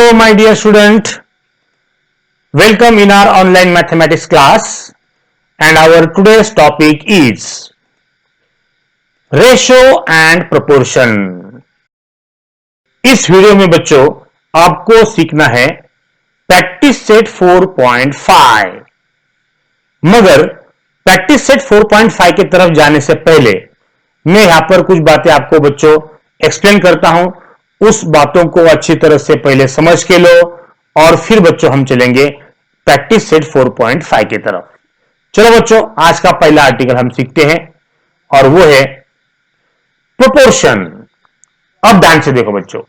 Hello my dear student, welcome in our online mathematics class and our today's topic is ratio and proportion। इस video में बच्चों आपको सीखना है practice set 4.5। मगर प्रैक्टिस सेट 4.5 की तरफ जाने से पहले मैं यहां पर कुछ बातें आपको बच्चों एक्सप्लेन करता हूं। उस बातों को अच्छी तरह से पहले समझ के लो और फिर बच्चों हम चलेंगे प्रैक्टिस सेट 4.5 की तरफ। चलो बच्चों, आज का पहला आर्टिकल हम सीखते हैं और वो है प्रोपोर्शन। अब ध्यान से देखो बच्चों,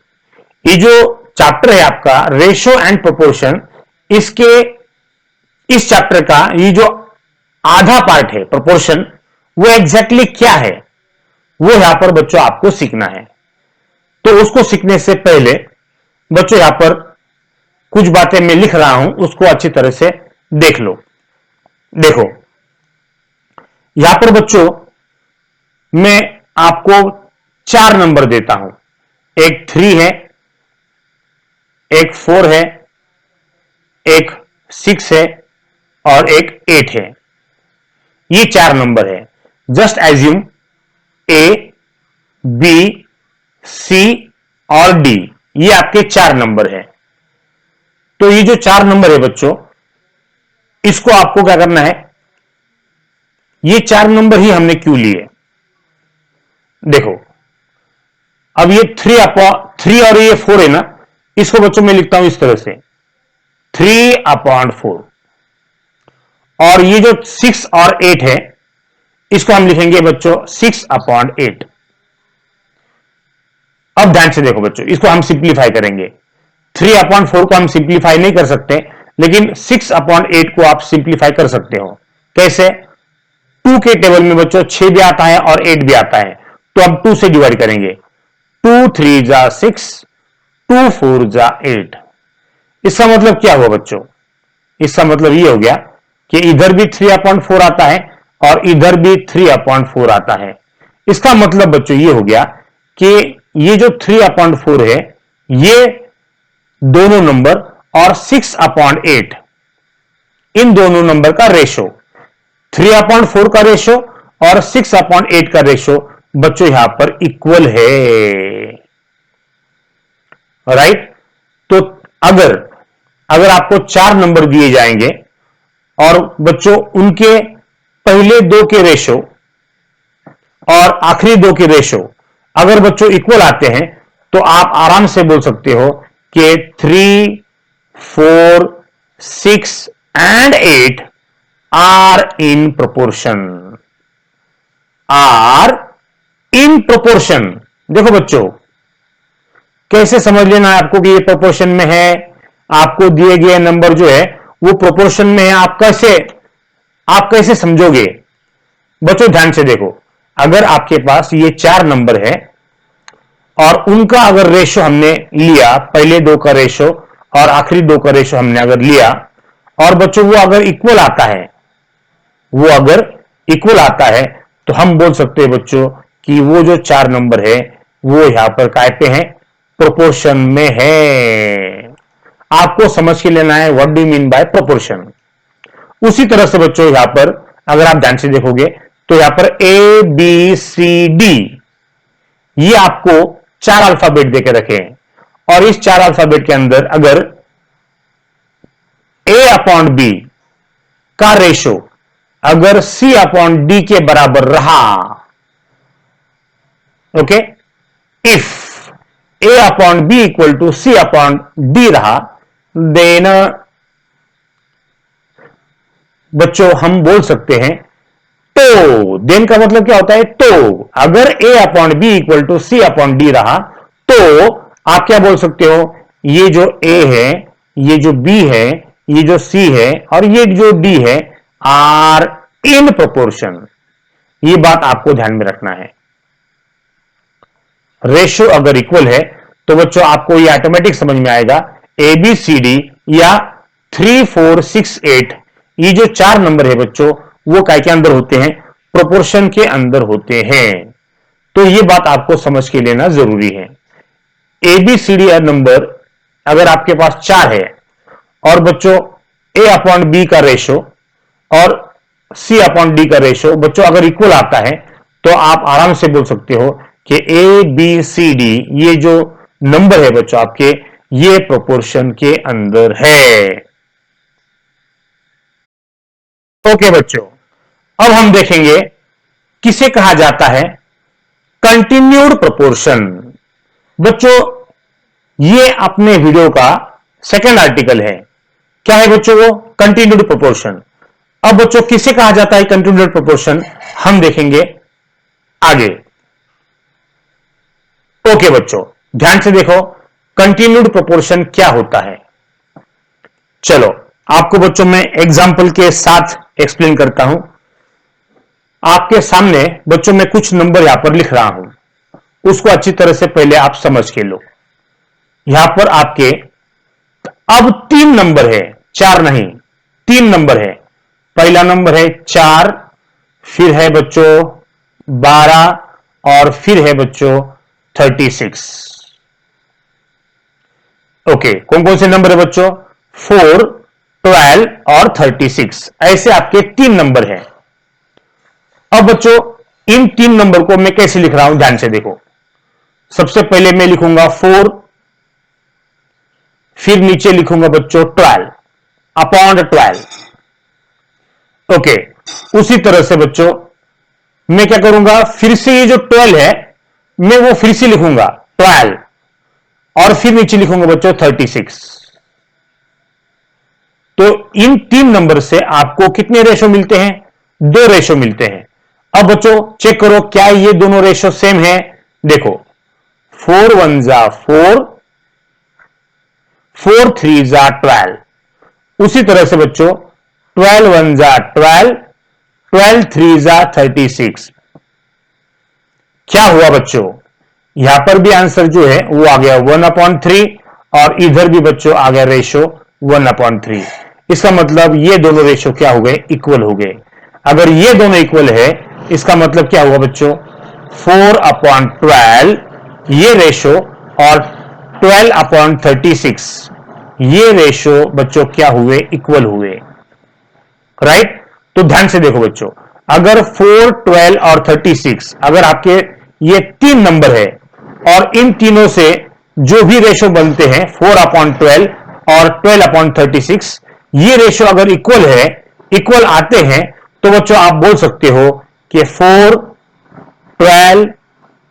ये जो चैप्टर है आपका रेशियो एंड प्रोपोर्शन, इसके इस चैप्टर का ये जो आधा पार्ट है प्रोपोर्शन, वो एग्जैक्टली क्या है वो यहां पर बच्चों आपको सीखना है। तो उसको सीखने से पहले बच्चों यहां पर कुछ बातें मैं लिख रहा हूं, उसको अच्छी तरह से देख लो। देखो यहां पर बच्चों मैं आपको 4 नंबर देता हूं, एक 3 है, एक 4 है, एक 6 है और एक 8 है। ये 4 नंबर है। जस्ट एज्यूम ए, बी, सी और डी, ये आपके 4 नंबर है। तो ये जो 4 नंबर है बच्चों, इसको आपको क्या करना है, ये 4 नंबर ही हमने क्यों लिए देखो। अब ये 3 और ये 4 है ना, इसको बच्चों मैं लिखता हूं इस तरह से 3/4। और ये जो 6 और 8 है, इसको हम लिखेंगे बच्चों 6/8। अब ध्यान से देखो बच्चों, इसको हम सिंप्लीफाई करेंगे। 3/4 को हम सिंप्लीफाई नहीं कर सकते, लेकिन 6/8 को आप सिंप्लीफाई कर सकते हो। कैसे? 2 के टेबल में बच्चों 6 भी आता है और 8 भी आता है, तो अब 2 से डिवाइड करेंगे। 2 3 जा 6, 2 4 जा 8। इसका मतलब क्या हुआ बच्चों? इसका मतलब ये हो गया कि इधर भी 3/4 आता है और इधर भी 3/4 आता है। इसका मतलब बच्चों ये हो गया कि ये जो 3/4 है, ये दोनों नंबर और 6/8, इन दोनों नंबर का रेशो, 3/4 का रेशो और 6/8 का रेशो बच्चों यहां पर इक्वल है। राइट? तो अगर आपको 4 नंबर दिए जाएंगे और बच्चों उनके पहले 2 के रेशो और आखिरी 2 के रेशो अगर बच्चों इक्वल आते हैं, तो आप आराम से बोल सकते हो कि 3, 4, 6 and 8 are in proportion. Are in proportion. देखो बच्चों, कैसे समझ लेना है आपको कि ये प्रोपोर्शन में है। आपको दिए गए नंबर जो है वो प्रोपोर्शन में है, आप कैसे समझोगे बच्चों? ध्यान से देखो, अगर आपके पास ये 4 नंबर है और उनका अगर रेशो हमने लिया, पहले 2 का रेशो और आखिरी 2 का रेशो हमने अगर लिया, और बच्चों वो अगर इक्वल आता है, तो हम बोल सकते हैं बच्चों कि वो जो 4 नंबर है वो यहां पर काय पे है, प्रोपोर्शन में है। आपको समझ के लेना है what do mean by proportion. उसी तरह से बच्चों यहां पर अगर आप ध्यान से देखोगे तो यहां पर ए बी सी डी, ये आपको 4 अल्फाबेट देके रखे हैं, और इस 4 अल्फाबेट के अंदर अगर A/B का रेशो अगर C/D के बराबर रहा, okay, if A/B equal to C/D रहा, देन बच्चों हम बोल सकते हैं, तो देन का मतलब क्या होता है? तो अगर A/B इक्वल टू C/D रहा, तो आप क्या बोल सकते हो? ये जो A है, ये जो B है, ये जो C है और ये जो D है, आर इन प्रोपोर्शन। ये बात आपको ध्यान में रखना है। रेशियो अगर इक्वल है तो बच्चों आपको ये ऑटोमेटिक समझ में आएगा, ABCD या 3 4 6 8, ये जो 4 नंबर है बच्चों, वो काय के अंदर होते हैं? प्रोपोर्शन के अंदर होते हैं। तो ये बात आपको समझ के लेना जरूरी है। ABCD नंबर अगर आपके पास 4 है और बच्चों a अपॉन बी का रेशो और c अपॉन डी का रेशो बच्चों अगर इक्वल आता है तो आप आराम से बोल सकते हो कि a b c d ये जो नंबर है बच्चों आपके, ये प्रोपोर्शन के अंदर है। ओके बच्चों, अब हम देखेंगे किसे कहा जाता है कंटिन्यूड प्रोपोर्शन। बच्चों ये अपने वीडियो का सेकंड आर्टिकल है। क्या है बच्चों वो कंटिन्यूड प्रोपोर्शन। अब बच्चों किसे कहा जाता है कंटिन्यूड प्रोपोर्शन, हम देखेंगे आगे। ओके बच्चों ध्यान से देखो कंटिन्यूड प्रोपोर्शन क्या होता है। चलो आपको बच्चों मैं एग्जांपल के साथ एक्सप्लेन करता हूं। आपके सामने बच्चों मैं कुछ नंबर यहां पर लिख रहा हूं, उसको अच्छी तरह से पहले आप समझ के लो। यहां पर आपके अब 3 नंबर है, 4 नहीं 3 नंबर है। पहला नंबर है 4, फिर है बच्चों 12 और फिर है बच्चों 36। ओके कौन कौन से नंबर है बच्चों 4, 12 और 36, ऐसे आपके 3 नंबर है। अब बच्चों इन 3 नंबर को मैं कैसे लिख रहा हूं ध्यान से देखो। सबसे पहले मैं लिखूंगा 4, फिर नीचे लिखूंगा बच्चों 12 अपॉन 12। ओके उसी तरह से बच्चों मैं क्या करूंगा, फिर से ये जो 12 है मैं वो फिर से लिखूंगा 12 और फिर नीचे लिखूंगा बच्चों 36। तो इन 3 नंबर से आपको कितने रेशो मिलते हैं, 2 रेशो मिलते हैं। अब बच्चों चेक करो क्या ये दोनों रेशो सेम है। देखो 4 1 जा 4, 4 3 जा 12। उसी तरह से बच्चों 12 1 जा 12, 12 3 जा 36। क्या हुआ बच्चों, यहां पर भी आंसर जो है वो आ गया 1/3 और इधर भी बच्चों आ गया रेशो 1/3। इसका मतलब ये दोनों रेशो क्या हो गए, इक्वल हो गए। अगर ये दोनों इक्वल है इसका मतलब क्या हुआ बच्चों 4/12 ये रेशो और 12/36 ये रेशो बच्चों क्या हुए, इक्वल हुए। राइट, तो ध्यान से देखो बच्चों, अगर 4, 12 और 36 अगर आपके ये 3 नंबर है और इन तीनों से जो भी रेशो बनते हैं 4/12 और 12/36 ये रेशो अगर इक्वल है, इक्वल आते हैं तो बच्चों आप बोल सकते हो कि 4, 12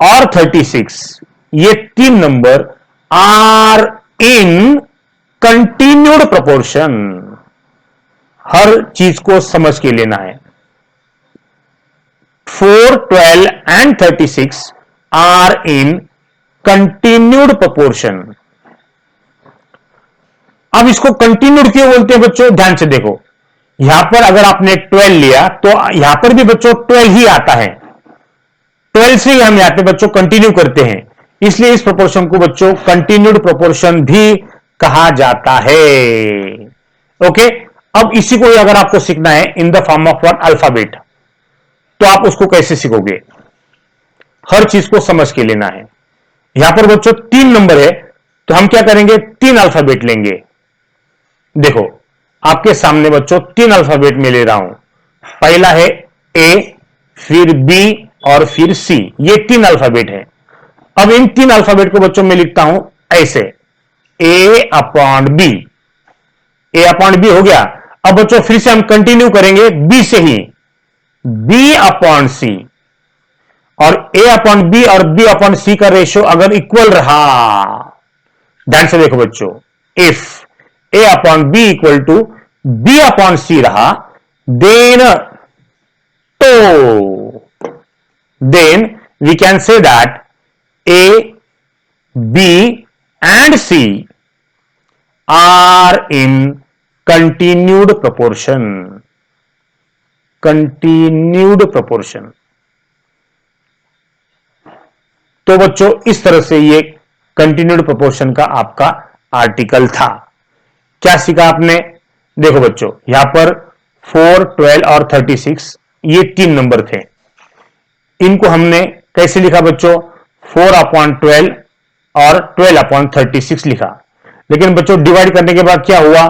और 36 ये 3 number are in continued proportion. हर चीज को समझ के लेना है। 4, 12 and 36 are in continued proportion। अब इसको कंटिन्यूड क्यों बोलते हैं बच्चों, ध्यान से देखो। यहां पर अगर आपने 12 लिया तो यहां पर भी बच्चों 12 ही आता है, 12 से ही हम यहां पे बच्चों कंटिन्यू करते हैं, इसलिए इस प्रोपोर्शन को बच्चों कंटिन्यूड प्रोपोर्शन भी कहा जाता है। ओके, अब इसी को अगर आपको सीखना है in the form of what alphabet, तो आप उसको कैसे सीखोगे, हर चीज को समझ के लेना है। यहां पर बच्चों 3 नंबर है तो हम क्या करेंगे, 3 अल्फाबेट लेंगे। देखो आपके सामने बच्चों 3 अल्फाबेट में ले रहा हूं। पहला है ए, फिर बी और फिर सी, ये 3 अल्फाबेट है। अब इन 3 अल्फाबेट को बच्चों में लिखता हूं ऐसे A/B, A/B हो गया। अब बच्चों फिर से हम कंटिन्यू करेंगे बी से ही, B/C और A/B और B/C का रेशियो अगर इक्वल रहा, ध्यान से देखो बच्चों, if A/B equal to B/C रहा then we can say that A, B and C are in continued proportion। Continued proportion. तो बच्चों इस तरह से ये कंटिन्यूड प्रोपोर्शन का आपका आर्टिकल था। क्या सीखा आपने, देखो बच्चों यहां पर 4, 12 और 36 ये 3 नंबर थे, इनको हमने कैसे लिखा बच्चों, 4/12 और 12/36 लिखा। लेकिन बच्चों डिवाइड करने के बाद क्या हुआ,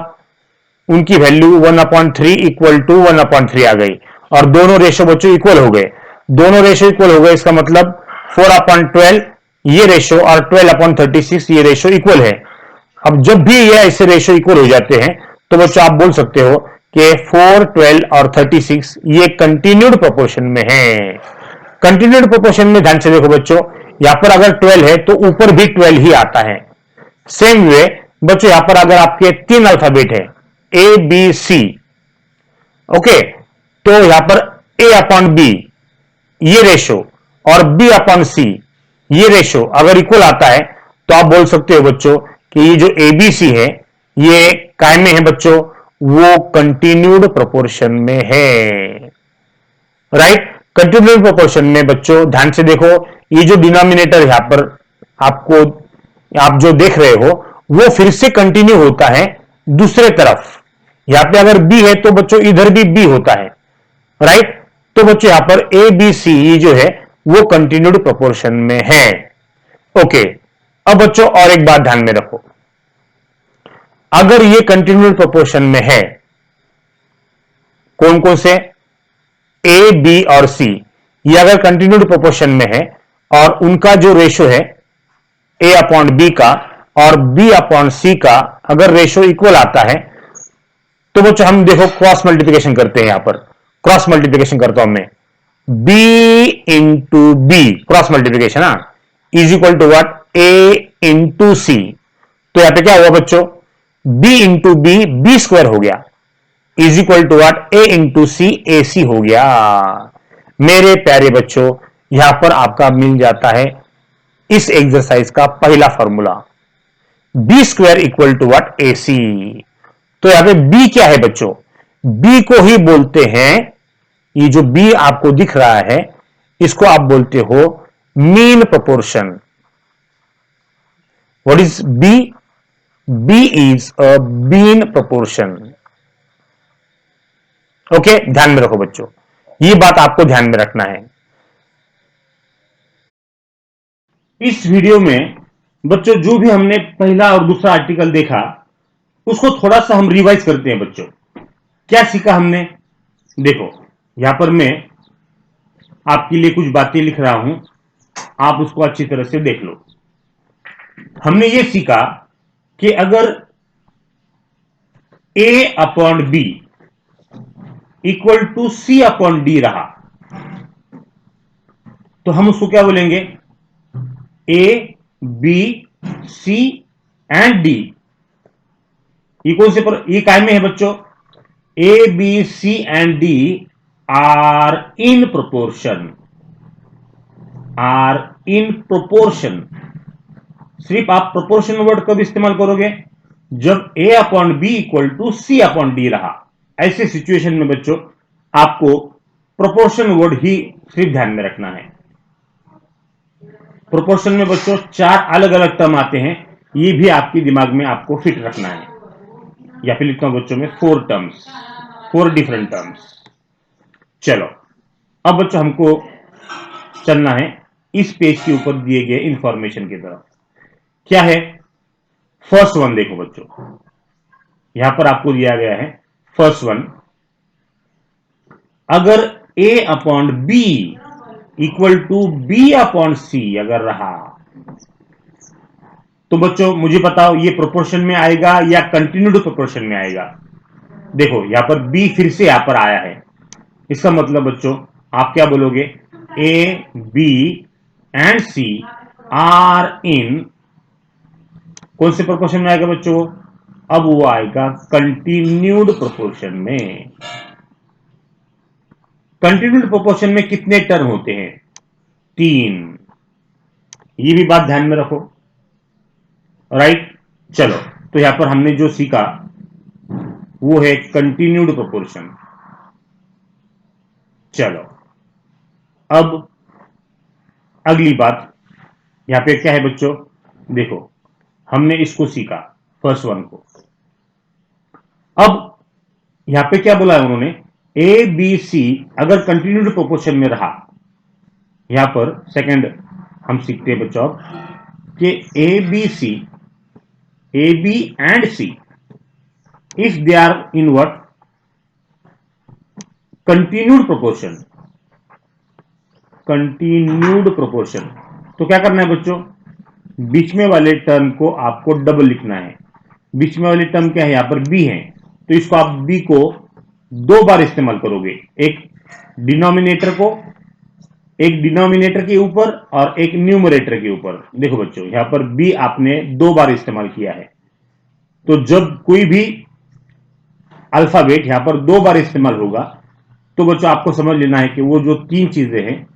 उनकी वैल्यू 1/3 इक्वल टू 1/3 आ गई और दोनों रेशो बच्चों इक्वल हो गए। दोनों रेशो इक्वल हो गए, इसका मतलब 4/12 ये रेशो और 12/36 ये रेशो इक्वल है। अब जब भी ये ऐसे रेशो इक्वल हो जाते हैं तो बच्चों आप बोल सकते हो कि 4, 12 और 36 ये कंटिन्यूड प्रोपोर्शन में है। कंटिन्यूड प्रोपोर्शन में ध्यान से देखो बच्चों, यहां पर अगर 12 है तो ऊपर भी 12 ही आता है। सेम वे बच्चों यहां पर अगर आपके 3 अल्फाबेट है ए बी सी, ओके, तो यहां पर A/B ये रेशो और B/C ये रेशो अगर इक्वल आता है तो आप बोल सकते हो बच्चों कि ये जो ABC है ये काय में है बच्चों, वो कंटिन्यूड प्रोपोर्शन में है। राइट, कंटिन्यूड प्रोपोर्शन में बच्चों ध्यान से देखो, ये जो डिनोमिनेटर यहां पर आपको आप जो देख रहे हो वो फिर से कंटिन्यू होता है दूसरे तरफ। यहां पे अगर बी है तो बच्चों इधर भी बी होता है। राइट, तो बच्चों यहां पर ए बी सी जो है वो कंटिन्यूड प्रोपोर्शन में है। ओके, अब बच्चों और एक बात ध्यान में रखो, अगर ये कंटिन्यूड प्रोपोर्शन में है, कौन कौन से, ए बी और सी, ये अगर कंटिन्यूड प्रोपोर्शन में है और उनका जो रेशो है A/B का और B/C का अगर रेशो इक्वल आता है तो बच्चों हम देखो क्रॉस मल्टीप्लिकेशन करते हैं। यहां पर क्रॉस मल्टीप्लिकेशन करता हूं मैं, B into B cross multiplication is equal to what, A into C. तो यहां पे क्या हुआ बच्चों, B इंटू बी स्क्वायर हो गया is equal to what, A into C AC हो गया। मेरे प्यारे बच्चों यहां पर आपका मिल जाता है इस एक्सरसाइज का पहला formula, B square equal to what, AC। तो यहां पे बी क्या है बच्चों, बी को ही बोलते हैं, ये जो बी आपको दिख रहा है इसको आप बोलते हो mean proportion. What is B, B is a mean proportion. Okay, ध्यान में रखो बच्चों, ये बात आपको ध्यान में रखना है। इस वीडियो में बच्चों जो भी हमने पहला और दूसरा आर्टिकल देखा उसको थोड़ा सा हम रिवाइज करते हैं बच्चों। क्या सीखा हमने, देखो यहां पर मैं आपके लिए कुछ बातें लिख रहा हूं, आप उसको अच्छी तरह से देख लो। हमने ये सीखा कि अगर A/B इक्वल टू C/D रहा तो हम उसको क्या बोलेंगे, A B C and D। ये कौन से पर ये काय में है बच्चों, A B C and D are in proportion, are in proportion. सिर्फ आप प्रोपोर्शन वर्ड कब इस्तेमाल करोगे, जब A/B इक्वल टू C/D रहा। ऐसे सिचुएशन में बच्चों आपको प्रोपोर्शन वर्ड ही सिर्फ ध्यान में रखना है। प्रोपोर्शन में बच्चों 4 अलग अलग टर्म आते हैं, ये भी आपके दिमाग में आपको फिट रखना है। या फिर लिखता हूं बच्चों में 4 टर्म्स, 4 डिफरेंट टर्म्स। चलो अब बच्चों हमको चलना है इस पेज के ऊपर दिए गए इंफॉर्मेशन की तरफ। क्या है, फर्स्ट वन देखो बच्चों, यहां पर आपको दिया गया है फर्स्ट वन, अगर A/B इक्वल टू B/C अगर रहा तो बच्चों मुझे बताओ ये प्रोपोर्शन में आएगा या कंटिन्यूड प्रोपोर्शन में आएगा। देखो यहां पर B फिर से यहां पर आया है, इसका मतलब बच्चों आप क्या बोलोगे, A B and C are in कौन से प्रोपोर्शन में आएगा बच्चों, अब वो आएगा कंटिन्यूड प्रोपोर्शन में। कंटिन्यूड प्रोपोर्शन में कितने टर्म होते हैं, 3। ये भी बात ध्यान में रखो। राइट, चलो तो यहां पर हमने जो सीखा वो है कंटिन्यूड प्रोपोर्शन। चलो अब अगली बात यहां पे क्या है बच्चों, देखो हमने इसको सीखा फर्स्ट वन को। अब यहां पे क्या बोला है उन्होंने, ए बी सी अगर कंटिन्यूड प्रोपोर्शन में रहा, यहां पर सेकंड हम सीखते हैं बच्चों कि A B C A B and C if they are in what continued proportion, continued proportion, तो क्या करना है बच्चों, बीच में वाले टर्म को आपको डबल लिखना है। बीच में वाले टर्म क्या है, यहां पर बी है, तो इसको आप बी को दो बार इस्तेमाल करोगे, एक डिनोमिनेटर को, एक डिनोमिनेटर के ऊपर और एक न्यूमरेटर के ऊपर। देखो बच्चों, यहां पर बी आपने दो बार इस्तेमाल किया है, तो जब कोई भी अल्फाबेट यहां पर दो बार इस्तेमाल होगा तो बच्चों आपको समझ लेना है कि वो जो तीन चीजें हैं,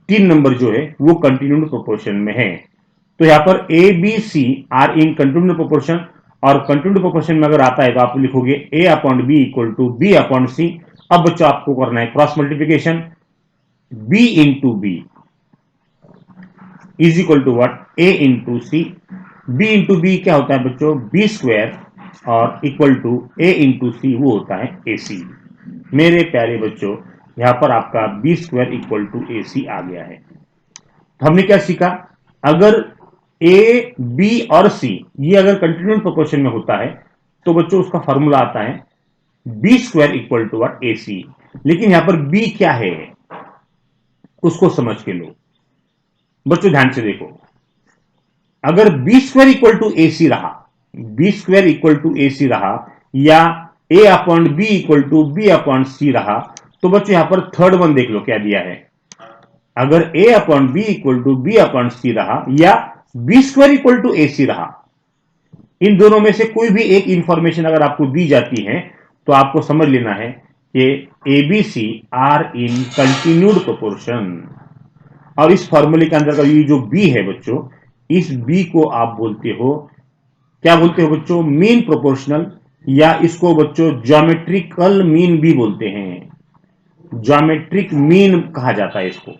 तीन नंबर जो है वो कंटिन्यूड प्रोपोर्शन में है। तो यहां पर A B C are in continued proportion, और कंटिन्यूड प्रोपोर्शन में अगर आता है तो आप लिखोगे A upon B equal to B upon C. अब बच्चों आपको करना है cross multiplication, B into B is equal to what, A into C. B into B क्या होता है बच्चों, बी स्क्वायर, और equal to A into C वो होता है ए सी। मेरे प्यारे बच्चों, यहां पर आपका B square equal to A C आ गया है। तो हमने क्या सीखा, अगर ए बी और सी ये अगर कंटिन्यूड प्रोपोर्शन में होता है तो बच्चों उसका फॉर्मूला आता है B square equal to what, A C. लेकिन यहां पर बी क्या है उसको समझ के लो बच्चों, ध्यान से देखो, अगर B square equal to A C रहा, B square equal to A C रहा, या A upon B equal to B upon C रहा, तो बच्चों यहां पर थर्ड वन देख लो क्या दिया है, अगर A upon B equal to B upon C रहा या B square equal to A C रहा, इन दोनों में से कोई भी एक इंफॉर्मेशन अगर आपको दी जाती है तो आपको समझ लेना है कि A B C are in continued proportion. और इस फॉर्मूले के अंदर का ये जो बी है बच्चों, इस बी को आप बोलते हो, क्या बोलते हो बच्चों, मीन प्रोपोर्शनल, या इसको बच्चों ज्योमेट्रिकल मीन भी बोलते हैं, ज्योमेट्रिक मीन कहा जाता है इसको।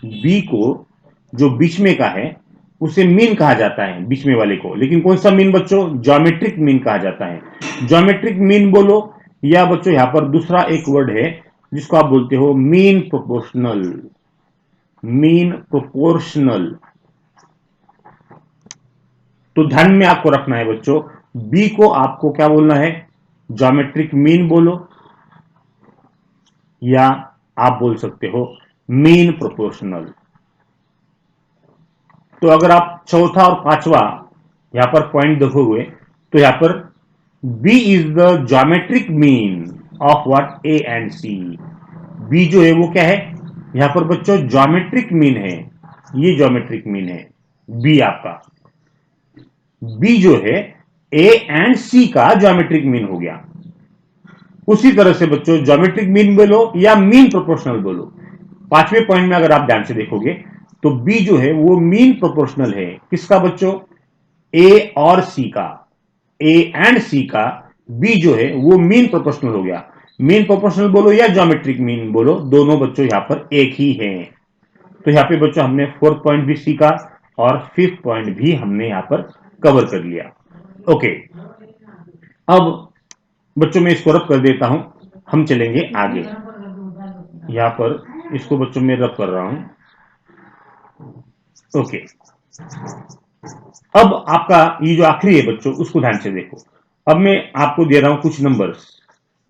बी को जो बीच में का है उसे मीन कहा जाता है, बीच में वाले को। लेकिन कौन सा मीन बच्चों, ज्योमेट्रिक मीन कहा जाता है। ज्योमेट्रिक मीन बोलो, या बच्चों यहां पर दूसरा एक वर्ड है जिसको आप बोलते हो मीन प्रोपोर्शनल, मीन प्रोपोर्शनल। तो ध्यान में आपको रखना है बच्चों, बी को आपको क्या बोलना है, ज्योमेट्रिक मीन बोलो, या आप बोल सकते हो मीन प्रोपोर्शनल। तो अगर आप चौथा और पांचवा यहां पर पॉइंट देखोगे तो यहां पर B is the geometric mean of what, A and C. B जो है वो क्या है, यहां पर बच्चों ज्योमेट्रिक मीन है, ये ज्योमेट्रिक मीन है बी आपका। बी जो है ए एंड सी का ज्योमेट्रिक मीन हो गया। उसी तरह से बच्चों ज्योमेट्रिक मीन बोलो या मीन प्रोपोर्शनल बोलो, पांचवें पॉइंट में अगर आप ध्यान से देखोगे तो बी जो है वो मीन प्रोपोर्शनल है, किसका बच्चों, ए और सी का, ए एंड सी का बी जो है वो मीन प्रोपोर्शनल हो गया। मीन प्रोपोर्शनल बोलो या ज्योमेट्रिक मीन बोलो, दोनों बच्चों यहां पर एक ही है। तो यहां पे बच्चों हमने फोर्थ पॉइंट भी सीखा और फिफ्थ पॉइंट भी हमने यहां पर कवर कर लिया। ओके, अब बच्चों मैं इसको रब कर देता हूं, हम चलेंगे आगे। यहां पर इसको बच्चों में रब कर रहा हूं। ओके, अब आपका ये जो आखिरी है बच्चों उसको ध्यान से देखो। अब मैं आपको दे रहा हूं कुछ नंबर्स,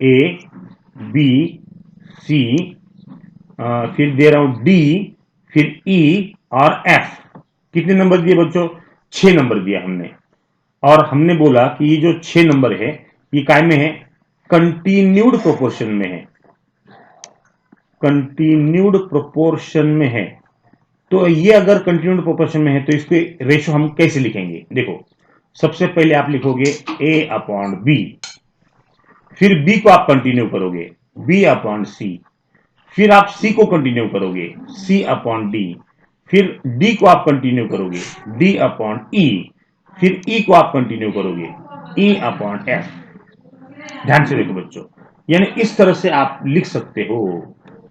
ए बी सी, फिर दे रहा हूं डी, फिर ई और एफ। कितने नंबर दिए बच्चों, 6 नंबर दिया हमने। और हमने बोला कि ये जो 6 नंबर है ये काय में है, कंटिन्यूड प्रोपोर्शन में है, कंटिन्यूड प्रोपोर्शन में है। तो ये अगर कंटिन्यूड प्रोपोर्शन में है तो इसके रेशो हम कैसे लिखेंगे, देखो सबसे पहले आप लिखोगे ए अपॉन बी, फिर बी को आप कंटिन्यू करोगे बी अपॉन सी, फिर आप सी को कंटिन्यू करोगे सी अपॉन डी, फिर डी को आप कंटिन्यू करोगे डी अपॉन ई, फिर ई को आप कंटिन्यू करोगे ई अपॉन एफ। ध्यान से देखो बच्चों, यानी इस तरह से आप लिख सकते हो।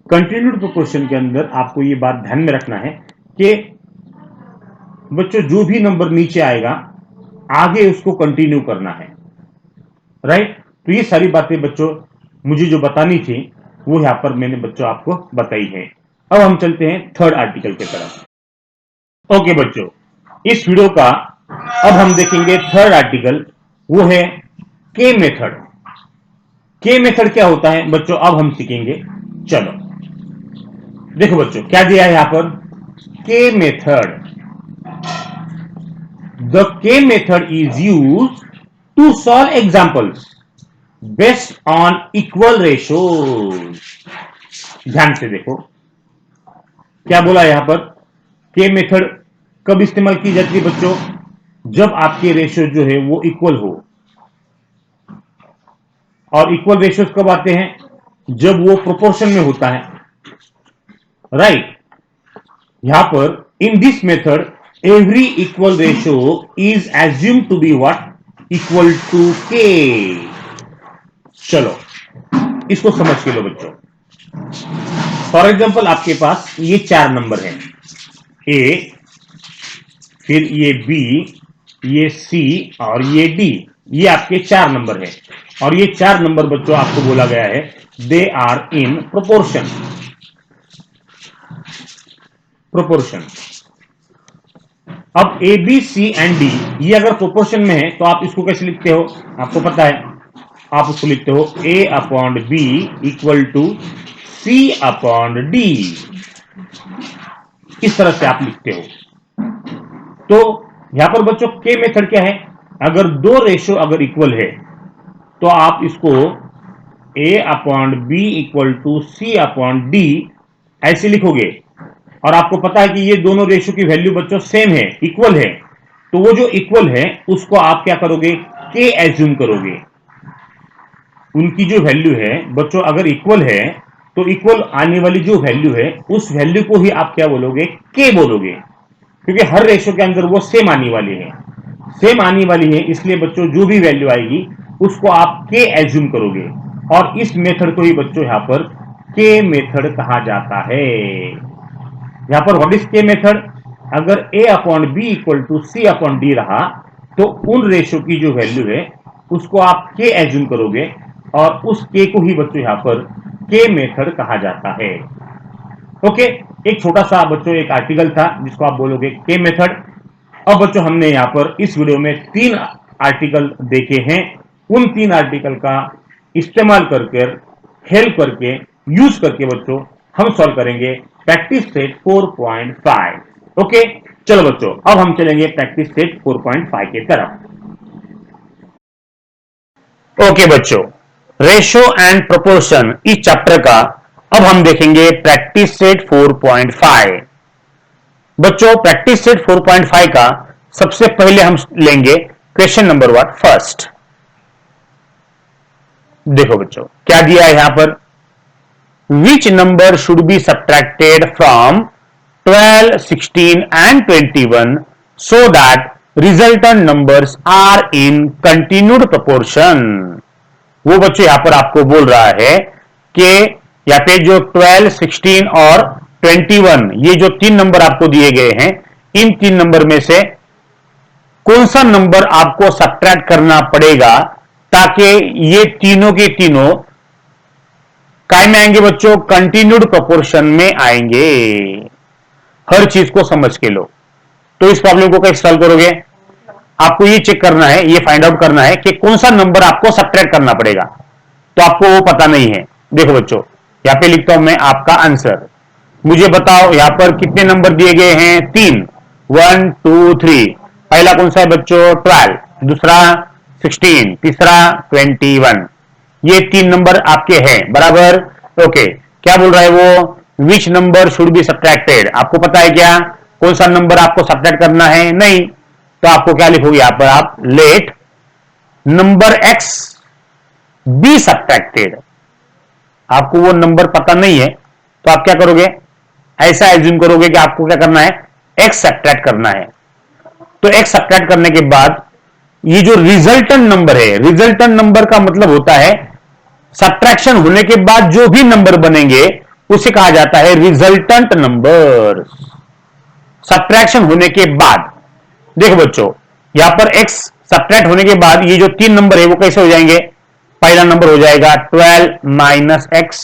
कंटिन्यूड प्रोपोर्शन के अंदर आपको ये बात ध्यान में रखना है कि बच्चों जो भी नंबर नीचे आएगा आगे उसको कंटिन्यू करना है, राइट। तो ये सारी बातें बच्चों मुझे जो बतानी थी वो यहां पर मैंने बच्चों आपको बताई है। अब हम चलते हैं थर्ड आर्टिकल की तरफ। ओके बच्चों, इस वीडियो का अब हम देखेंगे थर्ड आर्टिकल, वो है के मेथड। के मेथड क्या होता है बच्चों, अब हम सीखेंगे। चलो देखो बच्चों क्या दिया है यहां पर, K method. The K method is use to solve examples based on equal ratios. ध्यान से देखो क्या बोला यहां पर, के मेथड कब इस्तेमाल की जाती है बच्चों, जब आपके रेशियो जो है वो इक्वल हो। और इक्वल रेशियोज कब आते हैं, जब वो प्रोपोर्शन में होता है, राइट। यहां पर in this method every equal ratio is assume to be what, equal to K. चलो इसको समझ के लो बच्चों। फॉर एग्जांपल आपके पास ये 4 नंबर है, ए, फिर ये बी, ये सी और ये डी। ये आपके 4 नंबर है। और ये 4 नंबर बच्चों आपको बोला गया है they are in proportion. Proportion. अब A B C and D ये अगर प्रोपोर्शन में है तो आप इसको कैसे लिखते हो, आपको पता है। आप उसको लिखते हो A upon B equal to C upon D. इस तरह से आप लिखते हो। तो यहां पर बच्चों के मेथड क्या है, अगर दो रेशियो अगर इक्वल है तो आप इसको A upon B equal to C upon D ऐसे लिखोगे। और आपको पता है कि ये दोनों रेशियो की वैल्यू बच्चों सेम है, इक्वल है। तो वो जो इक्वल है उसको आप क्या करोगे, के एज्यूम करोगे। उनकी जो वैल्यू है बच्चों अगर इक्वल है तो इक्वल आने वाली जो वैल्यू है उस वैल्यू को ही आप क्या बोलोगे, के बोलोगे। क्योंकि हर रेशियो के अंदर वो सेम आने वाली है, सेम आने वाली है, इसलिए बच्चों जो भी वैल्यू आएगी उसको आप के एज्यूम करोगे। और इस मेथड को ही बच्चों यहां पर के मेथड कहा जाता है। यहां पर व्हाट इज के मेथड, अगर A upon B equal to C upon D रहा तो उन रेशियो की जो वैल्यू है उसको आप के एज्यूम करोगे। और उस के को ही बच्चों यहां पर के मेथड कहा जाता है। ओके, एक छोटा सा बच्चों एक आर्टिकल था जिसको आप बोलोगे के मेथड। अब बच्चों हमने यहां पर इस वीडियो में 3 आर्टिकल देखे हैं। उन 3 आर्टिकल का इस्तेमाल करके, हेल्प करके, यूज करके बच्चों हम सॉल्व करेंगे प्रैक्टिस सेट 4.5। ओके चलो बच्चों अब हम चलेंगे प्रैक्टिस सेट 4.5 के तरफ। ओके बच्चों, रेशियो एंड प्रोपोर्शन इस चैप्टर का अब हम देखेंगे प्रैक्टिस सेट 4.5। बच्चों प्रैक्टिस सेट 4.5 का सबसे पहले हम लेंगे क्वेश्चन नंबर 1 फर्स्ट। देखो बच्चों क्या दिया है यहां पर, which number should be subtracted from 12, 16 and 21 so that resultant numbers are in continued proportion. वो बच्चों यहां पर आपको बोल रहा है कि यहाँ पे जो 12, 16 और 21 ये जो 3 नंबर आपको दिए गए हैं, इन 3 नंबर में से कौन सा नंबर आपको सब्ट्रैक्ट करना पड़ेगा ताकि ये तीनों के तीनों काय में आएंगे बच्चों, कंटिन्यूड प्रोपोर्शन में आएंगे। हर चीज को समझ के लो। तो इस प्रॉब्लम को कैसे सॉल्व करोगे, आपको ये चेक करना है, ये फाइंड आउट करना है कि कौन सा नंबर आपको सब्ट्रैक्ट करना पड़ेगा। तो आपको वो पता नहीं है। देखो बच्चों यहां पे लिखता हूं मैं आपका आंसर, मुझे बताओ यहां पर कितने नंबर दिए गए हैं, 3, 1, 2, 3। पहला कौन सा है बच्चों, 12, दूसरा 16, तीसरा 21। ये 3 नंबर आपके हैं बराबर। ओके क्या बोल रहा है वो, विच नंबर शुड बी सब्ट्रैक्टेड। आपको पता है क्या कौन सा नंबर आपको सब्ट्रैक्ट करना है, नहीं। तो आपको क्या लिखोगे यहां पर, आप let number x be subtracted. आपको वो नंबर पता नहीं है तो आप क्या करोगे, ऐसा एज्यूम करोगे कि आपको क्या करना है, एक्स सब्ट्रैक्ट करना है। तो एक्स सब्ट्रैक्ट करने के बाद ये जो रिजल्टेंट नंबर है, रिजल्टेंट नंबर का मतलब होता है सब्ट्रैक्शन होने के बाद जो भी नंबर बनेंगे उसे कहा जाता है रिजल्टेंट नंबर। सब्ट्रैक्शन होने के बाद देखो बच्चों यहां पर x सब्ट्रैक्ट होने के बाद ये जो 3 नंबर है वो कैसे हो जाएंगे, पहला नंबर हो जाएगा 12 माइनस एक्स,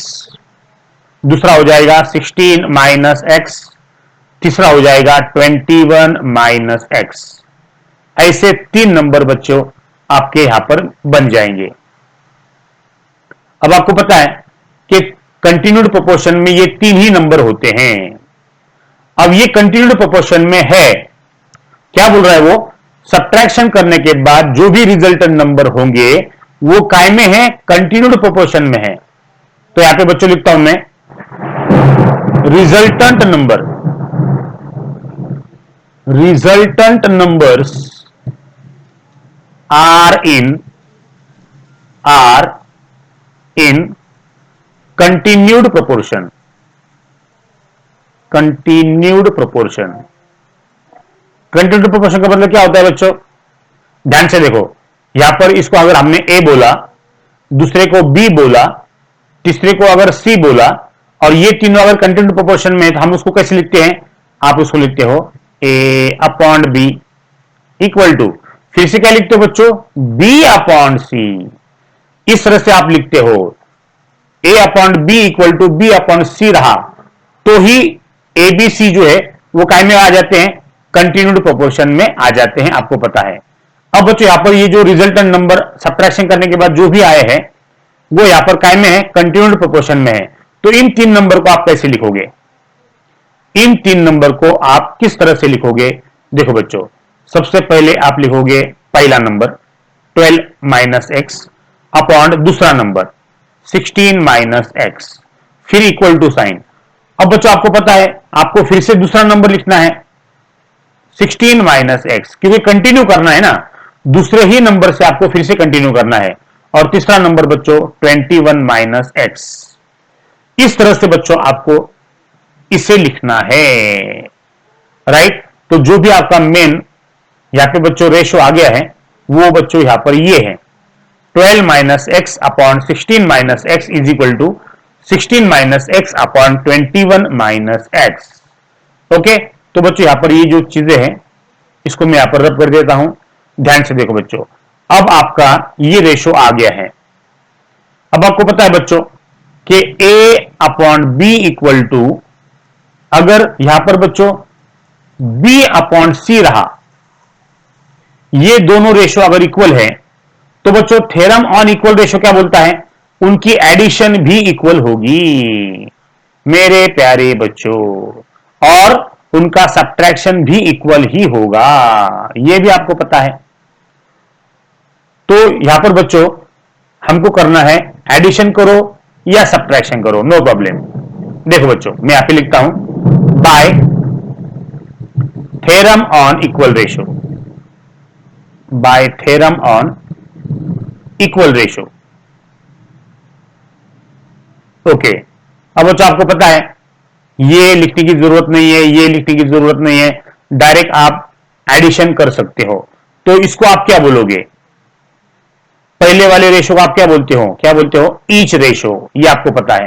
दूसरा हो जाएगा 16 माइनस एक्स, तीसरा हो जाएगा 21 माइनस एक्स। ऐसे 3 नंबर बच्चों आपके यहां पर बन जाएंगे। अब आपको पता है कि कंटिन्यूड प्रोपोर्शन में ये 3 ही नंबर होते हैं। अब ये कंटिन्यूड प्रोपोर्शन में है, क्या बोल रहा है वो, सब्ट्रैक्शन करने के बाद जो भी रिजल्टेंट नंबर होंगे वो काय में है, कंटिन्यूड प्रोपोर्शन में है। तो यहां पे बच्चों लिखता हूं मैं, resultant numbers are in continued proportion. Continued proportion का मतलब क्या होता है बच्चों, ध्यान से देखो। यहां पर इसको अगर हमने ए बोला, दूसरे को बी बोला, तीसरे को अगर सी बोला, और ये तीनों अगर कंटिन्यूड प्रोपोर्शन में है तो हम उसको कैसे लिखते हैं, आप उसको लिखते हो A upon B equal to, फिर से क्या लिखते हो बच्चों, बी अपॉन सी। इस तरह से आप लिखते हो, A upon B equal to B upon C रहा तो ही ए बी सी जो है वो काय में आ जाते हैं, कंटिन्यूड प्रोपोर्शन में आ जाते हैं, आपको पता है। अब बच्चों यहां पर ये जो रिजल्टेंट नंबर सब्ट्रैक्शन करने के बाद जो भी आए हैं वो यहां पर काय में है, कंटिन्यूड प्रोपोर्शन में है। तो इन 3 नंबर को आप कैसे लिखोगे, इन 3 नंबर को आप किस तरह से लिखोगे, देखो बच्चों, सबसे पहले आप लिखोगे पहला नंबर 12 माइनस एक्स अपॉन दूसरा नंबर 16 माइनस एक्स, फिर इक्वल टू साइन। अब बच्चों आपको पता है आपको फिर से दूसरा नंबर लिखना है 16 माइनस एक्स, क्योंकि कंटिन्यू करना है ना, दूसरे ही नंबर से आपको फिर से कंटिन्यू करना है। और तीसरा नंबर बच्चों 21 माइनस एक्स। इस तरह से बच्चों आपको इसे लिखना है, राइट। तो जो भी आपका मेन यहां पे बच्चों रेशो आ गया है वो बच्चों यहां पर ये है 12 minus x upon 16 minus x is equal to 16 minus x upon 21 minus x. Okay, तो बच्चों यहां पर ये जो चीजें हैं इसको मैं यहां पर रब कर देता हूं, ध्यान से देखो बच्चों। अब आपका ये रेशो आ गया है। अब आपको पता है बच्चों कि a upon B equal to, अगर यहां पर बच्चों b अपॉन सी रहा, ये दोनों रेशो अगर इक्वल है तो बच्चों थ्योरम ऑन इक्वल रेशो क्या बोलता है, उनकी एडिशन भी इक्वल होगी मेरे प्यारे बच्चों, और उनका सब्ट्रैक्शन भी इक्वल ही होगा, यह भी आपको पता है। तो यहां पर बच्चों हमको करना है एडिशन करो या सब्ट्रैक्शन करो, नो प्रॉब्लम। देखो बच्चों मैं यहां पे लिखता हूं bye theorem on equal ratio, bye theorem on equal ratio. Okay, अब बच्चों आपको पता है ये लिखने की जरूरत नहीं है, ये लिखने की जरूरत नहीं है, डायरेक्ट आप एडिशन कर सकते हो। तो इसको आप क्या बोलोगे, पहले वाले रेशो को आप क्या बोलते हो, क्या बोलते हो, ईच रेशो, ये आपको पता है,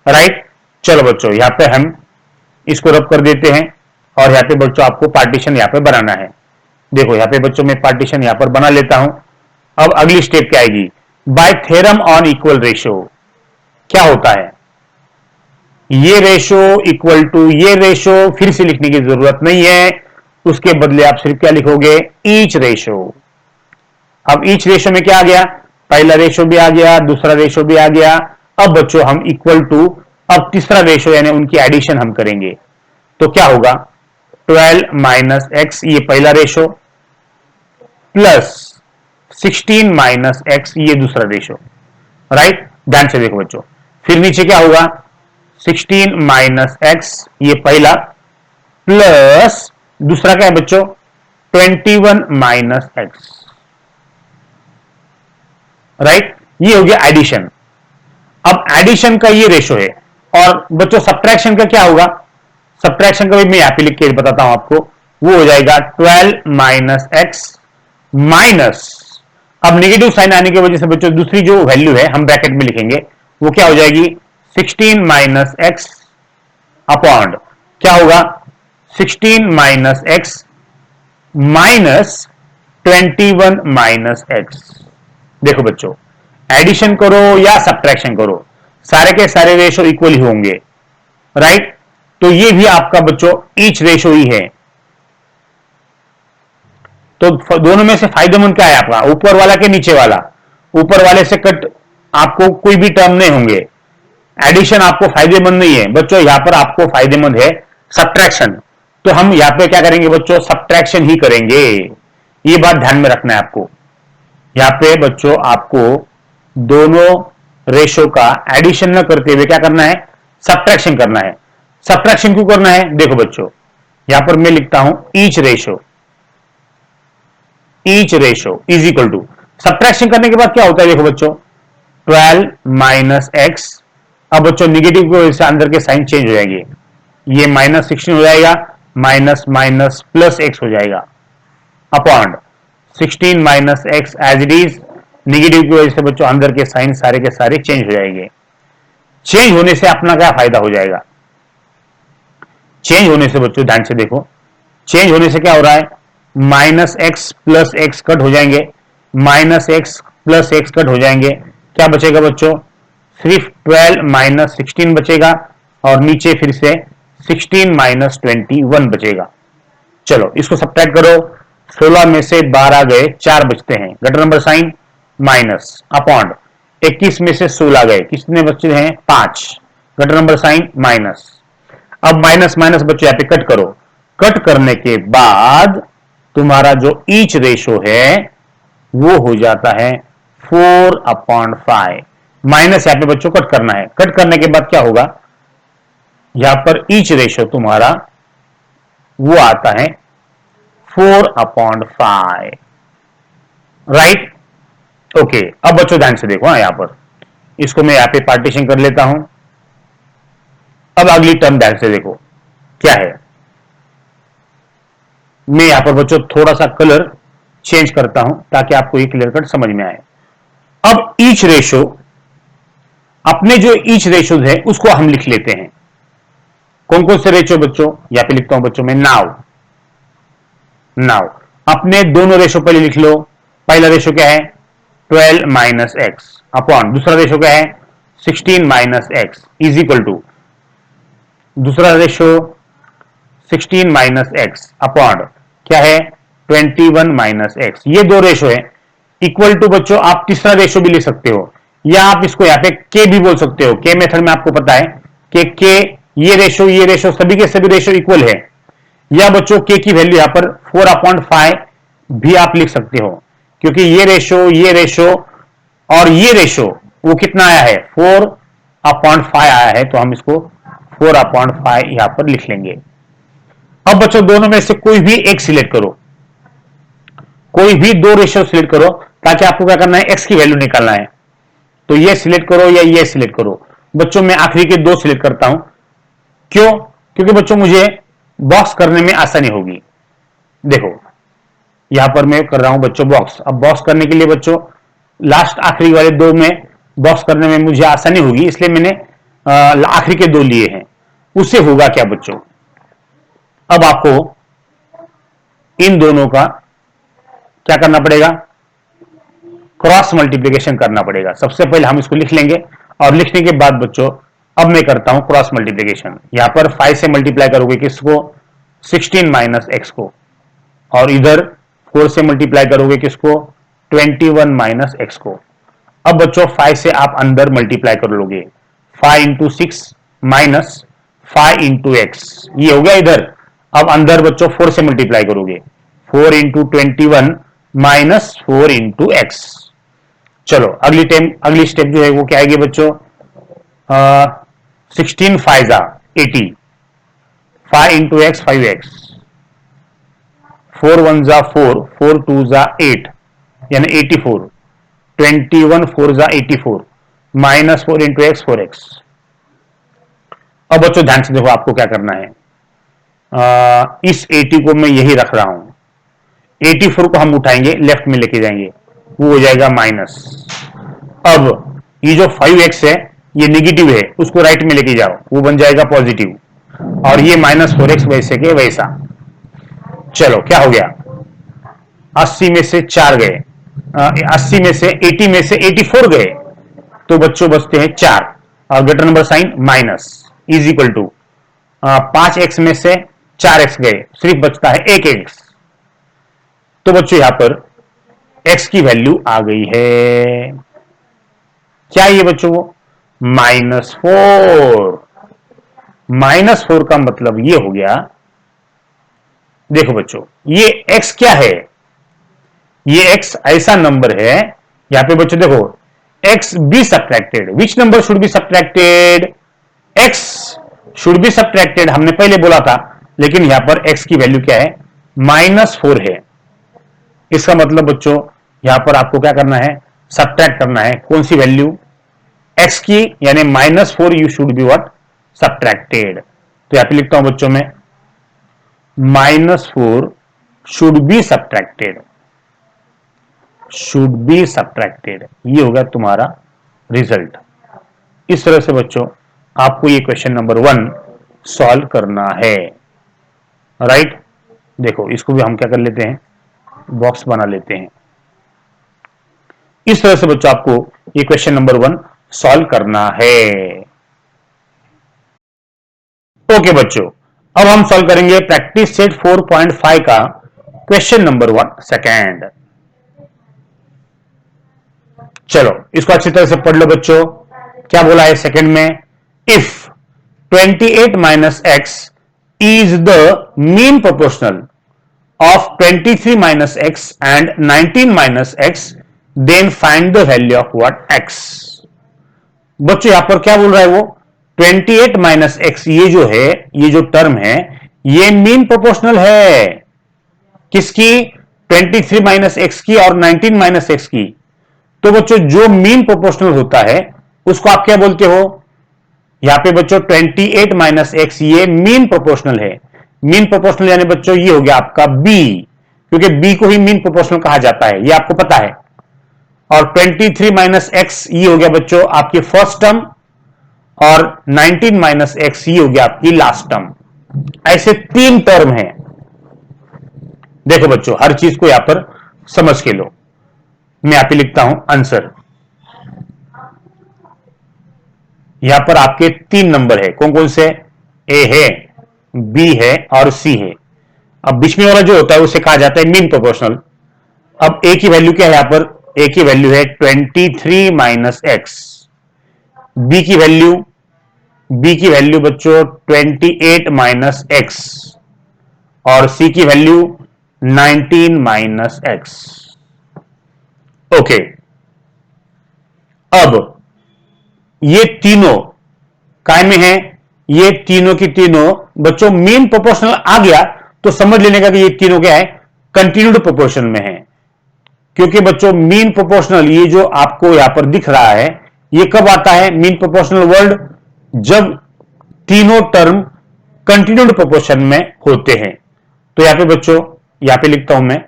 राइट। चलो बच्चों यहां पे हम इसको रब कर देते हैं और यहां पे बच्चों आपको पार्टीशन यहां पे बनाना है। देखो यहां पे बच्चों मैं पार्टीशन यहां पर बना लेता हूं। अब अगली स्टेप क्या आएगी, bye theorem on equal ratio क्या होता है, ये रेशो इक्वल टू ये रेशो, फिर से लिखने की जरूरत नहीं है, उसके बदले आप सिर्फ क्या लिखोगे, ईच रेशो। अब ईच रेशो में क्या आ गया, पहला रेशो भी आ गया, दूसरा रेशो भी आ गया। अब बच्चों हम इक्वल टू, अब तीसरा रेशो यानी उनकी एडिशन हम करेंगे। तो क्या होगा 12 माइनस एक्स, ये पहला रेशो, प्लस 16 माइनस एक्स, ये दूसरा रेशो, राइट। ध्यान से देखो बच्चों, फिर नीचे क्या होगा 16 माइनस एक्स, ये पहला, प्लस दूसरा क्या है बच्चों 21 माइनस एक्स, राइट। ये हो गया एडिशन। अब एडिशन का ये रेशो है, और बच्चों सब्ट्रैक्शन का क्या होगा, सब्ट्रैक्शन का भी मैं यहां पे लिख के बताता हूं आपको, वो हो जाएगा 12 माइनस एक्स माइनस, अब नेगेटिव साइन आने की वजह से बच्चों दूसरी जो वैल्यू है हम ब्रैकेट में लिखेंगे, वो क्या हो जाएगी 16 माइनस एक्स अपॉन क्या होगा 16 minus x minus 21 minus x. देखो बच्चों एडिशन करो या सब्ट्रैक्शन करो, सारे के सारे रेशो इक्वल ही होंगे, राइट। तो ये भी आपका बच्चों ईच रेशो ही है। तो दोनों में से फायदेमंद क्या है आपका, ऊपर वाला के नीचे वाला? ऊपर वाले से कट आपको कोई भी टर्म नहीं होंगे, एडिशन आपको फायदेमंद नहीं है बच्चों, यहां पर आपको फायदेमंद है सब्ट्रैक्शन। तो हम यहां पे क्या करेंगे बच्चों, सब्ट्रैक्शन ही करेंगे, ये बात ध्यान में रखना है आपको। यहां पे बच्चों आपको दोनों रेशो का एडिशन न करते हुए क्या करना है, सब्ट्रैक्शन करना है। सब्ट्रैक्शन क्यों करना है, देखो बच्चों यहां पर मैं लिखता हूं each ratio is equal to, subtraction करने के बाद क्या होता है देखो बच्चों, 12 माइनस एक्स। अब बच्चों निगेटिव की वजह से अंदर के साइन चेंज हो जाएंगे, ये -16 हो जाएगा, माइनस माइनस प्लस एक्स हो जाएगा, upon 16 minus x as it is. Negative की वजह से बच्चों अंदर के साइन सारे के सारे चेंज हो जाएंगे। चेंज होने से अपना क्या फायदा हो जाएगा, चेंज होने से बच्चों ध्यान से देखो, चेंज होने से क्या हो रहा है, minus x plus x cut हो जाएंगे, minus x plus x cut हो जाएंगे, क्या बचेगा बच्चों, सिर्फ 12 माइनस 16 बचेगा, और नीचे फिर से 16 माइनस 21 बचेगा। चलो इसको सब्ट्रैक्ट करो, 16 में से 12 गए, 4 बचते हैं, greater number sign minus, upon 21 में से 16 गए, कितने बच्चे हैं, 5, गटर नंबर साइन माइनस। अब माइनस माइनस बच्चों यहां पे कट करो, कट करने के बाद तुम्हारा जो ईच रेशो है वो हो जाता है 4/5। माइनस यहां पे बच्चों कट करना है, कट करने के बाद क्या होगा, यहां पर ईच रेशो तुम्हारा वो आता है 4/5, राइट। ओके, अब बच्चों ध्यान से देखो, यहां पर इसको मैं यहां पे पार्टीशन कर लेता हूं। अब अगली टर्म ध्यान से देखो क्या है, मैं यहां पर बच्चों थोड़ा सा कलर चेंज करता हूं ताकि आपको ये क्लियर कट समझ में आए। अब ईच रेशो, अपने जो ईच रेशोज है उसको हम लिख लेते हैं, कौन कौन से रेशो बच्चों, यहां पे लिखता हूं बच्चों मैं नाउ। अपने दोनों रेशो पहले लिख लो, पहला रेशो क्या है 12 माइनस एक्स, अपॉन दूसरा रेशो क्या है 16 minus x, is equal to दूसरा रेशो 16 माइनस एक्स अपॉन क्या है 21 माइनस एक्स। ये दो रेशो है, इक्वल टू बच्चों आप तीसरा रेशो भी लिख सकते हो, या आप इसको यहां पे के भी बोल सकते हो, के मेथड में आपको पता है कि के ये रेशो सभी के सभी रेशो इक्वल है, या बच्चों के की वैल्यू यहां पर 4/5 भी आप लिख सकते हो, क्योंकि ये रेशो और ये रेशो वो कितना आया है 4/5 आया है, तो हम इसको 4/5 यहां पर लिख लेंगे। अब बच्चों दोनों में से कोई भी एक सिलेक्ट करो, कोई भी दो रेशियो सिलेक्ट करो, ताकि आपको क्या करना है एक्स की वैल्यू निकालना है, तो ये सिलेक्ट करो या ये सिलेक्ट करो। बच्चों मैं आखिरी के दो सिलेक्ट करता हूं, क्यों, क्योंकि बच्चों मुझे बॉक्स करने में आसानी होगी। देखो यहां पर मैं कर रहा हूं बच्चों बॉक्स, अब बॉक्स करने के लिए बच्चों लास्ट आखिरी वाले दो में बॉक्स करने में मुझे आसानी होगी, इसलिए मैंने आखिरी के दो लिए हैं। उससे होगा क्या बच्चों, अब आपको इन दोनों का क्या करना पड़ेगा, क्रॉस मल्टीप्लिकेशन करना पड़ेगा। सबसे पहले हम इसको लिख लेंगे, और लिखने के बाद बच्चों अब मैं करता हूं क्रॉस मल्टीप्लिकेशन। यहां पर 5 से मल्टीप्लाई करोगे किसको 16 माइनस एक्स को, और इधर 4 से मल्टीप्लाई करोगे किसको 21 माइनस एक्स को। अब बच्चों 5 से आप अंदर मल्टीप्लाई कर लोगे, 5 इंटू 6 माइनस 5 इंटू एक्स, ये हो गया इधर। अब अंदर बच्चों 4 से मल्टीप्लाई करोगे, 4 इंटू 21 माइनस 4 इंटू एक्स। चलो अगली स्टेप जो है वो क्या आएगी बच्चों, 16 5 जा 80, 5 इंटू एक्स 5x, 4 1 जा 4, 4 2 जा 8 यानी 84, 21 4 जा 84 माइनस 4 इंटू एक्स 4x। अब बच्चों ध्यान से देखो आपको क्या करना है, इस 80 को मैं यही रख रहा हूं, 84 को हम उठाएंगे लेफ्ट में लेके जाएंगे, वो हो जाएगा माइनस। अब ये जो 5x है ये निगेटिव है, उसको राइट में लेके जाओ, वो बन जाएगा पॉजिटिव, और ये माइनस 4x वैसे के वैसा। चलो क्या हो गया, 80 में से 4 गए, 80 में से 80 में से 84 गए, तो बच्चों बचते हैं 4, और greater number sign minus is equal to 5x में से 4x गए, सिर्फ बचता है 1x, तो बच्चों यहां पर x की वैल्यू आ गई है, क्या ये बच्चों वो -4। -4 का मतलब ये हो गया, देखो बच्चों ये x क्या है, ये x ऐसा नंबर है, यहां पे बच्चों देखो x be subtracted, which number should be subtracted, x should be subtracted हमने पहले बोला था, लेकिन यहां पर x की वैल्यू क्या है -4 है। इसका मतलब बच्चों यहां पर आपको क्या करना है, सब्ट्रैक्ट करना है, कौन सी वैल्यू, x की, यानी -4 you should be what subtracted. तो यहां पे लिखता हूं बच्चों में -4 should be subtracted, should be subtracted, ये होगा तुम्हारा रिजल्ट। इस तरह से बच्चों आपको ये क्वेश्चन नंबर 1 सॉल्व करना है, राइट। देखो इसको भी हम क्या कर लेते हैं, बॉक्स बना लेते हैं। इस तरह से बच्चों आपको ये क्वेश्चन नंबर 1 सॉल्व करना है। ओके बच्चों, अब हम सॉल्व करेंगे प्रैक्टिस सेट 4.5 का क्वेश्चन नंबर 1 सेकेंड। चलो इसको अच्छी तरह से पढ़ लो बच्चों, क्या बोला है सेकंड में, if 28 minus x is the mean proportional of 23 minus x and 19 minus x, then find the value of what x। बच्चों यहां पर क्या बोल रहा है वो, 28 माइनस एक्स, ये जो है, ये जो टर्म है, ये मीन प्रोपोर्शनल है किसकी, 23 माइनस एक्स की और 19 माइनस एक्स की। तो बच्चों जो मीन प्रोपोर्शनल होता है उसको आप क्या बोलते हो, यहां पे बच्चों 28 माइनस एक्स ये मीन प्रोपोर्शनल है। मीन प्रोपोर्शनल यानी बच्चों ये हो गया आपका बी, क्योंकि बी को ही मीन प्रोपोर्शनल कहा जाता है, ये आपको पता है। और 23 माइनस एक्स ये हो गया बच्चों आपकी फर्स्ट टर्म, और 19 माइनस एक्स ये हो गया आपकी लास्ट टर्म। ऐसे 3 टर्म है। देखो बच्चों हर चीज को यहां पर समझ के लो, मैं यहां पे लिखता हूं आंसर। यहां पर आपके 3 नंबर है, कौन कौन से, ए है, बी है और सी है। अब बीच में वाला जो होता है उसे कहा जाता है मीन प्रोपोर्शनल। अब ए की वैल्यू क्या है, यहां पर ए की वैल्यू है 23 माइनस एक्स, बी की वैल्यू, बी की वैल्यू बच्चों 28 माइनस एक्स, और सी की वैल्यू 19 माइनस एक्स। ओके, अब ये तीनों काय में है, ये तीनों की तीनों बच्चों मीन प्रोपोर्शनल आ गया तो समझ लेने का कि ये तीनों क्या है, कंटिन्यूड प्रोपोर्शन में है। क्योंकि बच्चों मीन प्रोपोर्शनल ये जो आपको यहां पर दिख रहा है, ये कब आता है मीन प्रोपोर्शनल वर्ड, जब तीनों टर्म कंटिन्यूड प्रोपोर्शन में होते हैं। तो यहां पे बच्चों, यहां पे लिखता हूं मैं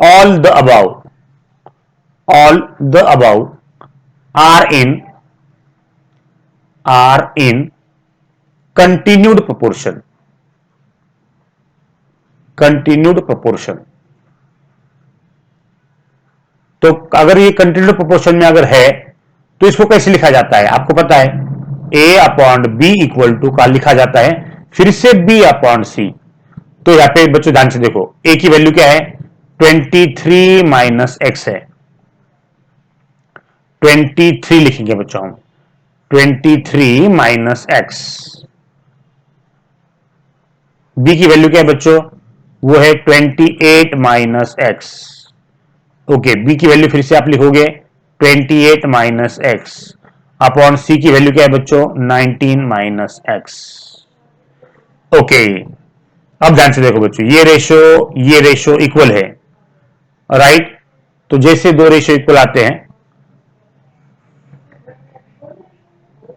all the above, all the above are in continued proportion, continued proportion। तो अगर ये कंटिन्यूड प्रोपोर्शन में अगर है तो इसको कैसे लिखा जाता है, आपको पता है, a upon B equal to का लिखा जाता है फिर से b अपॉन सी। तो यहां पे बच्चों ध्यान से देखो, a की वैल्यू क्या है 23 माइनस एक्स है, 23 लिखेंगे बच्चों हम, 23 माइनस एक्स। बी की वैल्यू क्या है बच्चों, वो है 28 माइनस एक्स। ओके, बी की वैल्यू फिर से आप लिखोगे 28 माइनस एक्स अपॉन सी की वैल्यू क्या है बच्चों 19 माइनस एक्स। ओके, अब ध्यान से देखो बच्चों, ये रेशो इक्वल है, राइट। तो जैसे दो रेशो इक्वल आते हैं,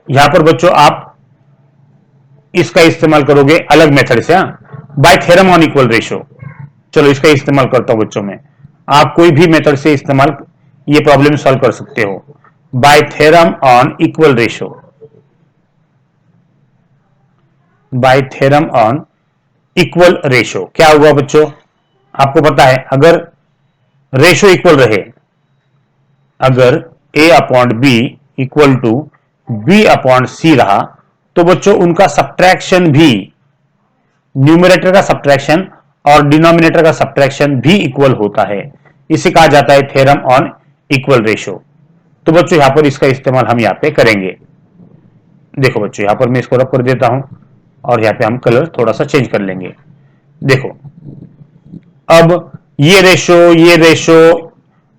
यहां पर बच्चों आप इसका इस्तेमाल करोगे अलग मेथड से, bye theorem on equal ratio. चलो इसका इस्तेमाल करता हूं बच्चों में, आप कोई भी मेथड से इस्तेमाल ये प्रॉब्लम सॉल्व कर सकते हो, bye theorem on equal ratio, bye theorem on equal ratio. क्या हुआ बच्चों, आपको पता है अगर रेशो इक्वल रहे, अगर a upon B equal to B upon C रहा, तो बच्चों उनका सब्ट्रैक्शन भी, न्यूमरेटर का सब्ट्रैक्शन और डिनोमिनेटर का सब्ट्रैक्शन भी इक्वल होता है। इसे कहा जाता है थ्योरम ऑन इक्वल रेशियो। तो बच्चों यहां पर इसका इस्तेमाल हम यहां पे करेंगे। देखो बच्चों यहां पर मैं इसको रब कर देता हूं और यहां पे हम कलर थोड़ा सा चेंज कर लेंगे। देखो अब ये रेशो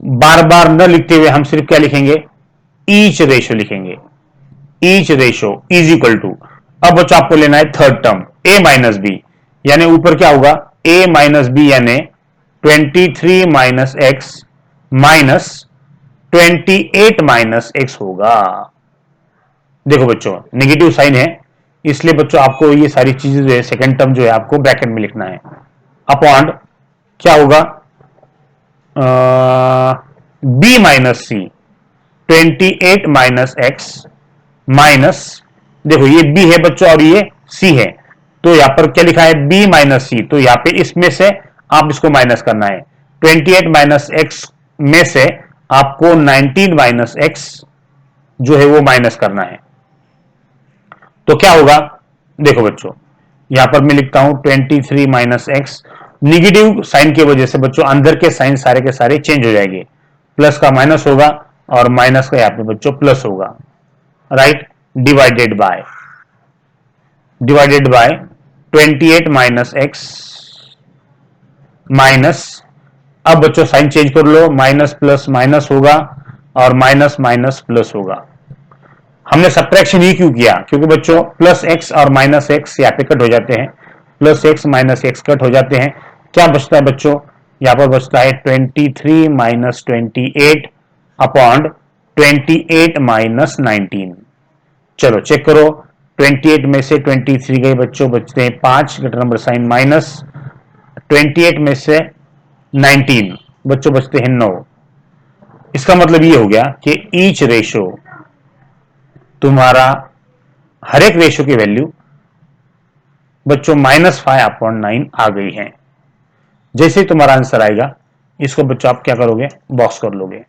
बार बार न लिखते हुए हम सिर्फ क्या लिखेंगे, ईच रेशो लिखेंगे। Each ratio is equal to, अब बच्चों आपको लेना है third term a minus B, यानी ऊपर क्या होगा a माइनस बी, यानी 23 minus x minus 28 minus x होगा। देखो बच्चों नेगेटिव साइन है, इसलिए बच्चों आपको ये सारी चीजें जो है सेकंड टर्म जो है आपको ब्रैकेट में लिखना है। अपॉन क्या होगा बी माइनस सी 28 माइनस एक्स माइनस, देखो ये बी है बच्चों और ये सी है, तो यहां पर क्या लिखा है बी माइनस सी, तो यहां पे इसमें से आप इसको माइनस करना है। 28 माइनस एक्स में से आपको 19 माइनस एक्स जो है वो माइनस करना है। तो क्या होगा, देखो बच्चों यहां पर मैं लिखता हूं 23 माइनस एक्स, निगेटिव साइन की वजह से बच्चों अंदर के साइन सारे के सारे चेंज हो जाएंगे, प्लस का माइनस होगा और माइनस का यहां पे बच्चों प्लस होगा, right. Divided by 28 minus x minus, अब बच्चों साइन चेंज कर लो, माइनस प्लस माइनस होगा और माइनस माइनस प्लस होगा। हमने सब्ट्रैक्शन ही क्यों किया, क्योंकि बच्चों प्लस एक्स और माइनस एक्स यहाँ पे कट हो जाते हैं, plus x minus x cut हो जाते हैं। क्या बचता है बच्चों, यहाँ पर बचता है 23 माइनस 28 अपॉन 28 माइनस 19। चलो चेक करो, 28 में से 23 गए बच्चों, बचते हैं 5, गटर नंबर साइन माइनस, 28 में से 19 बच्चों बचते हैं 9। इसका मतलब ये हो गया कि ईच रेशो, तुम्हारा हर एक रेशो की वैल्यू बच्चों -5/9 आ गई है। जैसे ही तुम्हारा आंसर आएगा इसको बच्चों आप क्या करोगे, बॉक्स कर लोगे।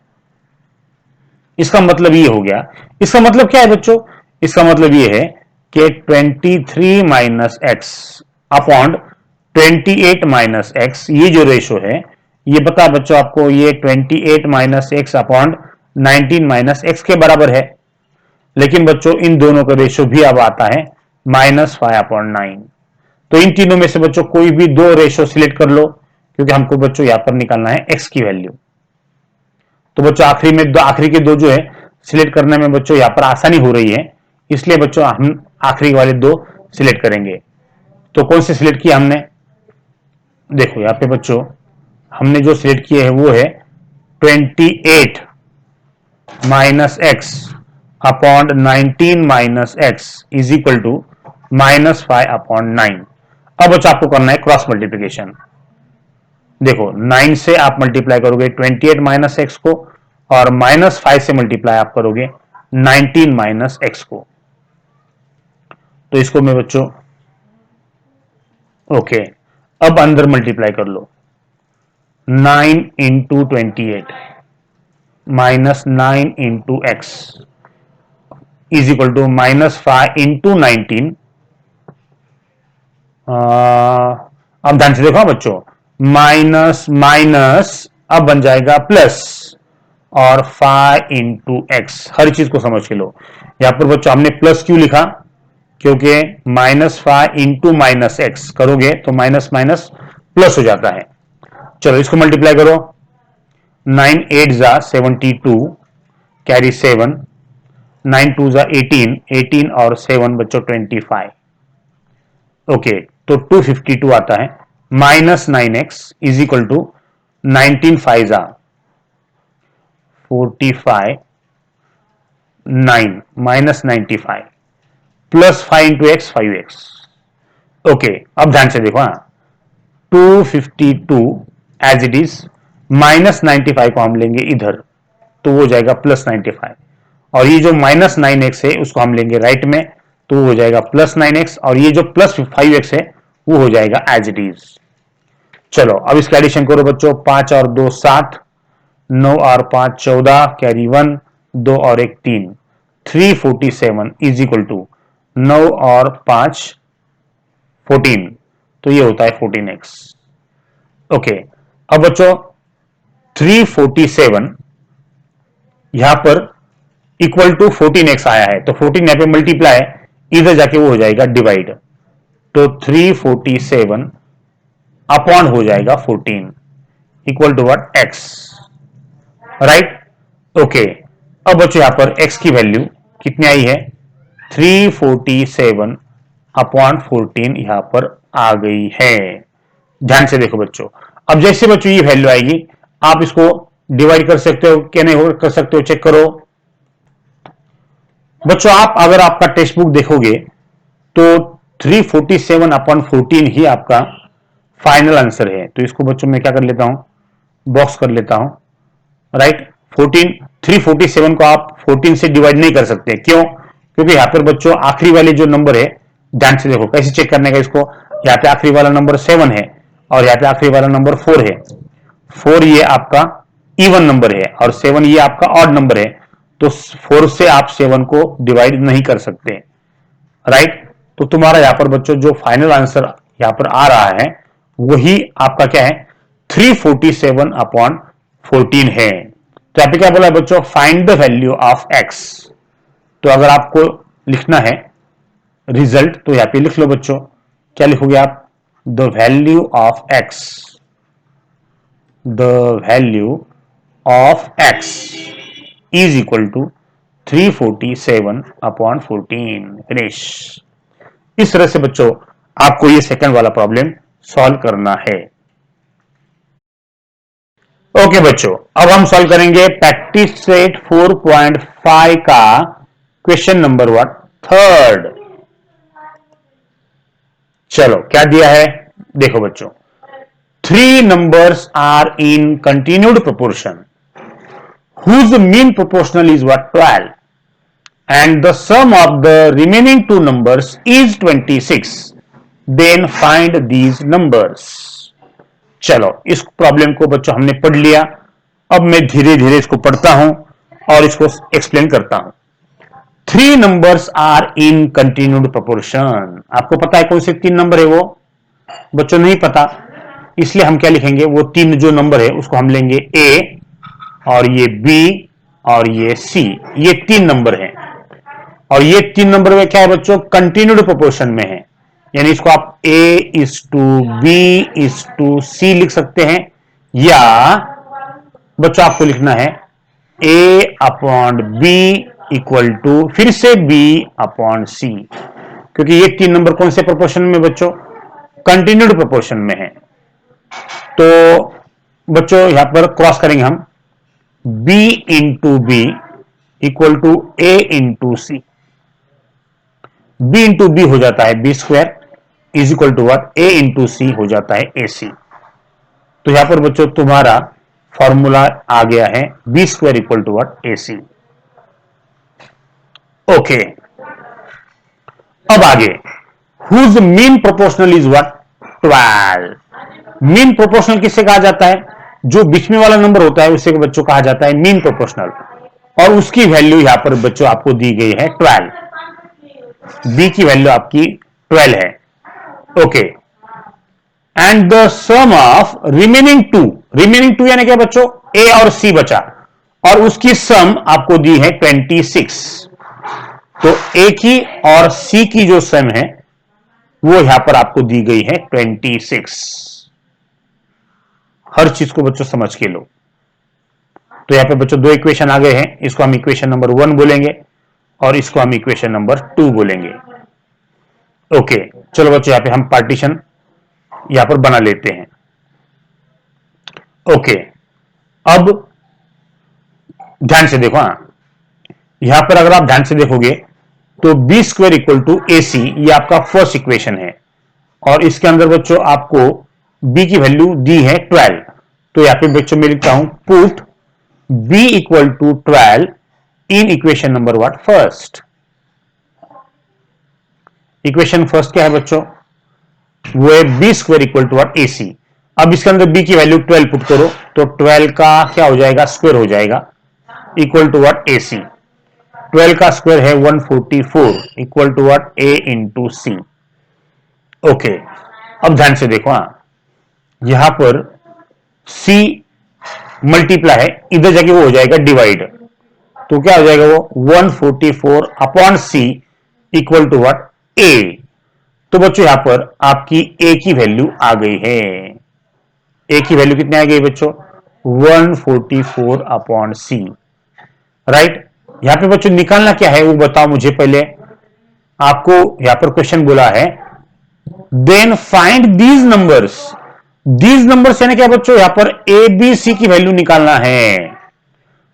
इसका मतलब ये हो गया, इसका मतलब क्या है बच्चों, इसका मतलब ये है कि 23 minus x upon 28 minus x, ये जो रेशो है ये बता बच्चों आपको ये 28 minus x upon 19 minus x के बराबर है। लेकिन बच्चों इन दोनों का रेशो भी अब आता है -5/9। तो इन तीनों में से बच्चों कोई भी दो रेशो सिलेक्ट कर लो, क्योंकि हमको बच्चों यहां पर निकालना है एक्स की वैल्यू। तो बच्चों आखिरी में दो, आखिरी के दो जो है सिलेक्ट करने में बच्चों यहां पर आसानी हो रही है, इसलिए बच्चों हम आखिरी वाले दो सिलेक्ट करेंगे। तो कौन से सिलेक्ट किया हमने, देखो यहां पे बच्चों हमने जो सिलेक्ट किए है वो है 28 minus x upon 19 minus x is equal to -5/9। अब बच्चों आपको करना है क्रॉस मल्टीप्लीकेशन। देखो 9 से आप मल्टीप्लाई करोगे 28 माइनस एक्स को और -5 से मल्टीप्लाई आप करोगे 19 माइनस एक्स को। तो इसको मैं बच्चों ओके, अब अंदर मल्टीप्लाई कर लो, 9 into 28 minus 9 into x is equal to -5 into 19। अब ध्यान से देखो बच्चों, माइनस माइनस अब बन जाएगा प्लस और 5 इंटू एक्स, हर चीज को समझ के लो। यहां पर बच्चों हमने प्लस क्यों लिखा, क्योंकि -5 इंटू माइनस एक्स करोगे तो माइनस माइनस प्लस हो जाता है। चलो इसको मल्टीप्लाई करो, 9 8 जा 72 कैरी 7, 9 2 जा 18, 18 और 7 बच्चों 25। ओके तो 252 आता है, -9x इज इक्वल टू 19 5 जा 45 9 -95 plus 5 into x 5x। Okay अब ध्यान से देखो, हाँ 252 एज इट इज, -95 को हम लेंगे इधर तो वो हो जाएगा +95, और ये जो -9x है उसको हम लेंगे राइट में तो वो हो जाएगा +9x, और ये जो +5x है वो हो जाएगा एज इट इज। चलो अब इसका एडिशन करो बच्चों, 5 और 2 7, 9 और 5 14 कैरी 1, 2 और 1 3, 347 इज इक्वल टू 9 और 5 14, तो ये होता है 14x। ओके, अब बच्चों 347 यहां पर इक्वल टू 14x आया है, तो 14 यहां पे मल्टीप्लाई है, इधर जाके वो हो जाएगा डिवाइड, तो 347 अपॉन हो जाएगा 14 equal to what, x, right. Okay, अब बच्चों यहां पर x की वैल्यू कितनी आई है, 347 अपॉन 14 यहां पर आ गई है। ध्यान से देखो बच्चों, अब जैसे बच्चों ये वैल्यू आएगी, आप इसको डिवाइड कर सकते हो क्या, नहीं कर सकते हो, चेक करो बच्चों। आप अगर आपका टेक्स्ट बुक देखोगे तो 347 अपॉन 14 ही आपका फाइनल आंसर है। तो इसको बच्चों मैं क्या कर लेता हूं, बॉक्स कर लेता हूं, राइट। 14 347 को आप 14 से डिवाइड नहीं कर सकते, क्यों, क्योंकि यहां पर बच्चों आखिरी वाले जो नंबर है, ध्यान से देखो कैसे चेक करने का इसको, यहां पे आखिरी वाला नंबर 7 है और यहां पे आखिरी वाला नंबर 4 है। 4 ये आपका इवन नंबर है और 7 ये आपका ऑड नंबर है, तो 4 से आप 7 को डिवाइड नहीं कर सकते, राइट। तो तुम्हारा यहां पर बच्चों जो फाइनल आंसर यहां पर आ रहा है वही आपका क्या है, 347 अपॉन 14 है। तो यहां पे क्या बोला बच्चों, find the value of x। तो अगर आपको लिखना है रिजल्ट तो यहां पे लिख लो बच्चों, क्या लिखोगे आप, the value of x, the value of x is equal to 347 upon 14, finish. इस तरह से बच्चों आपको ये सेकंड वाला प्रॉब्लम सॉल्व करना है। ओके बच्चों, अब हम सॉल्व करेंगे प्रैक्टिस सेट 4.5 का क्वेश्चन नंबर 1 थर्ड। चलो क्या दिया है, देखो बच्चों, 3 numbers are in continued proportion whose mean proportional is what, 12, and the sum of the remaining 2 numbers is 26, then find these numbers। चलो इस प्रॉब्लम को बच्चों हमने पढ़ लिया, अब मैं धीरे धीरे इसको पढ़ता हूं और इसको एक्सप्लेन करता हूं। 3 numbers are in continued proportion, आपको पता है कौन से 3 नंबर है वो बच्चों, नहीं पता, इसलिए हम क्या लिखेंगे, वो 3 जो नंबर है उसको हम लेंगे ए और ये बी और ये सी, ये 3 नंबर हैं और ये 3 नंबर में क्या है बच्चों, कंटिन्यूड प्रोपोर्शन में है, यानी इसको आप A is to B is to C लिख सकते हैं, या बच्चों आपको लिखना है A upon B equal to फिर से बी अपॉन सी, क्योंकि ये 3 नंबर कौन से प्रोपोर्शन में बच्चों, कंटिन्यूड प्रोपोर्शन में है। तो बच्चों यहां पर क्रॉस करेंगे हम, b into B equal to A into C, B into B हो जाता है B square is equal to what, A into C हो जाता है ए सी। तो यहां पर बच्चों तुम्हारा फॉर्मूला आ गया है B square equal to what, A C. Okay, अब आगे, whose mean proportional is what, 12। Mean proportional किससे कहा जाता है, जो बीच में वाला नंबर होता है उसे बच्चों कहा जाता है मीन प्रोपोर्शनल, और उसकी वैल्यू यहां पर बच्चों आपको दी गई है 12, बी की वैल्यू आपकी 12 है। Okay, and the sum of remaining two यानी क्या बच्चों, ए और सी बचा और उसकी सम आपको दी है 26। तो ए की और सी की जो सम है वो यहां पर आपको दी गई है 26। हर चीज को बच्चों समझ के लो। तो यहां पे बच्चों 2 इक्वेशन आ गए हैं, इसको हम इक्वेशन नंबर 1 बोलेंगे और इसको हम इक्वेशन नंबर 2 बोलेंगे। ओके, चलो बच्चों यहां पे हम पार्टीशन यहां पर बना लेते हैं। ओके, अब ध्यान से देखो, यहां पर अगर आप ध्यान से देखोगे तो B square equal to A सी, ये आपका फर्स्ट इक्वेशन है और इसके अंदर बच्चों आपको बी की वैल्यू दी है 12। तो यहां पे बच्चों मैं लिखता हूं put B equal to 12 in equation number what, first. Equation first क्या है बच्चों, वो है B square equal to what, A C. अब इसके अंदर बी की वैल्यू 12 पुट करो तो 12 का क्या हो जाएगा, स्क्वायर हो जाएगा, equal to what, A C. 12 का स्क्वायर है 144 equal to what, A into C. Okay, अब ध्यान से देखो, यहां पर सी मल्टीप्लाई है, इधर जाके वो हो जाएगा डिवाइड, तो क्या हो जाएगा वो 144 upon C equal to what, A. तो बच्चों यहां पर आपकी ए की वैल्यू आ गई है। ए की वैल्यू कितनी आ गई बच्चों, 144 अपॉन सी, राइट। यहां पे बच्चों निकालना क्या है वो बताओ मुझे पहले। आपको यहां पर क्वेश्चन बोला है then find these numbers. These numbers यानी क्या बच्चों, यहां पर ए बी सी की वैल्यू निकालना है।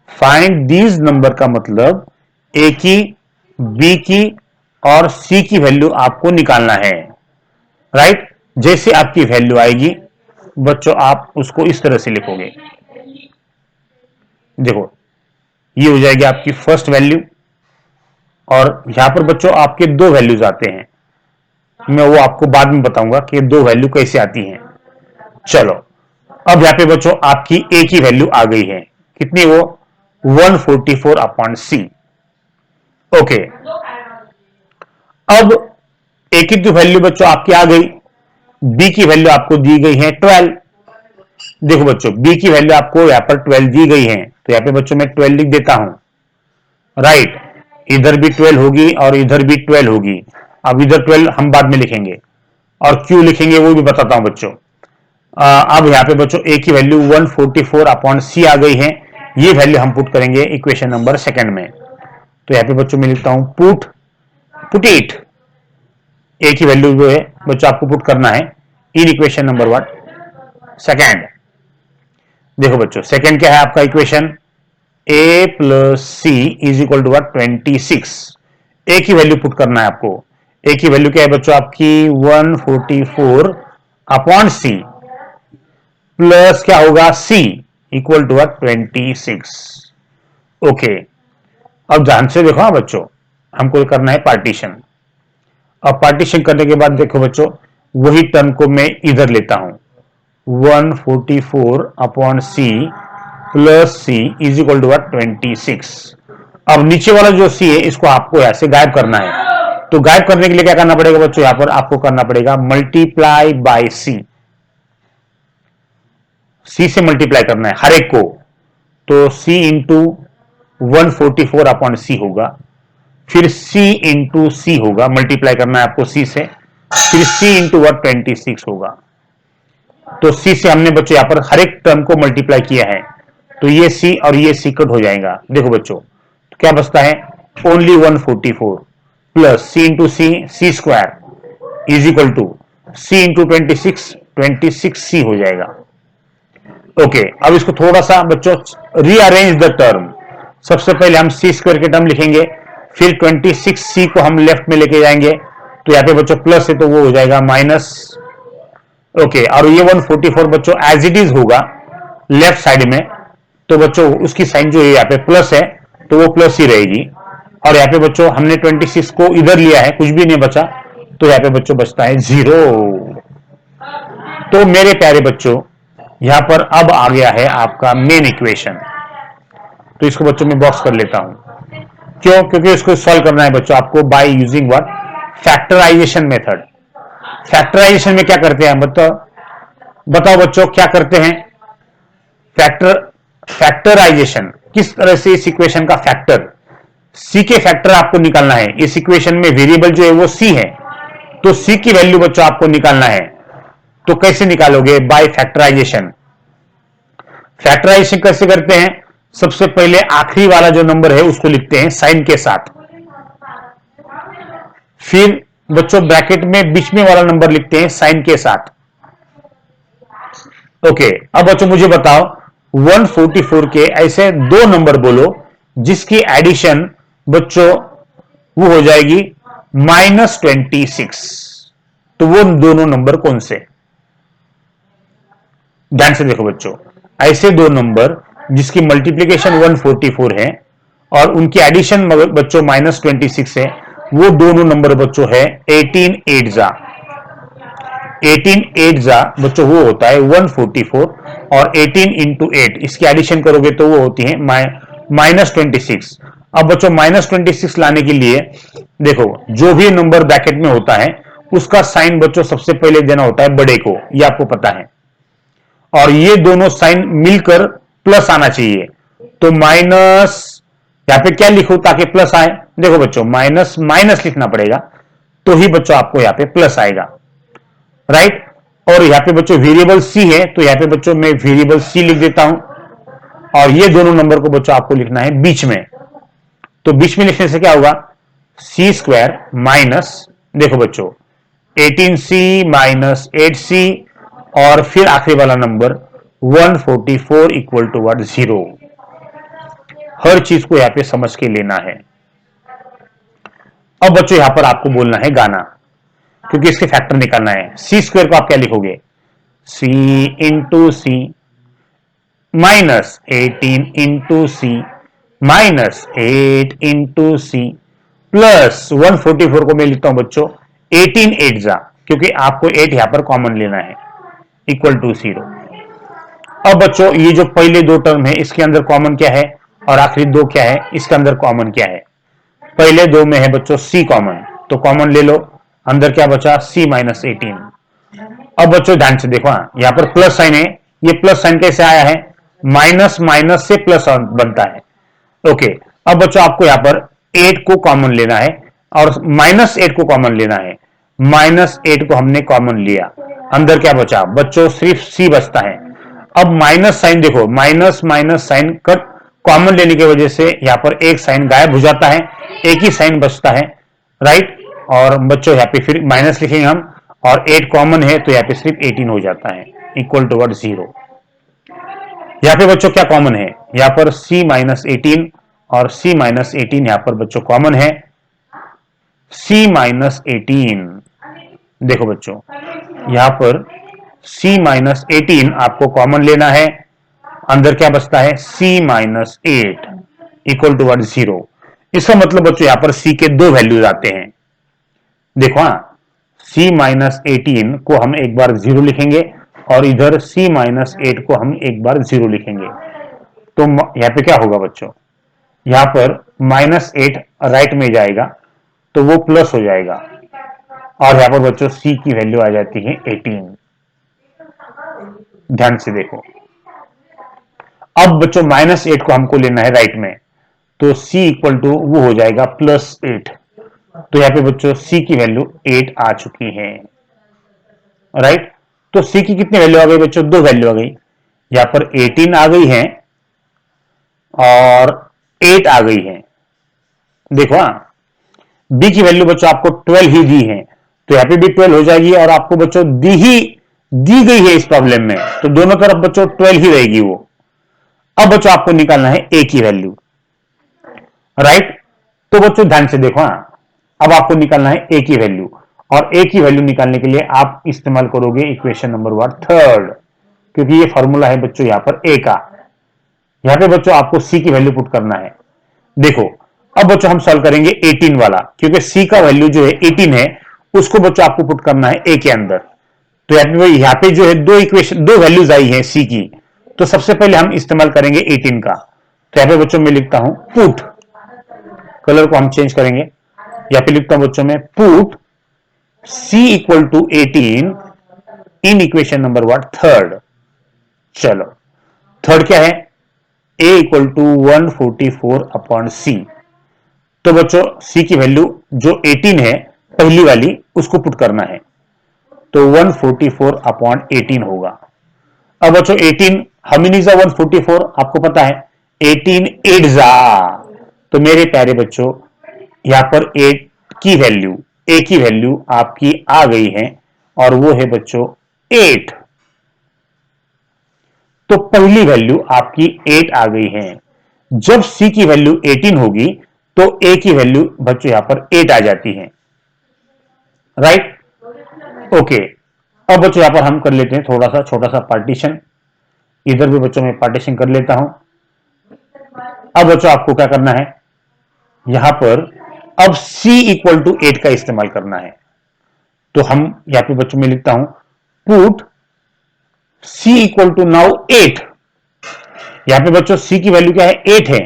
फाइंड दीज नंबर का मतलब ए की, बी की और सी की वैल्यू आपको निकालना है, राइट। जैसे आपकी वैल्यू आएगी बच्चों आप उसको इस तरह से लिखोगे, देखो ये हो जाएगी आपकी फर्स्ट वैल्यू, और यहां पर बच्चों आपके दो वैल्यूज आते हैं, मैं वो आपको बाद में बताऊंगा कि दो वैल्यू कैसे आती हैं। चलो अब यहां पे बच्चों आपकी ए की वैल्यू आ गई है, कितनी वो 144 अपॉन सी। ओके, अब ए की तो वैल्यू बच्चों आपकी आ गई, बी की वैल्यू आपको दी गई है 12। देखो बच्चों बी की वैल्यू आपको यहां पर 12 दी गई है, तो यहां पे बच्चों मैं 12 लिख देता हूं, राइट। इधर भी 12 होगी और इधर भी 12 होगी। अब इधर 12 हम बाद में लिखेंगे और क्यों लिखेंगे वो भी बताता हूं बच्चों। अब यहां पे बच्चों ए की वैल्यू 144 अपॉन सी आ गई है, ये वैल्यू हम पुट करेंगे इक्वेशन नंबर सेकंड में। तो यहां पे बच्चों मैं लिखता हूं पुट इट, ए की वैल्यू जो है बच्चों आपको पुट करना है in equation number what, second. देखो बच्चों सेकंड क्या है आपका equation, A plus C is equal to what 26। A की वैल्यू पुट करना है आपको। ए की वैल्यू क्या है बच्चों आपकी 144 अपॉन सी प्लस क्या होगा सी इक्वल टू व्हाट 26। ओके, अब ध्यान से देखो बच्चों, हमको करना है पार्टीशन। अब पार्टीशन करने के बाद देखो बच्चों वही टर्म को मैं इधर लेता हूं, 144 upon C plus C is equal to 26। अब नीचे वाला जो सी है इसको आपको ऐसे गायब करना है, तो गायब करने के लिए क्या करना पड़ेगा बच्चों, यहां पर आपको करना पड़ेगा मल्टीप्लाई बाय सी। सी से मल्टीप्लाई करना है हर एक को, तो सी इंटू 144 अपॉन सी होगा, फिर सी इंटू सी होगा, मल्टीप्लाई करना है आपको सी से, फिर सी इंटू 26 होगा। तो सी से हमने बच्चों यहां पर हर एक टर्म को मल्टीप्लाई किया है, तो ये सी और ये सी कट हो जाएगा। देखो बच्चों तो क्या बचता है, only 144 plus C into C square is equal to C into 26 C हो जाएगा। ओके, अब इसको थोड़ा सा बच्चों रीअरेंज द टर्म। सबसे पहले हम सी स्क्वायर के टर्म लिखेंगे, फिर 26 सी को हम लेफ्ट में लेके जाएंगे, तो यहां पे बच्चों प्लस है तो वो हो जाएगा माइनस। ओके, और ये 144 बच्चों एज इट इज होगा लेफ्ट साइड में, तो बच्चों उसकी साइन जो है यहाँ पे प्लस है तो वो प्लस ही रहेगी। और यहाँ पे बच्चों हमने 26 को इधर लिया है, कुछ भी नहीं बचा, तो यहाँ पे बच्चों बचता है 0। तो मेरे प्यारे बच्चों यहां पर अब आ गया है आपका मेन इक्वेशन, तो इसको बच्चों में बॉक्स कर लेता हूं। क्यों, क्योंकि इसको सॉल्व करना है बच्चों आपको by using what, factorization method. Factorization में क्या करते हैं बताओ बच्चों क्या करते हैं, फैक्टराइजेशन किस तरह से इस इक्वेशन का फैक्टर, सी के फैक्टर आपको निकालना है। इस इक्वेशन में वेरिएबल जो है वो सी है, तो सी की वैल्यू बच्चों आपको निकालना है, तो कैसे निकालोगे, बाय फैक्टराइजेशन। फैक्टराइजेशन कैसे करते हैं, सबसे पहले आखिरी वाला जो नंबर है उसको लिखते हैं साइन के साथ, फिर बच्चों ब्रैकेट में बीच में वाला नंबर लिखते हैं साइन के साथ। ओके, अब बच्चों मुझे बताओ 144 के ऐसे दो नंबर बोलो जिसकी एडिशन बच्चों वो हो जाएगी -26, तो वो दोनों नंबर कौन से, ध्यान से देखो बच्चों, ऐसे दो नंबर जिसकी मल्टीप्लीकेशन 144 है और उनकी एडिशन बच्चों -26 है, वो दोनों नंबर बच्चों है 18 8 जा। 18 8 जा बच्चों वो होता है 144, और 18 इंटू 8 इसकी एडिशन करोगे तो वो होती है -26। अब बच्चों -26 लाने के लिए देखो जो भी नंबर ब्रैकेट में होता है उसका साइन बच्चों सबसे पहले देना होता है बड़े को, ये आपको पता है। और ये दोनों साइन मिलकर प्लस आना चाहिए। तो माइनस, यहां पे क्या लिखूं ताकि प्लस आए? देखो बच्चों, माइनस माइनस लिखना पड़ेगा, तो ही बच्चों आपको यहां पे प्लस आएगा, राइट। और यहां पे बच्चों वेरिएबल सी है, तो यहां पे बच्चों मैं वेरिएबल सी लिख देता हूं, और ये दोनों नंबर को बच्चों आपको लिखना है बीच में। तो बीच में लिखने से क्या होगा? सी स्क्वायर माइनस, देखो बच्चों 18c माइनस 8c, और फिर आखिरी वाला नंबर 144 इक्वल टू व्हाट? 0। हर चीज को यहां पे समझ के लेना है। अब बच्चों यहां पर आपको बोलना है गाना, क्योंकि इसके फैक्टर निकालना है। सी स्क्वायर को आप क्या लिखोगे? सी इंटू सी माइनस 18 इंटू सी माइनस 8 इंटू सी प्लस 144 को मैं लिखता हूं बच्चों 18 8 जा, क्योंकि आपको 8 यहां पर कॉमन लेना है, इक्वल टू 0। अब बच्चों ये जो पहले दो टर्म है इसके अंदर कॉमन क्या है, और आखिरी दो क्या है, इसके अंदर कॉमन क्या है? पहले दो में है बच्चों सी कॉमन, तो कॉमन ले लो, अंदर क्या बचा? सी माइनस 18। अब बच्चों ध्यान से देखो, यहां पर प्लस साइन है, ये प्लस साइन कैसे आया है? माइनस माइनस से प्लस बनता है। ओके, अब बच्चों आपको यहां पर 8 को कॉमन लेना है, और माइनस 8 को कॉमन लेना है। माइनस 8 को हमने कॉमन लिया, अंदर क्या बचा बच्चों? सिर्फ सी बचता है। अब माइनस साइन देखो, minus minus sign cut common लेने की वजह से यहां पर एक साइन गायब हो जाता है, एक ही साइन बचता है, राइट। और बच्चों यहां पे फिर माइनस लिखेंगे हम, और 8 कॉमन है तो यहां पे सिर्फ 18 हो जाता है, इक्वल टू व्हाट? 0। यहां पे बच्चों क्या कॉमन है? यहां पर c माइनस 18, और c माइनस 18 यहां पर बच्चों कॉमन है। c माइनस 18, देखो बच्चों यहां पर c माइनस 18 आपको कॉमन लेना है, अंदर क्या बचता है? c minus 8 equal to what? 0। इसका मतलब बच्चों यहां पर c के दो वैल्यूज आते हैं। देखो c माइनस 18 को हम एक बार 0 लिखेंगे, और इधर c माइनस 8 को हम एक बार 0 लिखेंगे। तो यहां पे क्या होगा बच्चों? यहां पर माइनस 8 राइट में जाएगा, तो वो प्लस हो जाएगा, और यहां पर बच्चों c की वैल्यू आ जाती है 18। ध्यान से देखो, अब बच्चों माइनस 8 को हमको लेना है राइट में, तो c इक्वल टू वो हो जाएगा प्लस 8। तो यहां पे बच्चों c की वैल्यू 8 आ चुकी है, राइट। तो c की कितनी वैल्यू आ गई बच्चों? दो वैल्यू आ गई, यहां पर 18 आ गई है और 8 आ गई है। देखो b की वैल्यू बच्चों आपको 12 ही दी है, तो यहां पे भी 12 हो जाएगी, और आपको बच्चों दी गई है इस प्रॉब्लम में, तो दोनों तरफ बच्चों 12 ही रहेगी वो। अब बच्चों आपको निकालना है a की वैल्यू, राइट। तो बच्चों ध्यान से देखो, अब आपको निकालना है a की वैल्यू, और a की वैल्यू निकालने के लिए आप इस्तेमाल करोगे इक्वेशन नंबर 3, क्योंकि ये फॉर्मूला है बच्चों यहां पर a का। यहां पे बच्चों आपको c की वैल्यू पुट करना है। देखो अब बच्चों हम सॉल्व करेंगे 18 वाला, क्योंकि c का वैल्यू जो है 18 है, उसको बच्चों आपको पुट करना है a के अंदर। तो यहां पे जो है दो इक्वेशन, दो वैल्यूज आई है c की, तो सबसे पहले हम इस्तेमाल करेंगे 18 का। तो यहां पे बच्चों मैं लिखता हूं पुट, कलर को हम चेंज करेंगे, यहां पे लिखता हूं बच्चों में put c equal to 18 in equation number 3। चलो थर्ड क्या है? a equal to 144 upon c। तो बच्चों c की वैल्यू जो 18 है पहली वाली, उसको पुट करना है, तो 144 अपॉन 18 होगा। अब बच्चों 18 हमीनीजा 144 आपको पता है, 18 8 जा, तो मेरे प्यारे बच्चों यहां पर 8 की वैल्यू, a की वैल्यू आपकी आ गई है, और वो है बच्चों 8। तो पहली वैल्यू आपकी 8 आ गई है। जब c की वैल्यू 18 होगी तो a की वैल्यू बच्चों यहां पर 8 आ जाती है, राइट। ओके, अब बच्चों यहां पर हम कर लेते हैं थोड़ा सा छोटा सा पार्टीशन, इधर भी बच्चों में पार्टीशन कर लेता हूं। अब बच्चों आपको क्या करना है, यहां पर अब c इक्वल टू 8 का इस्तेमाल करना है। तो हम यहां पे बच्चों में लिखता हूं put c equal to now 8। यहां पे बच्चों c की वैल्यू क्या है? 8 है।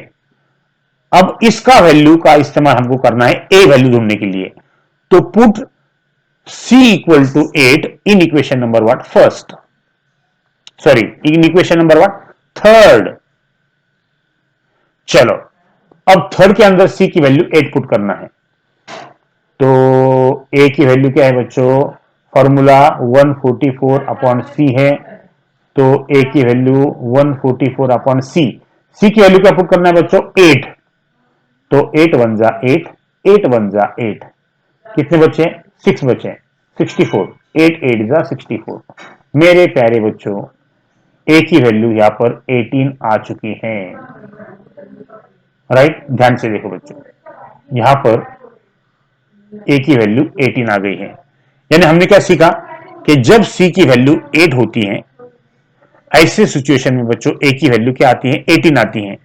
अब इसका वैल्यू का इस्तेमाल हमको करना है a वैल्यू ढूंढने के लिए, तो put c equal to 8 in equation number 1। Sorry, equation number 1 third. चलो अब थर्ड के अंदर सी की वैल्यू 8 पुट करना है। तो ए की वैल्यू क्या है बच्चों, फॉर्मूला 144 अपॉन सी है। तो ए की वैल्यू 144 अपॉन सी, सी की वैल्यू क्या पुट करना है बच्चों, 8। तो 8 1 जा 8, 8 1 जा 8, कितने बचे, 6 बचे, 64, 8 8 जा 64। मेरे प्यारे बच्चों ए की वैल्यू यहां पर 18 आ चुकी है। राइट, ध्यान से देखो बच्चों, यहां पर ए की वैल्यू 18 आ गई है। यानी हमने क्या सीखा कि जब सी की वैल्यू 8 होती है, ऐसे सिचुएशन में बच्चों ए की वैल्यू क्या आती है, 18 आती है।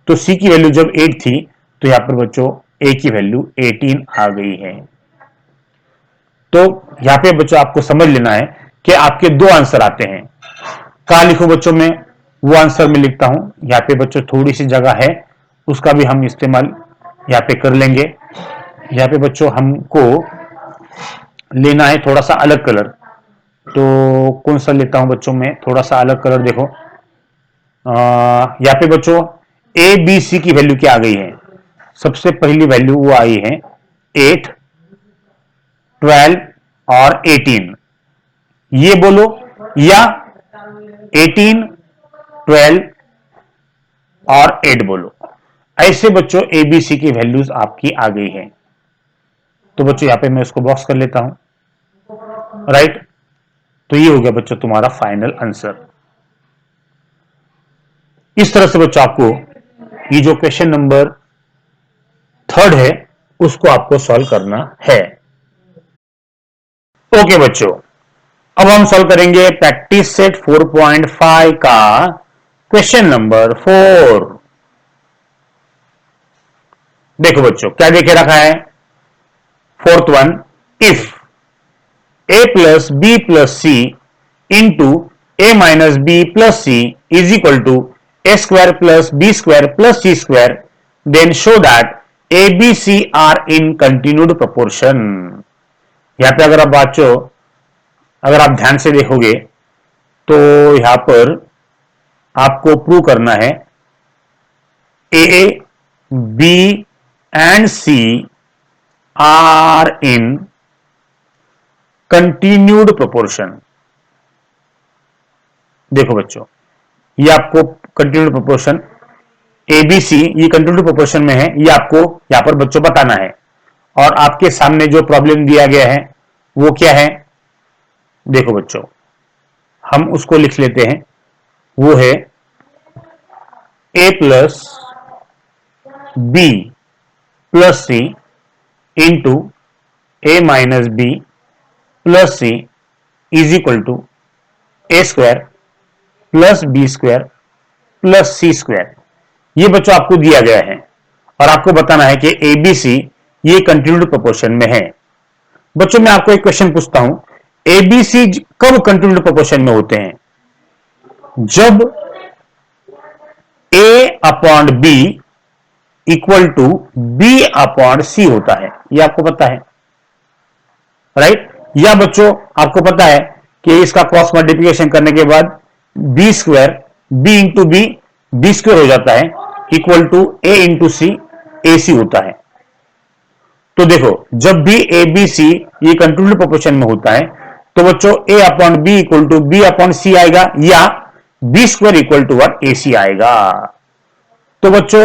तो सी की वैल्यू जब 8 थी तो यहां पर बच्चों ए की वैल्यू 18 आ गई है। तो यहां पे बच्चों आपको समझ लेना है कि आपके दो आंसर आते हैं। कहां लिखो बच्चों, में वो आंसर में लिखता हूं। यहां पे बच्चों थोड़ी सी जगह है, उसका भी हम इस्तेमाल यहां पे कर लेंगे। यहां पे बच्चों हमको लेना है थोड़ा सा अलग कलर। तो कौन सा लेता हूं बच्चों, में थोड़ा सा अलग कलर देखो। यहां पे बच्चों ए बी सी की वैल्यू क्या आ गई है, सबसे पहली वैल्यू वो आई है 8, 12 और 18, ये बोलो, या 18, 12 और 8 बोलो। ऐसे बच्चों एबीसी की वैल्यूज आपकी आ गई है। तो बच्चों यहां पे मैं इसको बॉक्स कर लेता हूं। राइट, तो ये हो गया बच्चों तुम्हारा फाइनल आंसर। इस तरह से बच्चों आपको ये जो क्वेश्चन नंबर थर्ड है उसको आपको सॉल्व करना है। ओके बच्चों, अब हम सॉल्व करेंगे प्रैक्टिस सेट 4.5 का क्वेश्चन नंबर 4। देखो बच्चों क्या देखे रखा है, fourth one, if A plus B plus C into A minus B plus C is equal to A square plus B square plus C square, then show that A B C are in continued proportion. यहां पे अगर आप बच्चों अगर आप ध्यान से देखोगे तो यहां पर आपको प्रूव करना है A B and C are in continued proportion. देखो बच्चों ये आपको कंटिन्यूड प्रोपोर्शन एबीसी ये कंटिन्यूड प्रोपोर्शन में है, ये आपको यहां पर बच्चों बताना है। और आपके सामने जो प्रॉब्लम दिया गया है वो क्या है, देखो बच्चों हम उसको लिख लेते हैं। वो है A plus B plus C into A minus B plus C is equal to A square plus B square plus C square. ये बच्चों आपको दिया गया है और आपको बताना है कि एबीसी ये कंटिन्यूड प्रोपोर्शन में है। बच्चों मैं आपको एक क्वेश्चन पूछता हूं, एबीसी कब कंटिन्यूड प्रोपोर्शन में होते हैं, जब A upon B equal to B upon C होता है, ये आपको पता है। राइट, या बच्चों आपको पता है कि इसका क्रॉस मल्टीप्लिकेशन करने के बाद B square B into B B square हो जाता है equal to A into C A C होता है। तो देखो जब भी ए बी सी ये कंटिन्यूड प्रोपोर्शन में होता है तो बच्चों A upon B equal to B upon C आएगा, या B square equal to one A C आएगा। तो बच्चों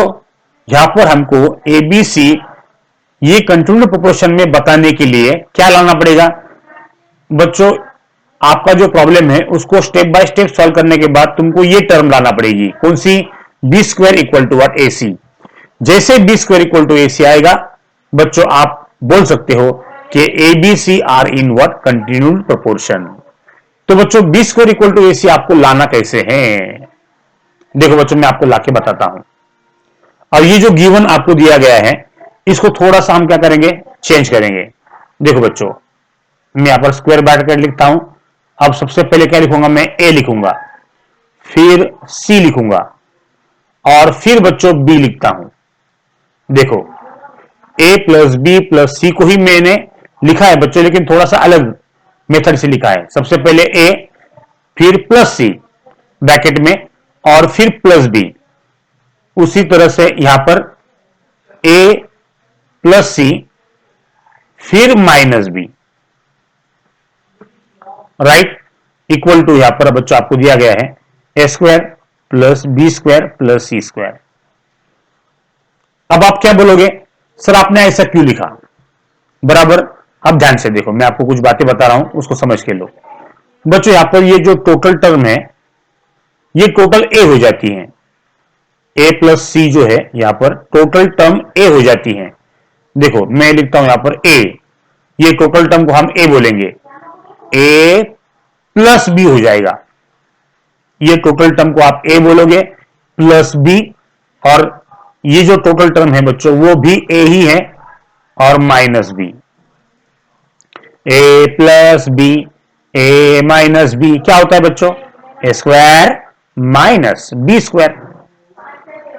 यहां पर हमको ए बी सी ये कंटिन्यूड प्रोपोर्शन में बताने के लिए क्या लाना पड़ेगा बच्चों, आपका जो प्रॉब्लम है उसको स्टेप बाय स्टेप सॉल्व करने के बाद तुमको ये टर्म लाना पड़ेगी, कौन सी, B square equal to what, A C. जैसे B square equal to A C आएगा बच्चों आप बोल सकते हो कि A B C are in what, continued proportion. तो बच्चों B square equal to A C आपको लाना कैसे है, देखो बच्चों मैं आपको लाके बताता हूं। और ये जो गिवन आपको दिया गया है इसको थोड़ा सा हम क्या करेंगे, चेंज करेंगे। देखो बच्चों मैं यहां पर स्क्वायर ब्रैकेट लिखता हूं। अब सबसे पहले क्या लिखूंगा, मैं ए लिखूंगा, फिर सी लिखूंगा और फिर बच्चों बी लिखता हूं। देखो ए प्लस बी प्लस सी को ही मैंने लिखा है बच्चों, लेकिन थोड़ा सा अलग मेथड से लिखा है। सबसे पहले ए फिर प्लस सी ब्रैकेट में और फिर प्लस बी, उसी तरह से यहां पर ए प्लस सी फिर minus B, right, equal to यहां पर बच्चों आपको दिया गया है A square plus B square plus C square. अब आप क्या बोलोगे, सर आपने ऐसा क्यों लिखा, बराबर। अब ध्यान से देखो, मैं आपको कुछ बातें बता रहा हूं, उसको समझ के लो। बच्चों यहां पर ये जो टोटल टर्म है ये टोटल ए हो जाती है, ए प्लस सी जो है यहां पर टोटल टर्म ए हो जाती है। देखो मैं लिखता हूं यहां पर ए, ये टोटल टर्म को हम ए बोलेंगे, ए प्लस बी हो जाएगा, ये टोटल टर्म को आप ए बोलोगे प्लस बी, और ये जो टोटल टर्म है बच्चों वो भी ए ही है और माइनस बी, ए प्लस बी ए माइनस बी क्या होता है बच्चों, ए स्क्वायर माइनस बी स्क्वायर।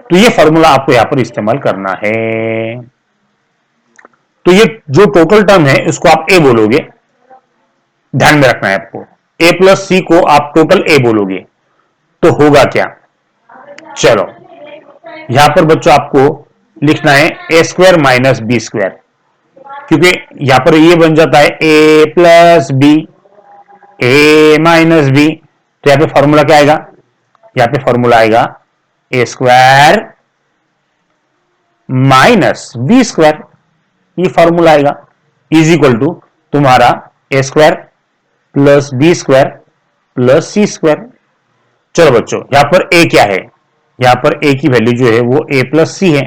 तो ये फॉर्मूला आपको यहां पर इस्तेमाल करना है। तो ये जो टोटल टर्म है इसको आप ए बोलोगे, ध्यान में रखना है आपको, ए प्लस सी को आप टोटल ए बोलोगे तो होगा क्या, चलो यहां पर बच्चों आपको लिखना है A square minus B square, क्योंकि यहां पर ये बन जाता है A plus B A minus B, तो यहां पे फॉर्मूला क्या आएगा, यहां पे फॉर्मूला आएगा A square minus B square, ये फॉर्मूला आएगा, इज इक्वल टू तुम्हारा A square plus B square plus C square. चलो बच्चों यहां पर ए क्या है, यहां पर ए की वैल्यू जो है वो ए प्लस सी है,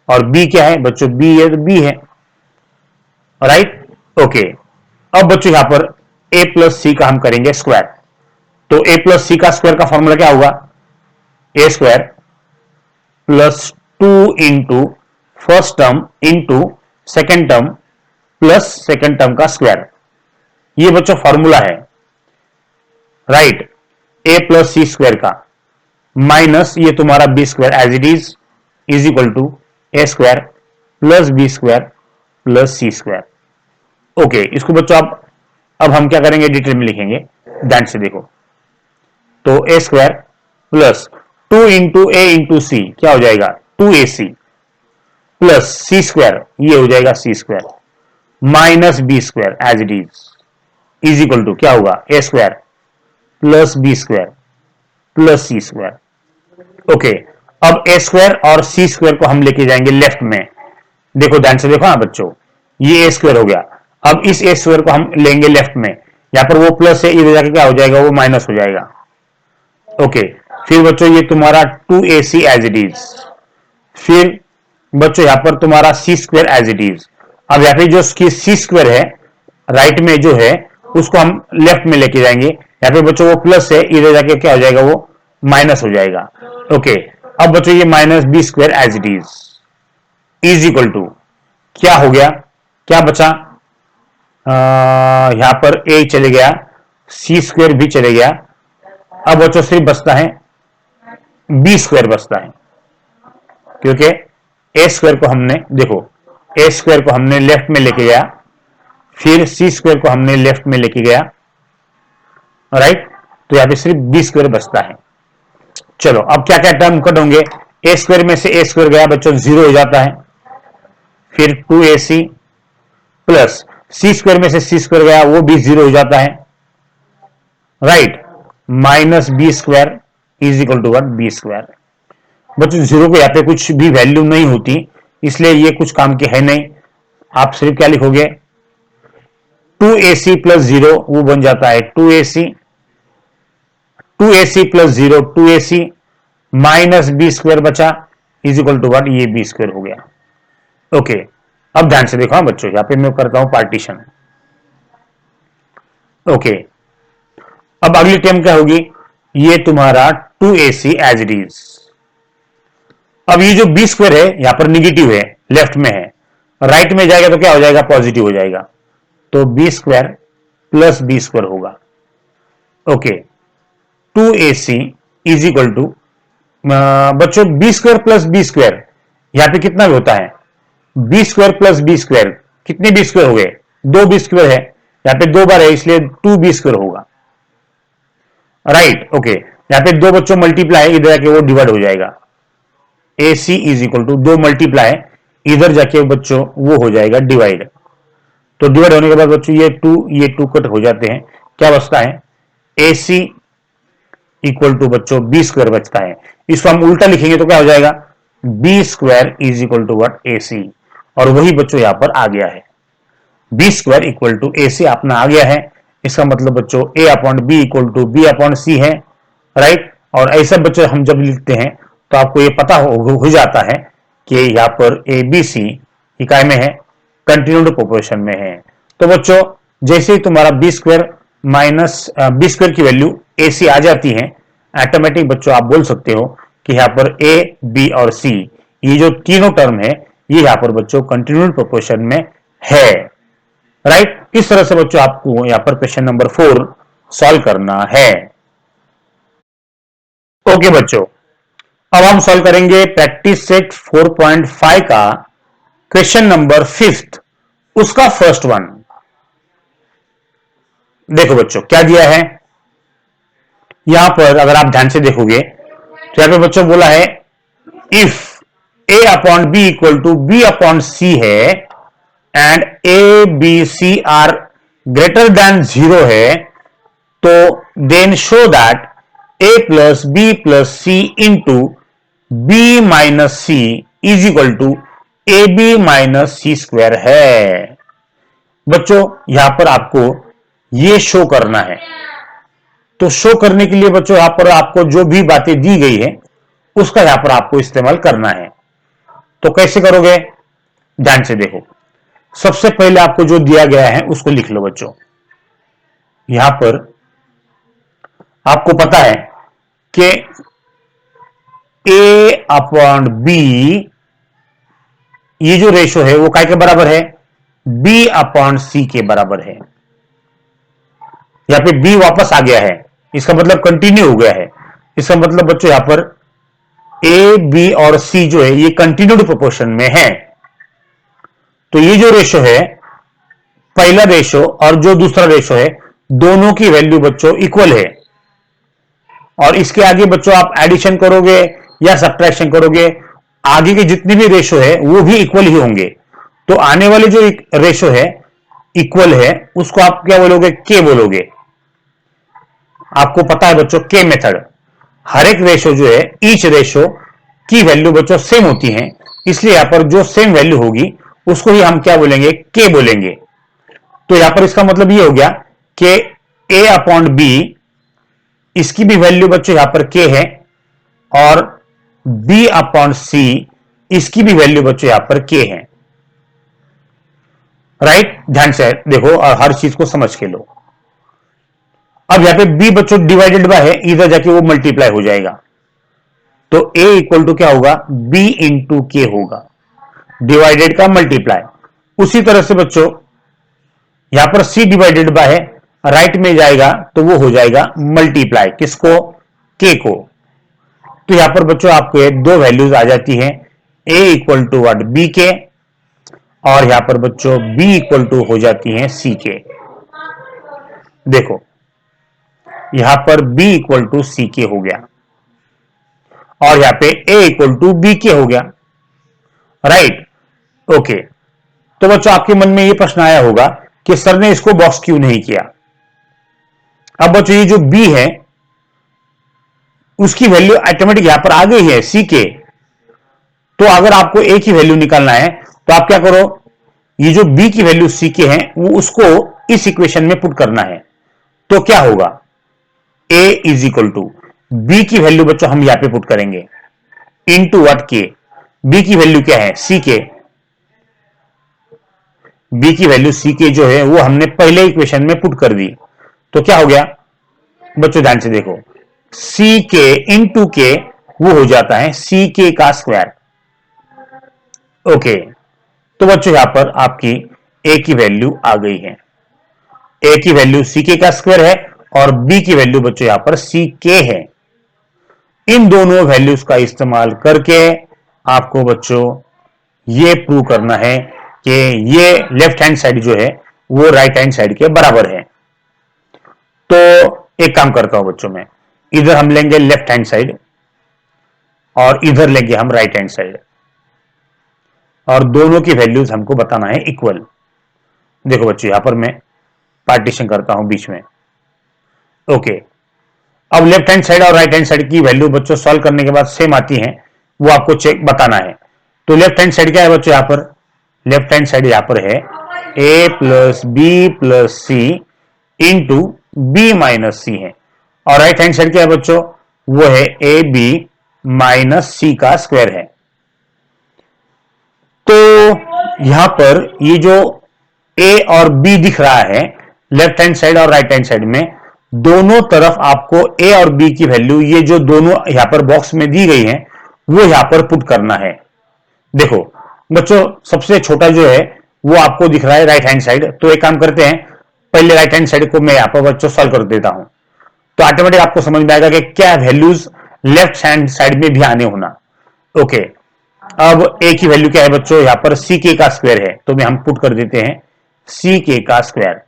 और बी क्या है बच्चों, बी है तो बी है, राइट, ओके। अब बच्चों यहां पर ए प्लस सी का हम करेंगे स्क्वायर, तो ए प्लस सी का स्क्वायर का फॉर्मूला क्या होगा, A square plus 2 into first term into second term plus second term का स्क्वायर, ये बच्चों फॉर्मूला है, right, A plus C square का, माइनस ये तुम्हारा B square as it is equal to A square plus B square plus C square. Okay, इसको बच्चों आप अब हम क्या करेंगे, डिटेल में लिखेंगे, ध्यान से देखो। तो ए स्क्वायर प्लस 2 इंटू ए इंटू सी क्या हो जाएगा 2ac प्लस सी स्क्वायर, ये हो जाएगा C square minus B square as it is equal to क्या होगा A square plus B square plus C square. Okay, अब ए स्क्वायर और सी स्क्वायर को हम लेके जाएंगे लेफ्ट में, देखो ध्यान से देखो, हाँ बच्चों ये ए स्क्वायर हो गया, अब इस ए स्क्वायर को हम लेंगे लेफ्ट में, यहां पर वो प्लस है, इधर जाके क्या हो जाएगा वो माइनस हो जाएगा। ओके, फिर बच्चों ये तुम्हारा 2ac एज इट इज, फिर बच्चों यहां पर तुम्हारा सी स्क्वायर एज इट इज, अब यहां पे जो सी स्क्वायर है राइट में जो है उसको हम लेफ्ट में लेके जाएंगे, यहां पे बच्चों वो प्लस है, इधर जाके क्या हो जाएगा वो माइनस हो जाएगा। ओके, अब बच्चों ये minus B square as it is equal to क्या हो गया, क्या बचा, यहां पर ए चले गया, सी स्क्वायर भी चले गया, अब बच्चों सिर्फ बचता है बी स्क्वायर बचता है, क्योंकि ए स्क्वायर को हमने देखो, ए स्क्वायर को हमने लेफ्ट में लेके गया, फिर सी स्क्वायर को हमने लेफ्ट में लेके गया, राइट, तो यहां पे सिर्फ बी स्क्वायर बचता है। चलो अब क्या क्या टर्म कट होंगे, ए स्क्वायर में से ए स्क्वायर गया बच्चों 0 हो जाता है, फिर 2ac प्लस सी स्क्वायर में से सी स्क्वायर गया वो भी 0 हो जाता है, right, minus B square is equal to B square. बच्चों 0 को यहां पे कुछ भी वैल्यू नहीं होती, इसलिए ये कुछ काम के है नहीं, आप सिर्फ क्या लिखोगे 2ac प्लस 0 वो बन जाता है 2ac, 2ac plus 0 2ac minus B square बचा इज इक्वल टू ये बी स्क्वायर हो गया। ओके, अब ध्यान से देखो, हाँ बच्चों यहां पे मैं करता हूं पार्टीशन। ओके, अब अगली टर्म क्या होगी, ये तुम्हारा 2ac एज इट इज, अब ये जो बी स्क्वायर है यहां पर निगेटिव है, लेफ्ट में है, राइट में जाएगा तो क्या हो जाएगा पॉजिटिव हो जाएगा, तो B square plus B square होगा। Okay, 2ac is equal to बच्चों B square plus B square यहां पे कितना भी होता है, B square plus B square, कितने बी स्क्वायर हो गए 2 बी स्क्वायर है, यहां पे 2 बार है इसलिए 2 बी स्क्वायर होगा, राइट। ओके, यहां पे दो बच्चों मल्टीप्लाई, इधर जाके वो डिवाइड हो जाएगा। ए सी इज इक्वल टू दो मल्टीप्लाई, इधर जाके बच्चों वो हो जाएगा डिवाइड। तो डिवाइड होने के बाद बच्चों ये टू कट हो जाते हैं, क्या बचता है ए सी इक्वल टू बच्चों बी स्क्वायर बचता है। इसको हम उल्टा लिखेंगे तो क्या हो जाएगा, B square is equal to what A C, और वही बच्चों यहां पर आ गया है, B square equal to A C अपना आ गया है। इसका मतलब बच्चों A upon B equal to B upon C है, राइट। और ऐसा बच्चों हम जब लिखते हैं तो आपको ये पता हो जाता है कि यहां पर ए बी सी इकाई में है, कंटिन्यूड प्रोपोर्शन में है। तो बच्चों जैसे ही तुम्हारा B square minus B square की वैल्यू ए सी आ जाती है, ऑटोमेटिक बच्चों आप बोल सकते हो कि यहां पर ए बी और सी ये जो तीनों टर्म है ये यहां पर बच्चों कंटिन्यूड प्रोपोर्शन में है, राइट। इस तरह से बच्चों आपको यहां पर क्वेश्चन नंबर 4 सॉल्व करना है। ओके बच्चों, अब हम सॉल्व करेंगे प्रैक्टिस सेट 4.5 का क्वेश्चन नंबर 5, उसका फर्स्ट वन। देखो बच्चों क्या दिया है यहां पर, अगर आप ध्यान से देखोगे तो यहां पे बच्चों बोला है if A upon B equal to B upon C है and A B C are greater than 0 है, तो then show that A plus B plus C into B minus C is equal to A B minus C square है। बच्चों यहां पर आपको यह show करना है, तो शो करने के लिए बच्चों यहां पर आपको जो भी बातें दी गई है उसका यहां पर आपको इस्तेमाल करना है। तो कैसे करोगे, ध्यान से देखो। सबसे पहले आपको जो दिया गया है उसको लिख लो बच्चों। यहां पर आपको पता है कि ए अपॉन बी ये जो रेशो है वो काय के बराबर है, बी अपॉन सी के बराबर है। यहां पे बी वापस आ गया है, इसका मतलब कंटिन्यू हो गया है। इसका मतलब बच्चों यहां पर ए बी और सी जो है ये कंटिन्यूड प्रोपोर्शन में है। तो ये जो रेशो है, पहला रेशो और जो दूसरा रेशो है, दोनों की वैल्यू बच्चों इक्वल है। और इसके आगे बच्चों आप एडिशन करोगे या सब्ट्रैक्शन करोगे, आगे के जितने भी रेशो है वो भी इक्वल ही होंगे। तो आने वाले जो रेशो है इक्वल है उसको आप क्या बोलोगे, के बोलोगे। आपको पता है बच्चों के मेथड, हर एक रेशो जो है ईच रेशो की वैल्यू बच्चों सेम होती है, इसलिए यहां पर जो सेम वैल्यू होगी उसको ही हम क्या बोलेंगे, के बोलेंगे। तो यहां पर इसका मतलब ये हो गया कि ए अपॉन बी इसकी भी वैल्यू बच्चों यहां पर के है, और बी अपॉन सी इसकी भी वैल्यू बच्चों यहां पर के है, राइट। ध्यान से देखो और हर चीज को समझ के लो। अब यहां पे बी बच्चों डिवाइडेड बाय है, इधर जाके वो मल्टीप्लाई हो जाएगा। तो ए इक्वल टू क्या होगा, बी इंटू के होगा, डिवाइडेड का मल्टीप्लाई। उसी तरह से बच्चों यहां पर सी डिवाइडेड बाय है, राइट में जाएगा तो वो हो जाएगा मल्टीप्लाई, किसको, के को। तो यहां पर बच्चों आपको दो वैल्यूज आ जाती हैं, ए इक्वल टू व्हाट, बी के, और यहां पर बच्चों बी इक्वल टू हो जाती हैं सी के। देखो यहां पर b इक्वल टू सी के हो गया और यहां पे a इक्वल टू बी के हो गया, राइट। ओके, तो बच्चों आपके मन में यह प्रश्न आया होगा कि सर ने इसको बॉक्स क्यों नहीं किया। अब बच्चों ये जो b है उसकी वैल्यू ऑटोमेटिक यहां पर आ गई है सी के। तो अगर आपको a की वैल्यू निकालना है तो आप क्या करो, ये जो b की वैल्यू सी के है वो उसको इस इक्वेशन में पुट करना है। तो क्या होगा, a is equal to B की वैल्यू बच्चों हम यहां पे पुट करेंगे इनटू व्हाट, के। बी की वैल्यू क्या है, सी के। बी की वैल्यू सी के जो है वो हमने पहले इक्वेशन में पुट कर दी। तो क्या हो गया बच्चों, ध्यान से देखो, सी के इंटू के वो हो जाता है सी के का स्क्वायर। ओके, तो बच्चों यहां पर आपकी ए की वैल्यू आ गई है, ए की वैल्यू सी के का स्क्वायर है और बी की वैल्यू बच्चों यहां पर सी के है। इन दोनों वैल्यूज का इस्तेमाल करके आपको बच्चों ये प्रूव करना है कि ये लेफ्ट हैंड साइड जो है वो राइट हैंड साइड के बराबर है। तो एक काम करता हूं बच्चों, मैं इधर हम लेंगे लेफ्ट हैंड साइड और इधर लेंगे हम राइट हैंड साइड, और दोनों की वैल्यूज हमको बताना है इक्वल। देखो बच्चों, यहां पर मैं पार्टीशन करता हूं बीच में। ओके, अब लेफ्ट हैंड साइड और राइट हैंड साइड की वैल्यू बच्चों सॉल्व करने के बाद सेम आती है, वो आपको चेक बताना है। तो लेफ्ट हैंड साइड क्या है बच्चों, यहां पर लेफ्ट हैंड साइड यहां पर है a plus B plus C into B minus C है, और राइट हैंड साइड क्या है बच्चों, वो है ए बी माइनस सी का स्क्वायर है। तो यहां पर ये जो ए और बी दिख रहा है लेफ्ट हैंड साइड और राइट हैंड साइड में, दोनों तरफ आपको ए और बी की वैल्यू, ये जो दोनों यहां पर बॉक्स में दी गई है, वो यहां पर पुट करना है। देखो बच्चों, सबसे छोटा जो है वो आपको दिख रहा है राइट हैंड साइड, तो एक काम करते हैं, पहले राइट हैंड साइड को मैं यहां पर बच्चों सॉल्व कर देता हूं, तो ऑटोमेटिक आपको समझ में आएगा कि क्या वैल्यूज लेफ्ट हैंड साइड में भी आने होना। ओके, अब ए की वैल्यू क्या है बच्चों, यहां पर सी के का स्क्वायर है, तो हम पुट कर देते हैं सी के का स्क्वायर।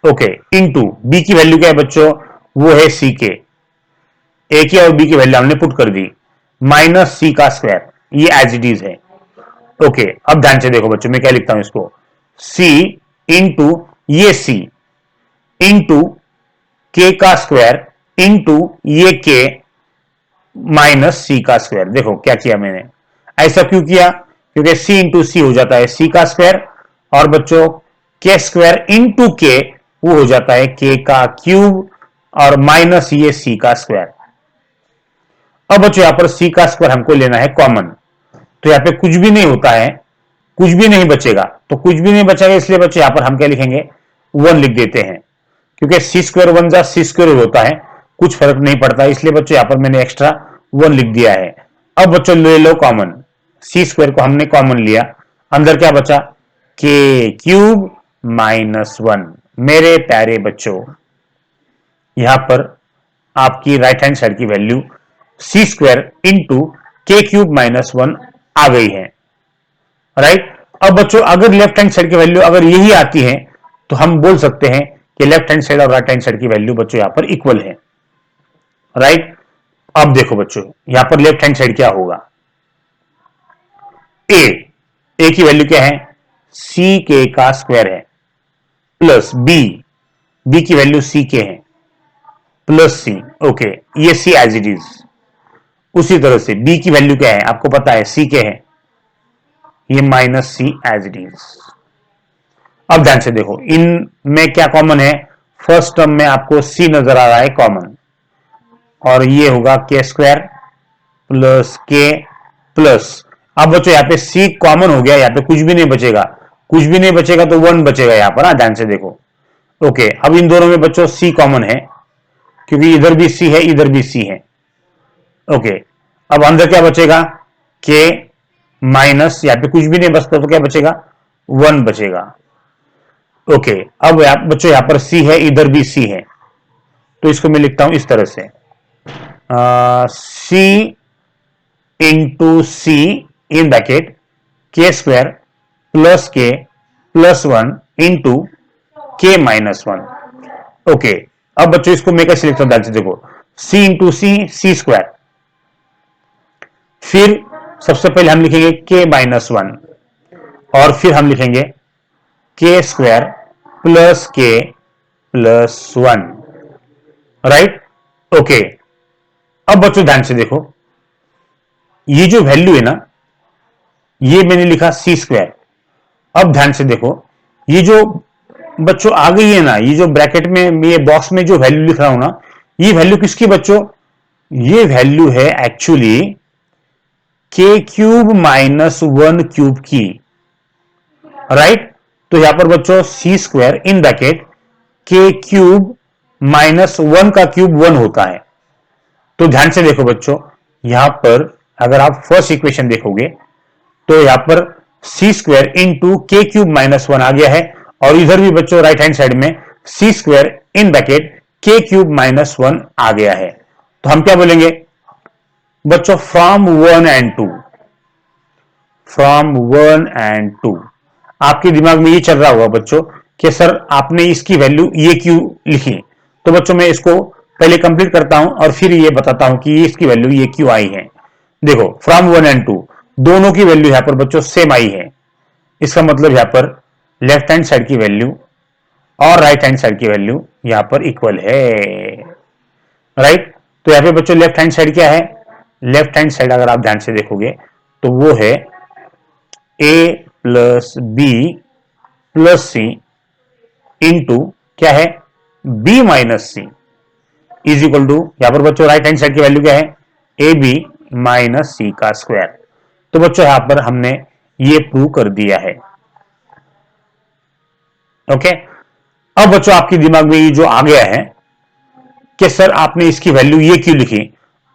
ओके, इनटू बी की वैल्यू क्या है बच्चों, वो है सी के। ए की और बी की वैल्यू हमने पुट कर दी, माइनस सी का स्क्वायर, ये एज इट इज है। ओके, अब ध्यान से देखो बच्चों, मैं क्या लिखता हूं इसको, सी इंटू ये सी इंटू के का स्क्वायर इंटू ये के माइनस सी का स्क्वायर। देखो क्या किया मैंने, ऐसा क्यों किया, क्योंकि सी इंटू सी हो जाता है सी का स्क्वायर, और बच्चों के स्क्वायर इंटू के वो हो जाता है के का क्यूब, और माइनस ये सी का स्क्वायर। अब बच्चों यहां पर सी का स्क्वायर हमको लेना है कॉमन, तो यहां पे कुछ भी नहीं होता है, कुछ भी नहीं बचेगा, तो कुछ भी नहीं बचेगा, इसलिए बच्चों यहां पर हम क्या लिखेंगे, 1 लिख देते हैं, क्योंकि सी स्क्वायर 1 जा सी स्क्वायर होता है, कुछ फर्क नहीं पड़ता, इसलिए बच्चों यहां पर मैंने एक्स्ट्रा 1 लिख दिया है। अब बच्चों ले लो कॉमन, सी स्क्वायर को हमने कॉमन लिया, अंदर क्या बचा, के क्यूब माइनस 1। मेरे प्यारे बच्चों, यहां पर आपकी राइट हैंड साइड की वैल्यू सी स्क्वायर इंटू के क्यूब माइनस 1 आ गई है, राइट। अब बच्चों अगर लेफ्ट हैंड साइड की वैल्यू अगर यही आती है, तो हम बोल सकते हैं कि लेफ्ट हैंड साइड और राइट हैंड साइड की वैल्यू बच्चों यहां पर इक्वल है, राइट। अब देखो बच्चों, यहां पर लेफ्ट हैंड साइड क्या होगा, ए की वैल्यू क्या है, सी के का स्क्वायर है, प्लस बी की वैल्यू सी के है, प्लस सी। ओके, ये सी एज इट इज। उसी तरह से बी की वैल्यू क्या है, आपको पता है सी के है, ये minus C as it is. अब ध्यान से देखो, इनमें क्या कॉमन है, फर्स्ट टर्म में आपको सी नजर आ रहा है कॉमन, और ये होगा के स्क्वायर प्लस के प्लस, अब बच्चों यहां पे सी कॉमन हो गया, यहां पे कुछ भी नहीं बचेगा, कुछ भी नहीं बचेगा तो 1 बचेगा यहां पर, ध्यान से देखो। ओके, अब इन दोनों में बच्चों सी कॉमन है, क्योंकि इधर भी सी है इधर भी सी है। ओके, अब अंदर क्या बचेगा, के माइनस, यहां पे कुछ भी नहीं बचता तो क्या बचेगा, 1 बचेगा। ओके, अब बच्चों यहां पर सी है इधर भी सी है, तो इसको मैं लिखता हूं इस तरह से, सी इंटू सी इन ब्रैकेट के स्क्वायर प्लस के प्लस 1 इंटू के माइनस 1। ओके, अब बच्चों इसको मैं कैसे लिखता हूं, ध्यान से देखो, सी इंटू सी स्क्वायर, फिर सबसे पहले हम लिखेंगे के माइनस 1, और फिर हम लिखेंगे के स्क्वायर प्लस के प्लस 1, राइट। ओके, अब बच्चों ध्यान से देखो, ये जो वैल्यू है ना, ये मैंने लिखा सी स्क्वायर। अब ध्यान से देखो, ये जो बच्चों आ गई है ना, ये जो ब्रैकेट में ये बॉक्स में जो वैल्यू लिख रहा हूं ना, ये वैल्यू किसकी बच्चों, ये वैल्यू है एक्चुअली के क्यूब माइनस 1 क्यूब की, राइट। तो यहां पर बच्चों सी स्क्वायर इन ब्रैकेट के क्यूब माइनस 1 का क्यूब 1 होता है। तो ध्यान से देखो बच्चों, यहां पर अगर आप फर्स्ट इक्वेशन देखोगे, तो यहां पर सी स्क्वायर इंटू के क्यूब माइनस 1 आ गया है, और इधर भी बच्चों राइट हैंड साइड में सी स्क्वायर इन ब्रैकेट के क्यूब माइनस 1 आ गया है। तो हम क्या बोलेंगे बच्चों, फ्रॉम 1 एंड 2, फ्रॉम 1 एंड 2। आपके दिमाग में ये चल रहा होगा बच्चों कि सर आपने इसकी वैल्यू ये क्यों लिखी, तो बच्चों मैं इसको पहले कंप्लीट करता हूं और फिर ये बताता हूं कि इसकी वैल्यू ये क्यों आई है। देखो फ्रॉम 1 एंड 2 दोनों की वैल्यू यहां पर बच्चों सेम आई है। इसका मतलब यहां पर लेफ्ट हैंड साइड की वैल्यू और राइट हैंड साइड की वैल्यू यहां पर इक्वल है। राइट, तो यहां पे बच्चों लेफ्ट हैंड साइड क्या है? लेफ्ट हैंड साइड अगर आप ध्यान से देखोगे तो वो है a plus B plus C into क्या है? b minus C is equal to, यहां पर बच्चों राइट हैंड साइड की वैल्यू क्या है? ए बी माइनस सी का स्क्वायर। तो बच्चों यहां पर हमने ये प्रूव कर दिया है। ओके, अब बच्चों आपके दिमाग में ये जो आ गया है कि सर आपने इसकी वैल्यू ये क्यों लिखी,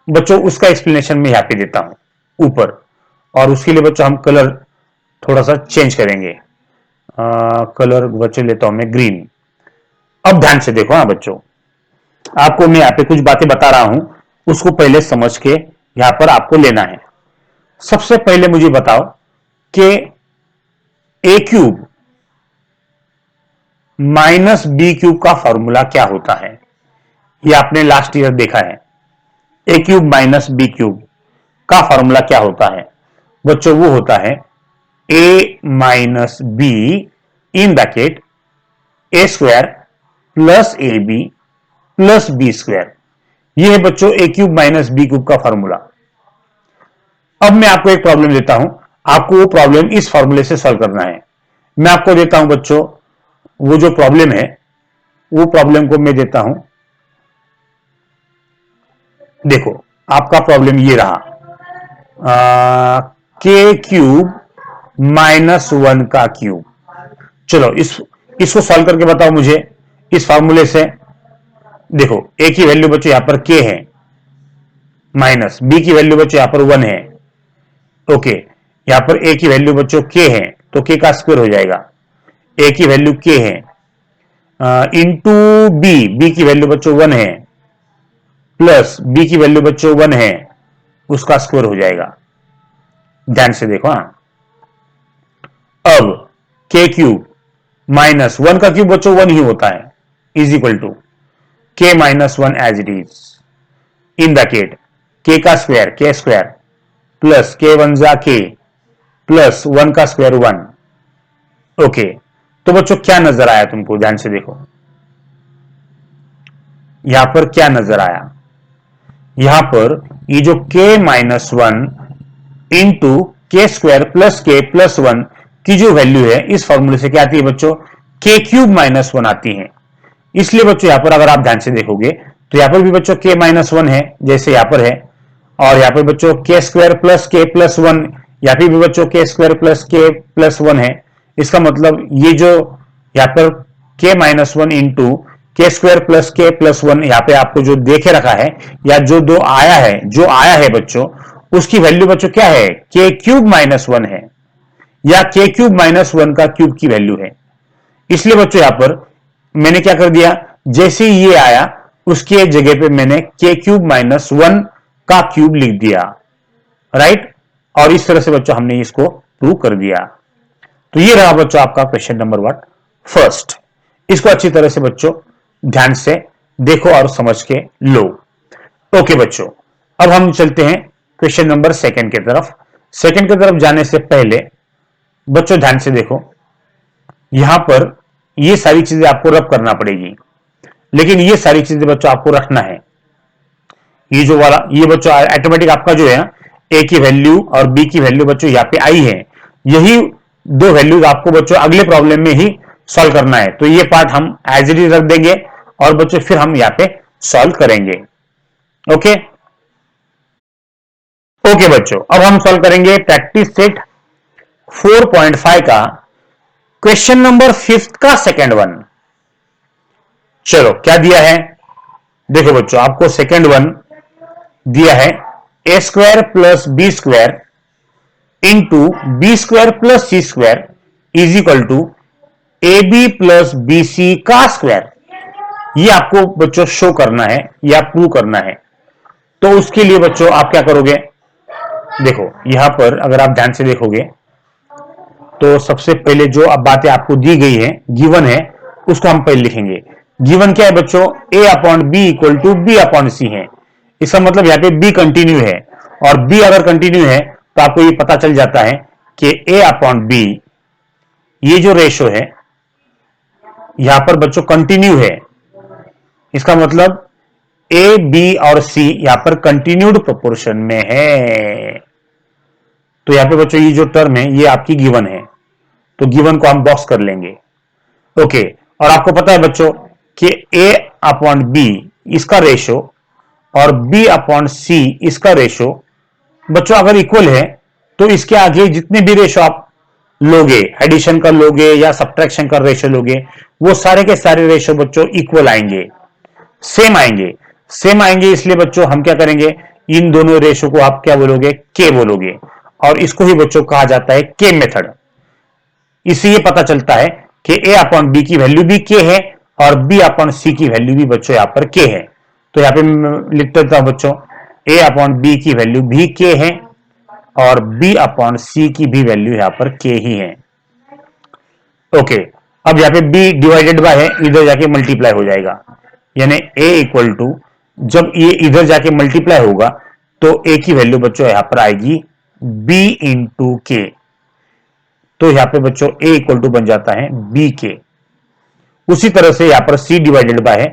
बच्चों उसका एक्सप्लेनेशन मैं यहां पे देता हूं ऊपर, और उसके लिए बच्चों हम कलर थोड़ा सा चेंज करेंगे। कलर बच्चों लेता हूं मैं ग्रीन। अब ध्यान से देखो, हाँ बच्चों आपको मैं यहां पे कुछ बातें बता रहा हूं, उसको पहले समझ के यहां पर आपको लेना है। सबसे पहले मुझे बताओ कि A cube minus B cube का फॉर्मूला क्या होता है? ये आपने लास्ट ईयर देखा है। A cube minus B cube का फॉर्मूला क्या होता है बच्चों? वो होता है A minus B in bracket A square plus A B plus B square. ये है बच्चों A cube minus B cube का फॉर्मूला। अब मैं आपको एक प्रॉब्लम देता हूं, आपको वो प्रॉब्लम इस फॉर्मूले से सॉल्व करना है। मैं आपको देता हूं बच्चों वो जो प्रॉब्लम है, वो प्रॉब्लम को मैं देता हूं। देखो आपका प्रॉब्लम ये रहा, के क्यूब माइनस 1 का क्यूब। चलो इसको सॉल्व करके बताओ मुझे इस फॉर्मूले से। देखो ए की वैल्यू बच्चों यहां पर के है, माइनस बी की वैल्यू बच्चों यहां पर 1 है। ओके, यहां पर ए की वैल्यू बच्चों के है तो के का स्क्वायर हो जाएगा। ए की वैल्यू के है इंटू बी की वैल्यू बच्चों 1 है, प्लस बी की वैल्यू बच्चों 1 है, उसका स्क्वायर हो जाएगा। ध्यान से देखो, हाँ अब के क्यूब माइनस 1 का क्यूब बच्चों 1 ही होता है, is equal to K minus 1 as it is in bracket K का स्क्वायर के स्क्वायर प्लस के 1 जा के प्लस 1 का स्क्वायर 1। ओके, तो बच्चों क्या नजर आया तुमको? ध्यान से देखो यहां पर क्या नजर आया। यहां पर ये जो के minus 1 into K square plus 1 की जो वैल्यू है इस फॉर्मूले से क्या आती है बच्चों? के क्यूब माइनस 1 आती है। इसलिए बच्चों यहां पर अगर आप ध्यान से देखोगे तो यहां पर भी बच्चों के माइनस 1 है जैसे यहां पर है, और यहां पर बच्चों के स्क्वायर प्लस 1, यहां पर भी बच्चों के स्क्वायर प्लस 1 है। इसका मतलब ये जो यहां पर के minus 1 into K square plus 1 यहां पे आपको जो देखे रखा है या जो आया है बच्चों, उसकी वैल्यू बच्चों क्या है? के क्यूब माइनस 1 है, या के क्यूब माइनस 1 का क्यूब की वैल्यू है। इसलिए बच्चों यहां पर मैंने क्या कर दिया, जैसे ही ये आया उसके जगह पे मैंने के क्यूब माइनस 1 का क्यूब लिख दिया। राइट, और इस तरह से बच्चों हमने इसको प्रूव कर दिया। तो ये रहा बच्चों आपका क्वेश्चन नंबर 1 फर्स्ट। इसको अच्छी तरह से बच्चों ध्यान से देखो और समझ के लो। ओके बच्चों, अब हम चलते हैं क्वेश्चन नंबर 2 की तरफ। सेकंड की तरफ जाने से पहले बच्चों ध्यान से देखो, यहां पर ये सारी चीजें आपको रब करना पड़ेगी, लेकिन ये सारी चीजें बच्चों आपको रखना है। ये जो वाला ये बच्चों ऑटोमेटिक आपका जो है ए की वैल्यू और बी की वैल्यू बच्चों यहां पे आई है, यही दो वैल्यूज आपको बच्चों अगले प्रॉब्लम में ही सॉल्व करना है। तो ये पार्ट हम एज इट इज रख देंगे और बच्चों फिर हम यहां पे सॉल्व करेंगे। ओके ओके बच्चों, अब हम सॉल्व करेंगे प्रैक्टिस सेट 4.5 का क्वेश्चन नंबर 5 का सेकंड वन। चलो क्या दिया है देखो बच्चों, आपको सेकंड वन दिया है A square plus B square into B square plus C square is equal to A B plus B C का स्क्वायर। ये आपको बच्चों शो करना है या प्रूव करना है। तो उसके लिए बच्चों आप क्या करोगे, देखो यहां पर अगर आप ध्यान से देखोगे तो सबसे पहले जो अब बातें आपको दी गई है, गिवन है, उसको हम पहले लिखेंगे। गिवन क्या है बच्चों, a upon B equal to B upon C है। इसका मतलब यहां पे b कंटिन्यू है, और b अगर कंटिन्यू है तो आपको ये पता चल जाता है कि a अपॉन बी, ये जो रेशो है यहां पर बच्चों कंटिन्यू है। इसका मतलब ए बी और सी यहां पर कंटिन्यूड प्रोपोर्शन में है। तो यहां पे बच्चों ये जो टर्म है ये आपकी गिवन है, तो गिवन को हम बॉक्स कर लेंगे। ओके, और आपको पता है बच्चों कि ए अपॉन बी इसका रेशो और बी अपॉन सी इसका रेशो बच्चों अगर इक्वल है तो इसके आगे जितने भी रेशो आप लोगे, एडिशन का लोगे या सब्ट्रैक्शन का रेशो लोगे, वो सारे के सारे रेशो बच्चों इक्वल आएंगे, सेम आएंगे। सेम आएंगे इसलिए बच्चों हम क्या करेंगे, इन दोनों रेशो को आप क्या बोलोगे, के बोलोगे, और इसको ही बच्चों कहा जाता है के मेथड। इससे ये पता चलता है कि ए अपॉन बी की वैल्यू भी के है और बी अपॉन सी की वैल्यू भी बच्चों यहां पर के है। तो यहां पे लिख देता हूं बच्चों, ए अपॉन बी की वैल्यू भी के है और बी अपॉन सी की भी वैल्यू यहां पर के ही है। ओके, अब यहां पे बी डिवाइडेड बाय है, इधर जाके मल्टीप्लाई हो जाएगा, यानी ए इक्वल टू, जब ये इधर जाके मल्टीप्लाई होगा तो ए की वैल्यू बच्चों यहां पर आएगी बी इंटू के। तो यहां पे बच्चों ए इक्वल टू बन जाता है बी के। उसी तरह से यहां पर सी डिवाइडेड बाय है,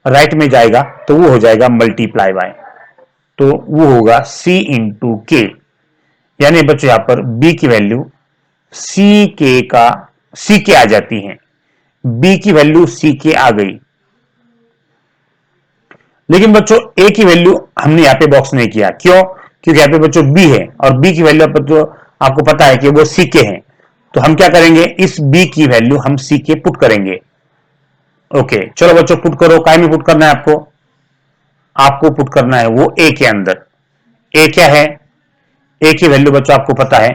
राइट में जाएगा तो वो हो जाएगा मल्टीप्लाई बाय, तो वो होगा सी इंटू के। यानी बच्चों यहां पर बी की वैल्यू सी के आ जाती है, बी की वैल्यू सी के आ गई। लेकिन बच्चों ए की वैल्यू हमने यहां पे बॉक्स नहीं किया, क्यों? क्योंकि यहां पे बच्चों बी है और बी की वैल्यू आपको पता है कि वो सी के है। तो हम क्या करेंगे, इस बी की वैल्यू हम सी के पुट करेंगे। ओके, चलो बच्चों पुट करो। काय में पुट करना है आपको? आपको पुट करना है वो ए के अंदर। ए क्या है? ए की वैल्यू बच्चों आपको पता है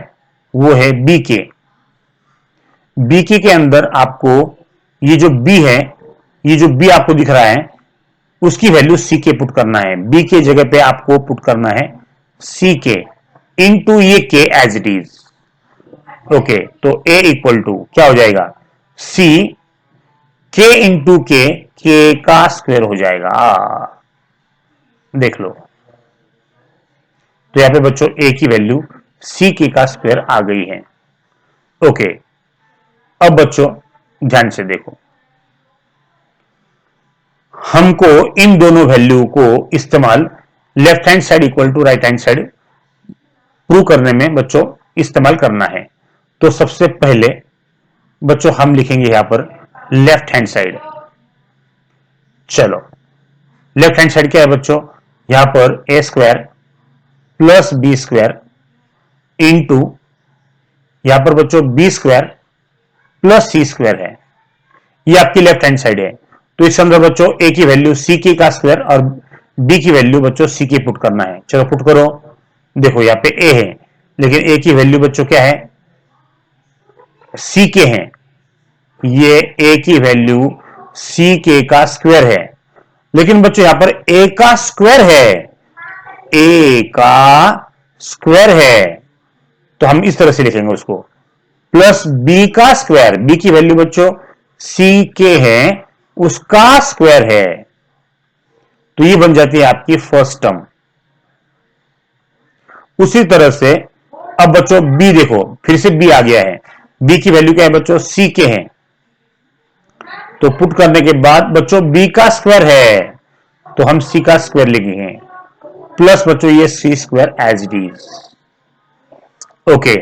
वो है बी के। बी के अंदर आपको ये जो बी है, ये जो बी आपको दिख रहा है उसकी वैल्यू सी के पुट करना है। बी के जगह पे आपको पुट करना है सी के इंटू ये के एज इट इज। ओके, तो ए इक्वल टू क्या हो जाएगा, सी के इंटू के का स्क्वायर हो जाएगा। देख लो, तो यहां पे बच्चों ए की वैल्यू सी के का स्क्वायर आ गई है। ओके, अब बच्चों ध्यान से देखो, हमको इन दोनों वैल्यू को इस्तेमाल left hand side equal to right hand side prove करने में बच्चों इस्तेमाल करना है। तो सबसे पहले बच्चों हम लिखेंगे यहां पर लेफ्ट हैंड साइड। चलो, लेफ्ट हैंड साइड क्या है बच्चों, यहां पर A square plus B square into यहां पर बच्चों B square plus C square है, ये आपकी लेफ्ट हैंड साइड है। तो इस अंदर बच्चों ए की वैल्यू सी के का स्क्वायर और बी की वैल्यू बच्चों सी के पुट करना है। चलो पुट करो। देखो यहां पे ए है, लेकिन ए की वैल्यू बच्चों क्या है, सी के है। ये ए की वैल्यू सी के का स्क्वायर है, लेकिन बच्चों यहां पर ए का स्क्वायर है, ए का स्क्वायर है, तो हम इस तरह से लिखेंगे उसको, प्लस बी का स्क्वायर। बी की वैल्यू बच्चों सी के है, उसका स्क्वायर है, तो ये बन जाती है आपकी फर्स्ट टर्म। उसी तरह से अब बच्चों बी देखो, फिर से बी आ गया है। बी की वैल्यू क्या है बच्चों, सी के है, तो पुट करने के बाद बच्चों बी का स्क्वायर है, तो हम सी का स्क्वायर लिखेंगे, प्लस बच्चों ये C square as it is. Okay,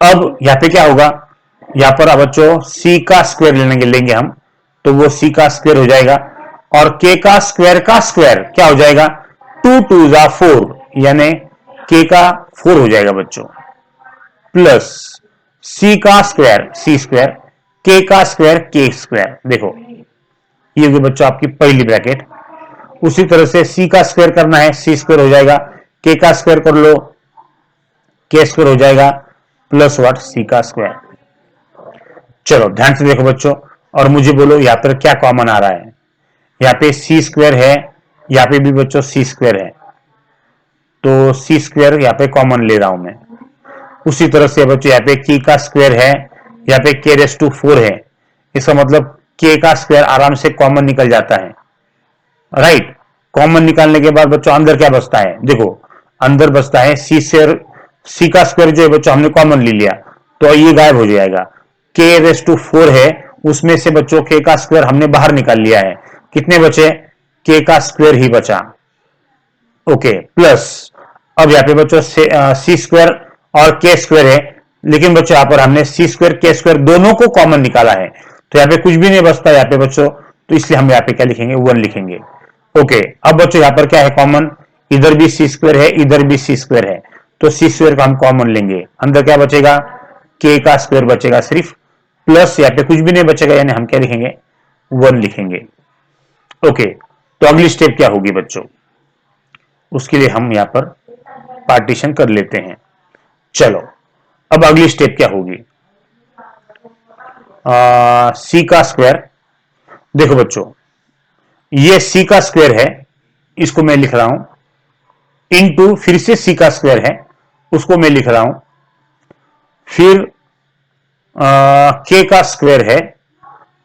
अब यहां पे क्या होगा, यहां पर बच्चों सी का स्क्वायर लेंगे हम, तो वो सी का स्क्वायर हो जाएगा, और के का स्क्वायर क्या हो जाएगा, 2 2 जा 4, यानी के का 4 हो जाएगा बच्चों, प्लस सी का स्क्वायर सी स्क्वायर, के का स्क्वायर के स्क्वायर। देखो ये होगी बच्चों आपकी पहली ब्रैकेट। उसी तरह से सी का स्क्वायर करना है, सी स्क्वायर हो जाएगा, के का स्क्वायर कर लो, के स्क्वायर हो जाएगा, प्लस व्हाट, सी का स्क्वायर। चलो ध्यान से देखो बच्चों, और मुझे बोलो यहां पर क्या कॉमन आ रहा है। यहां पे सी स्क्वायर है, यहां पे भी बच्चों सी स्क्वायर है, तो सी स्क्वायर यहां पे कॉमन ले रहा हूं मैं। उसी तरह से बच्चों यहाँ पे की का स्क्वायर है, यहाँ पे के रेस टू 4 है, इसका मतलब के का स्क्वायर आराम से कॉमन निकल जाता है, राइट। कॉमन निकालने के बाद बच्चों अंदर क्या बचता है, देखो अंदर बचता है सी स्क्वायर, सी का स्क्वायर जो है बच्चों हमने कॉमन ले लिया तो ये गायब हो जाएगा। के रेस टू 4 है, उसमें से बच्चों के का स्क्वायर हमने बाहर निकाल लिया है, कितने बचे, के का स्क्वायर ही बचा, ओके। प्लस अब यहाँ पे बच्चों सी स्क्वायर और के स्क्वायर है, लेकिन बच्चों यहाँ पर हमने सी स्क्वायर के स्क्वायर दोनों को कॉमन निकाला है, तो यहाँ पे कुछ भी नहीं बचता यहाँ पे बच्चों, तो इसलिए हम यहाँ पे क्या लिखेंगे, 1 लिखेंगे, ओके। अब बच्चों यहाँ पर क्या है कॉमन, इधर भी सी स्क्वायर है, इधर भी सी स्क्वायर है, तो सी स्क्वायर का हम कॉमन लेंगे, अंदर क्या बचेगा, के का स्क्वायर बचेगा सिर्फ, प्लस यहाँ पे कुछ भी नहीं बचेगा, यानी हम क्या लिखेंगे, 1 लिखेंगे, ओके। तो अगली स्टेप क्या होगी बच्चों, उसके लिए हम यहां पर पार्टीशन कर लेते हैं। चलो अब अगली स्टेप क्या होगी, सी का स्क्वायर, देखो बच्चों ये सी का स्क्वायर है, इसको मैं लिख रहा हूं, इनटू फिर से सी का स्क्वायर है, उसको मैं लिख रहा हूं, फिर के का स्क्वायर है,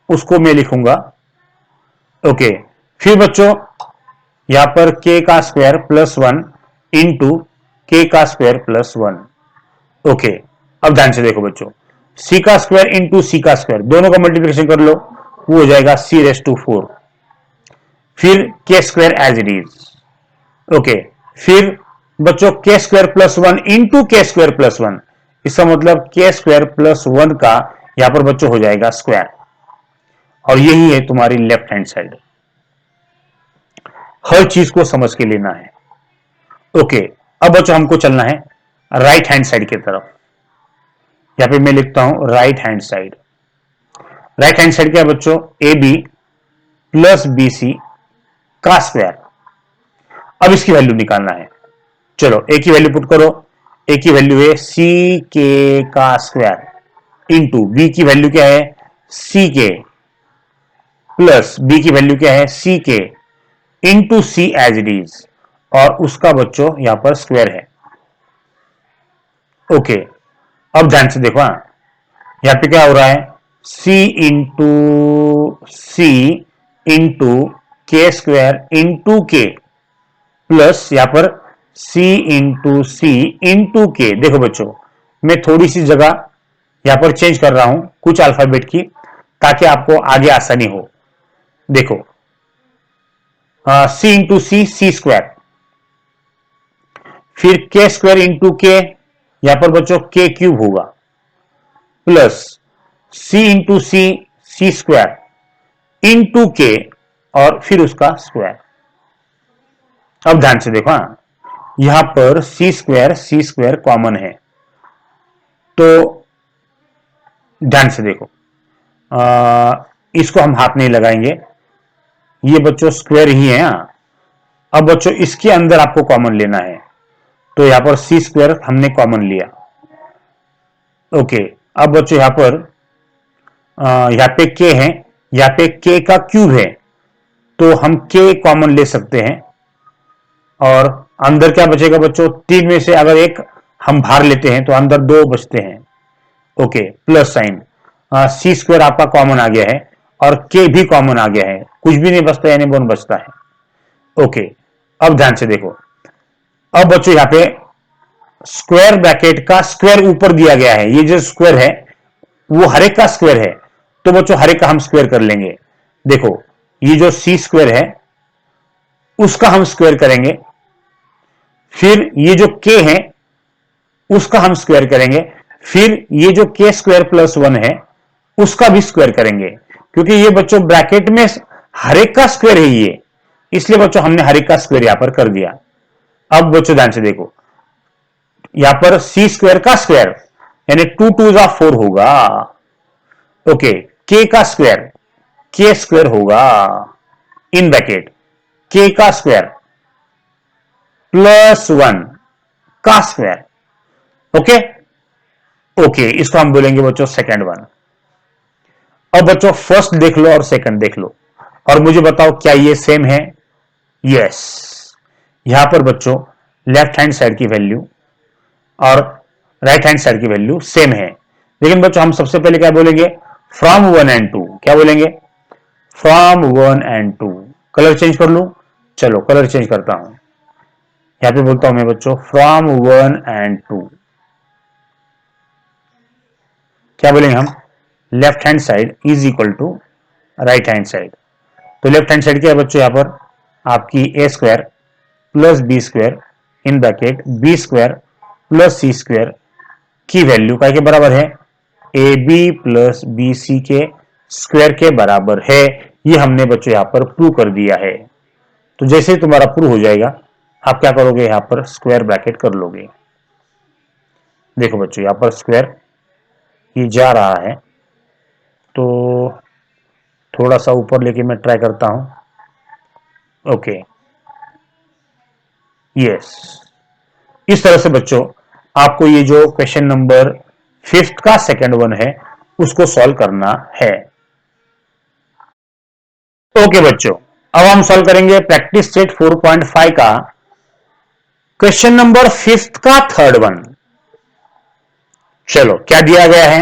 उसको मैं लिखूंगा, ओके। फिर बच्चों यहां पर के का स्क्वायर प्लस 1 इंटू के का स्क्वायर प्लस 1, ओके। अब ध्यान से देखो बच्चों, सी का स्क्वायर इंटू सी का स्क्वायर दोनों का मल्टीप्लिकेशन कर लो, वो हो जाएगा सी रेस टू 4, फिर K square as it is, okay. फिर बच्चों K square plus 1 into K square plus 1, इसका मतलब के स्क्वायर प्लस 1 का यहां पर बच्चों हो जाएगा स्क्वायर, और यही है तुम्हारी लेफ्ट हैंड साइड। हर चीज को समझ के लेना है, ओके। अब बच्चों हमको चलना है राइट हैंड साइड की तरफ, यहां पे मैं लिखता हूं right hand side. Right hand side क्या है बच्चों, A B plus B C का स्क्वायर। अब इसकी वैल्यू निकालना है, चलो ए की वैल्यू पुट करो, ए की वैल्यू है सी के का स्क्वायर इंटू बी की वैल्यू क्या है, सी के, प्लस बी की वैल्यू क्या है, C K into C as it is, और उसका बच्चों यहां पर स्क्वायर है, ओके। अब ध्यान से देखो, यहां पे क्या हो रहा है, सी इंटू सी इंटू के स्क्वायर इंटू के, प्लस यहां पर सी इंटू सी इंटू के। देखो बच्चों मैं थोड़ी सी जगह यहां पर चेंज कर रहा हूं कुछ अल्फाबेट की, ताकि आपको आगे आसानी हो। देखो सी इंटू सी, सी स्क्वायर, फिर के स्क्वायर इंटू के, यहां पर बच्चों के क्यूब होगा, प्लस सी इंटू सी, सी स्क्वायर इंटू के, और फिर उसका स्क्वायर। अब ध्यान से देखो, यहां पर सी स्क्वायर कॉमन है, तो ध्यान से देखो, इसको हम हाथ नहीं लगाएंगे, ये बच्चों स्क्वायर ही है। अब बच्चों इसके अंदर आपको कॉमन लेना है, तो यहां पर सी स्क्वायर हमने कॉमन लिया, ओके। अब बच्चों यहां पे के है, यहां पे के का क्यूब है, तो हम के कॉमन ले सकते हैं, और अंदर क्या बचेगा बच्चों, 3 में से अगर एक हम बाहर लेते हैं तो अंदर 2 बचते हैं, ओके। प्लस साइन, सी स्क्वायर आपका कॉमन आ गया है, और के भी कॉमन आ गया है, कुछ भी नहीं बचता, यानी 1 बचता है, ओके। अब ध्यान से देखो, अब बच्चों यहां पे स्क्वायर ब्रैकेट का स्क्वायर ऊपर दिया गया है, ये जो स्क्वायर है वो हर एक का स्क्वायर है, तो बच्चों हर एक का हम स्क्वायर कर लेंगे। देखो ये जो सी स्क्वायर है उसका हम स्क्वायर करेंगे, फिर ये जो के है उसका हम स्क्वायर करेंगे, फिर ये जो के स्क्वायर प्लस 1 है उसका भी स्क्वायर करेंगे, क्योंकि ये बच्चों ब्रैकेट में हर एक का स्क्वायर है ये, इसलिए बच्चों हमने हर एक का स्क्वायर यहां पर कर दिया। अब बच्चों ध्यान से देखो, यहां पर सी स्क्वायर का स्क्वायर यानी 2 2 4 होगा, ओके। के का स्क्वायर, के स्क्वायर होगा इन ब्रैकेट के का स्क्वायर प्लस 1 का स्क्वायर, ओके ओके। इसको हम बोलेंगे बच्चों सेकंड वन। अब बच्चों फर्स्ट देख लो और सेकंड देख लो, और मुझे बताओ क्या ये सेम है, यस। यहां पर बच्चों लेफ्ट हैंड साइड की वैल्यू और राइट हैंड साइड की वैल्यू सेम है, लेकिन बच्चों हम सबसे पहले क्या बोलेंगे, फ्रॉम 1 एंड 2, क्या बोलेंगे, फ्रॉम 1 एंड 2। कलर चेंज कर लूं? चलो कलर चेंज करता हूं, यहां पे बोलता हूं मैं बच्चों फ्रॉम 1 एंड 2। क्या बोलेंगे हम? Left hand side is equal to right hand side. तो लेफ्ट हैंड साइड क्या है बच्चों? यहां पर आपकी A square plus B square in bracket B square plus C square की वैल्यू काय के बराबर है? A B plus B C के स्क्वायर के बराबर है। ये हमने बच्चों यहां पर प्रूव कर दिया है। तो जैसे ही तुम्हारा प्रूव हो जाएगा, आप क्या करोगे? यहां पर स्क्वायर ब्रैकेट कर लोगे। देखो बच्चों यहां पर स्क्वायर ये जा रहा है, तो थोड़ा सा ऊपर लेके मैं ट्राई करता हूं। Okay, yes. इस तरह से बच्चों आपको ये जो क्वेश्चन नंबर 5th का सेकंड वन है उसको सॉल्व करना है। ओके बच्चों, अब हम सॉल्व करेंगे प्रैक्टिस सेट 4.5 का क्वेश्चन नंबर 5th का थर्ड वन। चलो क्या दिया गया है?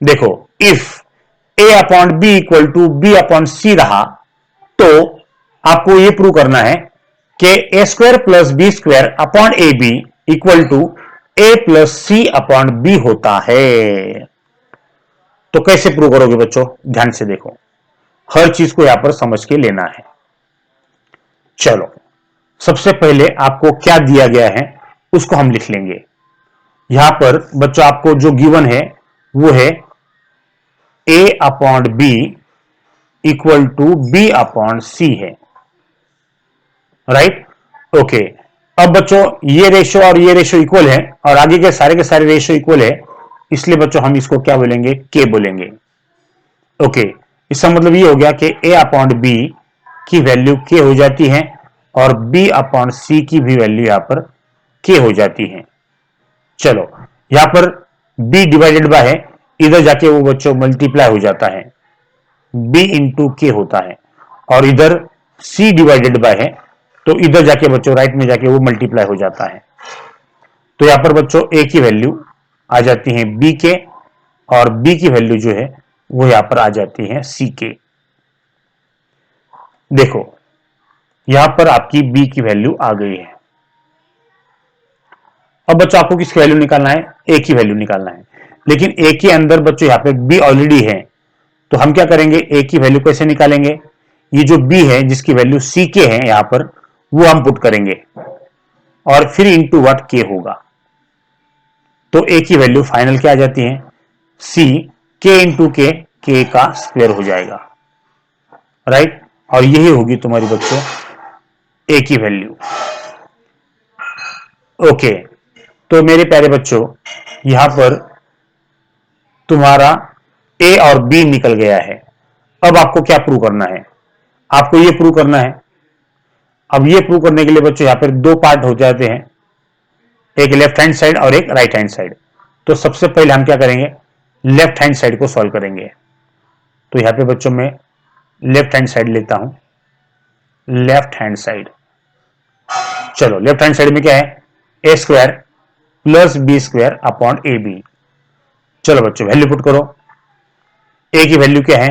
देखो, if A upon B equal to B upon C रहा तो आपको यह प्रूव करना है कि A square plus B square upon A B equal to A plus C upon B होता है। तो कैसे प्रूव करोगे बच्चों? ध्यान से देखो, हर चीज को यहां पर समझ के लेना है। चलो सबसे पहले आपको क्या दिया गया है उसको हम लिख लेंगे। यहां पर बच्चों आपको जो गिवन है वो है A upon B equal to B upon C है, राइट? ओके, अब बच्चों ये रेशियो और ये रेशियो इक्वल है और आगे के सारे रेशियो इक्वल है, इसलिए बच्चों हम इसको क्या बोलेंगे? के बोलेंगे। ओके, इसका मतलब ये हो गया कि ए अपॉन बी की वैल्यू के हो जाती है और बी अपॉन सी की भी वैल्यू यहां पर के हो जाती है। चलो यहां पर बी डिवाइडेड बाय है, इधर जाके वो बच्चों मल्टीप्लाई हो जाता है, बी इंटू के होता है, और इधर सी डिवाइडेड बाय है तो इधर जाके बच्चों राइट में जाके वो मल्टीप्लाई हो जाता है। तो यहां पर बच्चों ए की वैल्यू आ जाती है बी के और बी की वैल्यू जो है वो यहां पर आ जाती है सी के। देखो यहां पर आपकी बी की वैल्यू आ गई है। अब बच्चों आपको किसकी वैल्यू निकालना है? ए की वैल्यू निकालना है, लेकिन ए के अंदर बच्चों यहां पे बी ऑलरेडी है, तो हम क्या करेंगे? ए की वैल्यू कैसे निकालेंगे? ये जो बी है जिसकी वैल्यू सी के है यहां पर, वो हम पुट करेंगे और फिर इंटू व्हाट के होगा। तो ए की वैल्यू फाइनल क्या आ जाती है? सी के इंटू के का स्क्वायर हो जाएगा, राइट? और यही होगी तुम्हारी बच्चों ए की वैल्यू। ओके, तो मेरे प्यारे बच्चों यहां पर तुम्हारा ए और बी निकल गया है। अब आपको क्या प्रूव करना है? आपको यह प्रूव करना है। अब यह प्रूव करने के लिए बच्चों यहां पर दो पार्ट हो जाते हैं, एक लेफ्ट हैंड साइड और एक राइट हैंड साइड। तो सबसे पहले हम क्या करेंगे? लेफ्ट हैंड साइड को सॉल्व करेंगे। तो यहां पे बच्चों में लेफ्ट हैंड साइड लेता हूं, लेफ्ट हैंड साइड। चलो लेफ्ट हैंड साइड में क्या है? A square plus B square upon A B. चलो बच्चों वैल्यू पुट करो। ए की वैल्यू क्या है?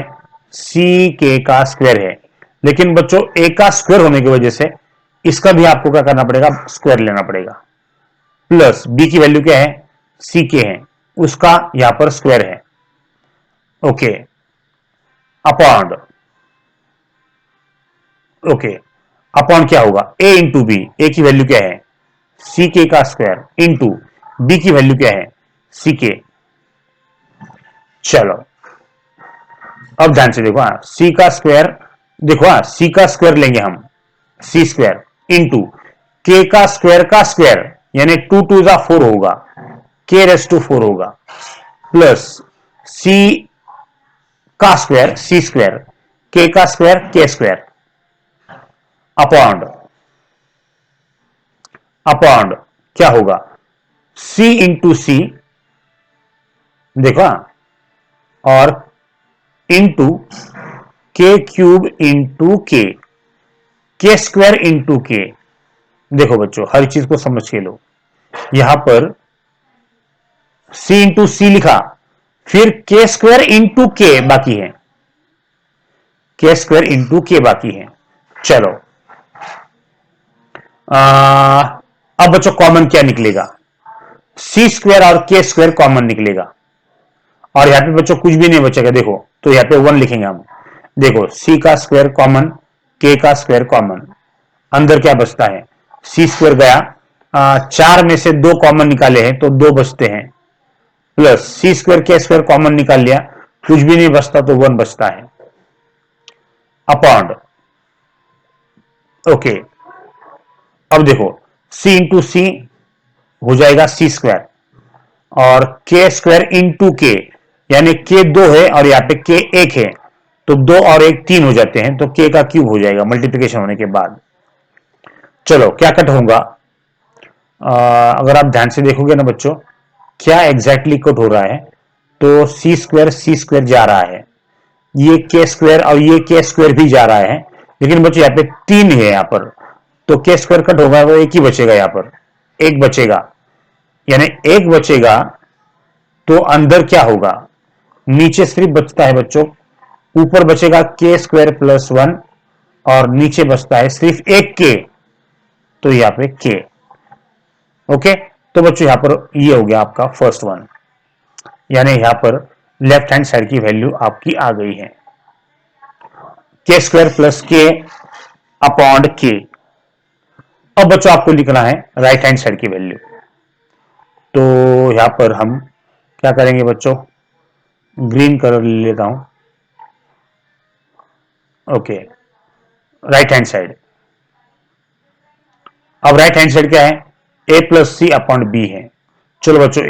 सी के का स्क्वायर है, लेकिन बच्चों ए का स्क्वायर होने की वजह से इसका भी आपको क्या करना पड़ेगा? स्क्वायर लेना पड़ेगा। प्लस बी की वैल्यू क्या है? सी के है, उसका यहां पर स्क्वायर है। ओके, अपॉन, ओके, अपॉन क्या होगा? ए इंटू बी। ए की वैल्यू क्या है? सी के का स्क्वायर इंटू बी की वैल्यू क्या है? सी के। चलो अब ध्यान से देखो, सी का स्क्वायर, देखो सी का स्क्वायर लेंगे हम, सी स्क्वायर इंटू का स्क्वायर यानी 2 2 जा 4 होगा, के रेस टू 4 होगा, प्लस सी का स्क्वायर सी स्क्वायर, के का स्क्वायर के स्क्वायर, अपॉन अपॉन क्या होगा? सी इंटू सी, देखो और इंटू के cube into K square into के। देखो बच्चों हर चीज को समझ के लो, यहां पर सी इंटू सी लिखा, फिर के स्क्वायर इंटू के बाकी है, के स्क्वायर इंटू के बाकी है। चलो अब बच्चों कॉमन क्या निकलेगा, सी स्क्वायर और के स्क्वायर कॉमन निकलेगा, और यहां पे बच्चों कुछ भी नहीं बचेगा। देखो तो यहां पे 1 लिखेंगे हम। देखो सी का स्क्वायर कॉमन, के का स्क्वायर कॉमन, अंदर क्या बचता है, सी स्क्वायर गया, 4 में से 2 कॉमन निकाले हैं तो 2 बचते हैं, प्लस सी स्क्वायर के स्क्वायर कॉमन निकाल लिया, कुछ भी नहीं बचता तो 1 बचता है, अपॉन। ओके अब देखो सी इंटू सी हो जाएगा सी स्क्वायर, और के स्क्वायर इंटू के, यानी के 2 है और यहां पे के 1 है, तो 2 और 1 3 हो जाते हैं, तो के का क्यूब हो जाएगा मल्टीप्लिकेशन होने के बाद। चलो क्या कट होगा, अगर आप ध्यान से देखोगे ना बच्चों, क्या एग्जैक्टली कट हो रहा है, तो सी स्क्वायर जा रहा है, ये के स्क्वायर और ये के स्क्वायर भी जा रहा है, लेकिन बच्चों यहाँ पे 3 है यहाँ पर, तो के स्क्वायर कट होगा तो एक ही बचेगा, यहाँ पर 1 बचेगा, यानी 1 बचेगा, तो अंदर क्या होगा, नीचे सिर्फ बचता है बच्चों, ऊपर बचेगा के स्क्वायर प्लस 1 और नीचे बचता है सिर्फ एक के, तो यहां पे के। ओके तो बच्चों यहां पर ये हो गया आपका फर्स्ट वन, यानी यहां पर लेफ्ट हैंड साइड की वैल्यू आपकी आ गई है, के स्क्वायर प्लस के अपॉन के। अब बच्चों आपको लिखना है राइट हैंड साइड की वैल्यू, तो यहां पर हम क्या करेंगे बच्चों, ग्रीन कलर ले लेता हूं। ओके राइट हैंड साइड, अब राइट हैंड साइड क्या है, A plus C upon B है। चलो बच्चों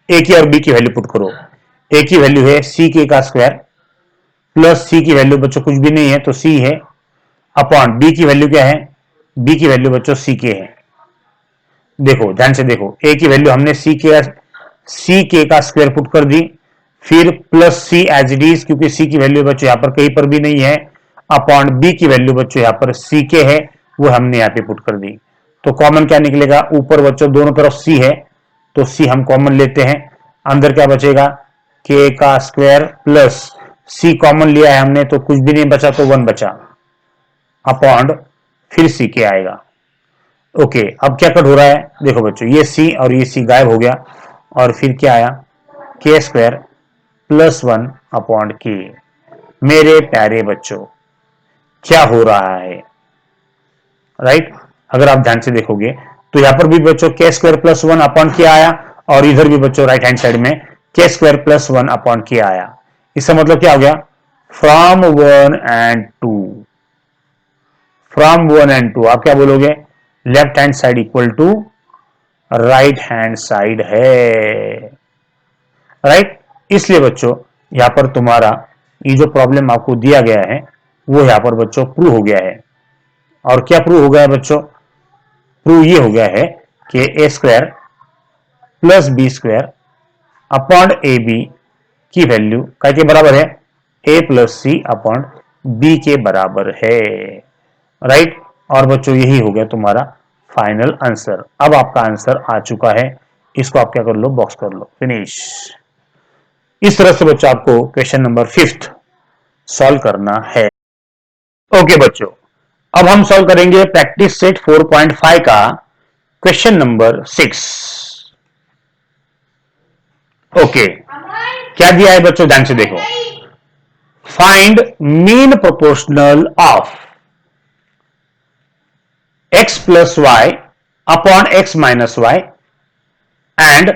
ए की और बी की वैल्यू पुट करो, ए की वैल्यू है सी के का स्क्वायर, प्लस सी की वैल्यू बच्चों कुछ भी नहीं है तो सी है, अपॉन बी की वैल्यू क्या है, बी की वैल्यू बच्चों सी के है। देखो ध्यान से देखो, ए की वैल्यू हमने सी के का स्क्वायर पुट कर दी, फिर plus C as it is, क्योंकि सी की वैल्यू बच्चों यहां पर कहीं पर भी नहीं है, अपॉन बी की वैल्यू बच्चों यहां पर सी के है, वो हमने यहां पे पुट कर दी। तो कॉमन क्या निकलेगा, ऊपर बच्चों दोनों तरफ सी है, तो सी हम कॉमन लेते हैं, अंदर क्या बचेगा, के का स्क्वायर प्लस सी कॉमन लिया है हमने तो कुछ भी नहीं बचा, तो 1 बचा, अपॉन फिर सी के आएगा। ओके अब क्या कट हो रहा है, देखो बच्चों ये सी और ये सी गायब हो गया, और फिर क्या आया, के स्क्वायर प्लस 1 अपॉन के। मेरे प्यारे बच्चों क्या हो रहा है, राइट अगर आप ध्यान से देखोगे तो यहां पर भी बच्चों के स्क्वायर प्लस 1 अपॉन के आया, और इधर भी बच्चों राइट हैंड साइड में के स्क्वायर प्लस 1 अपॉन के आया। इसका मतलब क्या हो गया, फ्रॉम 1 एंड 2, फ्रॉम 1 एंड 2 आप क्या बोलोगे, left hand side equal to right hand side है, राइट। इसलिए बच्चों यहां पर तुम्हारा ये जो प्रॉब्लम आपको दिया गया है वो यहां पर बच्चों प्रूव हो गया है। और क्या प्रूव हो गया है बच्चों, प्रूव ये हो गया है कि A square plus B square upon A B की वैल्यू क्या के बराबर है, A plus C upon B के बराबर है, राइट। और बच्चों यही हो गया तुम्हारा फाइनल आंसर। अब आपका आंसर आ चुका है, इसको आप क्या कर लो, बॉक्स कर लो, फिनिश। इस तरह से बच्चों आपको क्वेश्चन नंबर 5 सॉल्व करना है। ओके बच्चों अब हम सॉल्व करेंगे प्रैक्टिस सेट 4.5 का क्वेश्चन नंबर 6। ओके क्या दिया है बच्चों, ध्यान से देखो, find mean proportional of x plus Y upon x minus Y and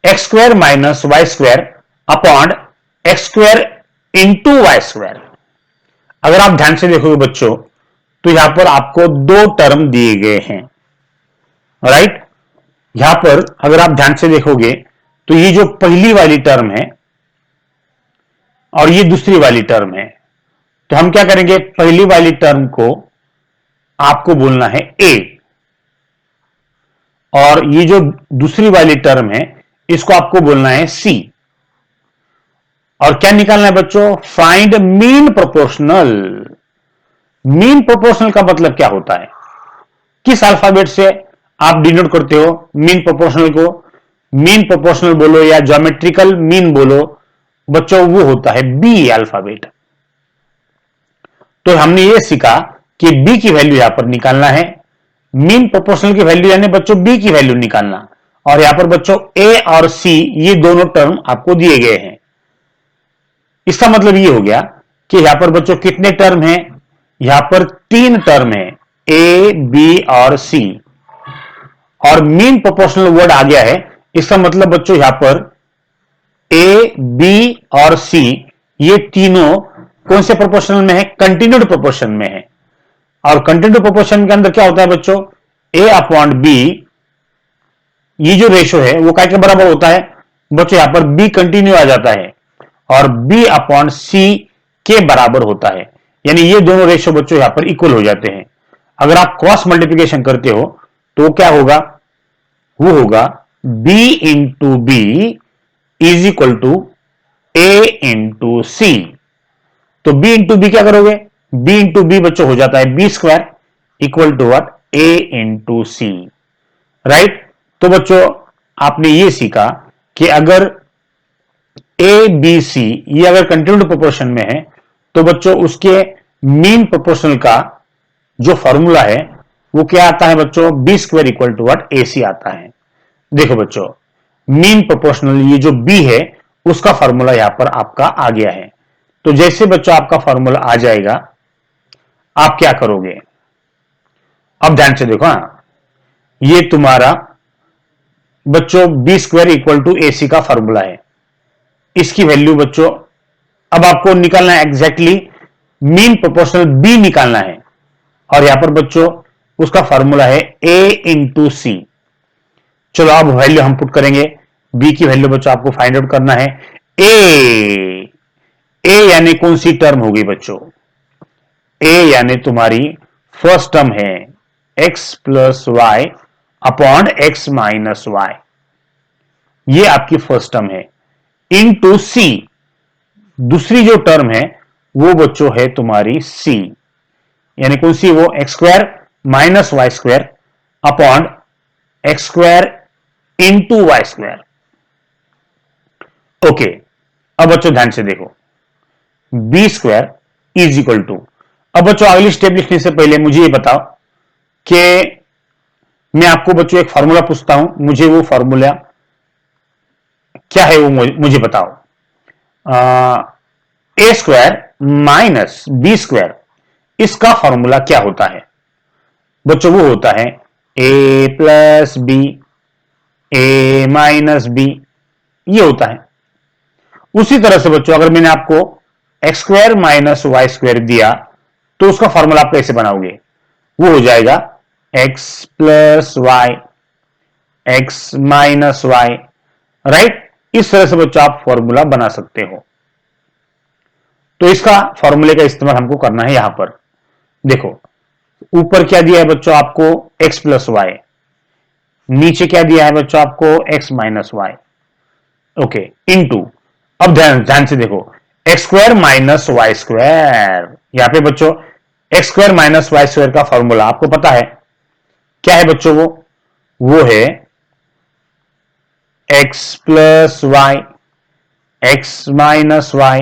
x square minus Y square upon x square into Y square. अगर आप ध्यान से देखोगे बच्चों तो यहां पर आपको 2 टर्म दिए गए हैं, राइट। यहां पर अगर आप ध्यान से देखोगे तो ये जो पहली वाली टर्म है और ये दूसरी वाली टर्म है, तो हम क्या करेंगे, पहली वाली टर्म को आपको बोलना है ए, और ये जो दूसरी वाली टर्म है इसको आपको बोलना है सी। और क्या निकालना है बच्चों, find mean proportional. Mean proportional का मतलब क्या होता है, किस अल्फाबेट से आप डिनोट करते हो मीन प्रोपोर्शनल को, मीन प्रोपोर्शनल बोलो या ज्योमेट्रिकल मीन बोलो बच्चों, वो होता है बी अल्फाबेट। तो हमने ये सीखा कि बी की वैल्यू यहां पर निकालना है, मीन प्रोपोर्शनल की वैल्यू यानी बच्चों बी की वैल्यू निकालना, और यहां पर बच्चों ए और सी ये दोनों टर्म आपको दिए गए हैं। इसका मतलब ये हो गया कि यहां पर बच्चों कितने टर्म हैं, यहां पर 3 टर्म है, ए बी और सी, और मीन प्रोपोर्शनल वर्ड आ गया है। इसका मतलब बच्चों यहां पर ए बी और सी ये तीनों कौन से प्रोपोर्शनल में है, कंटिन्यूड प्रोपोर्शन में है। और कंटिन्यूड प्रोपोर्शन के अंदर क्या होता है बच्चों, ए अपॉन बी, ये जो रेशो है वो काय के बराबर होता है बच्चों, यहां पर बी कंटिन्यू आ जाता है और बी अपॉन सी के बराबर होता है, यानी ये दोनों रेशो बच्चों यहां पर इक्वल हो जाते हैं। अगर आप क्रॉस मल्टीप्लीकेशन करते हो तो क्या होगा, वो होगा b into B is equal to A into C. तो b इंटू बी क्या करोगे, b इंटू बी बच्चों हो जाता है B square equal to what, A into C, right. तो बच्चों आपने ये सीखा कि अगर ए बी सी ये अगर कंटिन्यूड प्रोपोर्शन में है तो बच्चों उसके मीन प्रोपोर्शनल का जो फॉर्मूला है वो क्या आता है बच्चों, B square equal to what, A C आता है। देखो बच्चों मीन प्रोपोर्शनल ये जो बी है उसका फॉर्मूला यहां पर आपका आ गया है। तो जैसे बच्चों आपका फॉर्मूला आ जाएगा आप क्या करोगे, अब ध्यान से देखो, ये तुम्हारा बच्चों B square equal to A सी का फॉर्मूला है। इसकी वैल्यू बच्चों अब आपको निकालना है, एग्जैक्टली मीन प्रोपोर्शनल बी निकालना है, और यहां पर बच्चों उसका फॉर्मूला है ए इंटू सी। चलो अब वैल्यू हम पुट करेंगे, बी की वैल्यू बच्चों आपको फाइंड आउट करना है। ए यानी कौन सी टर्म होगी बच्चों, ए यानी तुम्हारी फर्स्ट टर्म है x plus Y upon x minus Y, ये आपकी फर्स्ट टर्म है, इनटू सी दूसरी जो टर्म है वो बच्चों है तुम्हारी सी, यानी कौन सी, वो x square minus Y square upon x square into Y square. Okay, अब बच्चों ध्यान से देखो, B square is equal to, अब बच्चों अगली स्टेप लिखने से पहले मुझे ये बताओ कि मैं आपको बच्चों एक फॉर्मूला पूछता हूं, मुझे वो फॉर्मूला क्या है वो मुझे बताओ। ए स्क्वायर माइनस बी स्क्वायर, इसका फॉर्मूला क्या होता है बच्चों, वो होता है A plus B, A minus B, ये होता है। उसी तरह से बच्चों अगर मैंने आपको x square minus Y square दिया तो उसका फॉर्मूला आप कैसे बनाओगे, वो हो जाएगा x plus Y x minus Y, right. इस तरह से बच्चों आप फॉर्मूला बना सकते हो। तो इसका फॉर्मूले का इस्तेमाल हमको करना है। यहां पर देखो ऊपर क्या दिया है बच्चों आपको, एक्स प्लस वाई, नीचे क्या दिया है बच्चों आपको, x minus Y, okay, into, अब ध्यान से देखो, x square minus Y square, यहां पे बच्चों x square minus Y square का फॉर्मूला आपको पता है क्या है बच्चों, वो है x plus Y x minus Y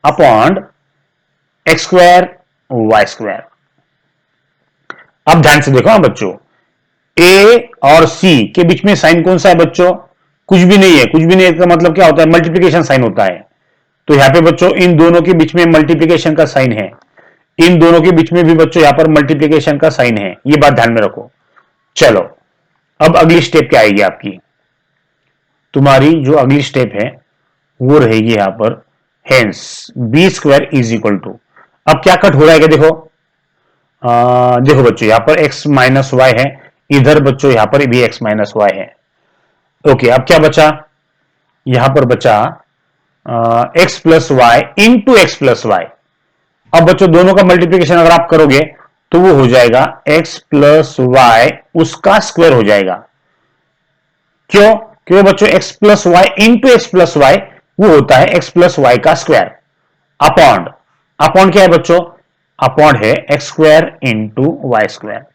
upon x square Y square. अब ध्यान से देखो बच्चों, ए और सी के बीच में साइन कौन सा है बच्चों, कुछ भी नहीं है, कुछ भी नहीं है का मतलब क्या होता है, मल्टीप्लीकेशन साइन होता है। तो यहां पे बच्चों इन दोनों के बीच में मल्टीप्लीकेशन का साइन है, इन दोनों के बीच में भी बच्चों यहां पर मल्टीप्लीकेशन का साइन है, ये बात ध्यान में रखो। चलो अब अगली स्टेप क्या आएगी आपकी, तुम्हारी जो अगली स्टेप है वो रहेगी यहां पर hence B square is equal to, अब क्या कट हो जाएगा देखो, देखो बच्चों यहां पर x माइनस वाई है, इधर बच्चों यहां पर भी x माइनस वाई है। ओके, अब क्या बचा, यहां पर बचा x plus y into x plus y. अब बच्चों दोनों का मल्टीप्लीकेशन अगर आप करोगे तो वो हो जाएगा x प्लस वाई उसका स्क्वायर हो जाएगा। क्यों, क्यों बच्चों x plus y into x plus y वो होता है x प्लस वाई का स्क्वायर, अपॉन, अपॉन क्या है बच्चों, अपॉन है x square into Y square,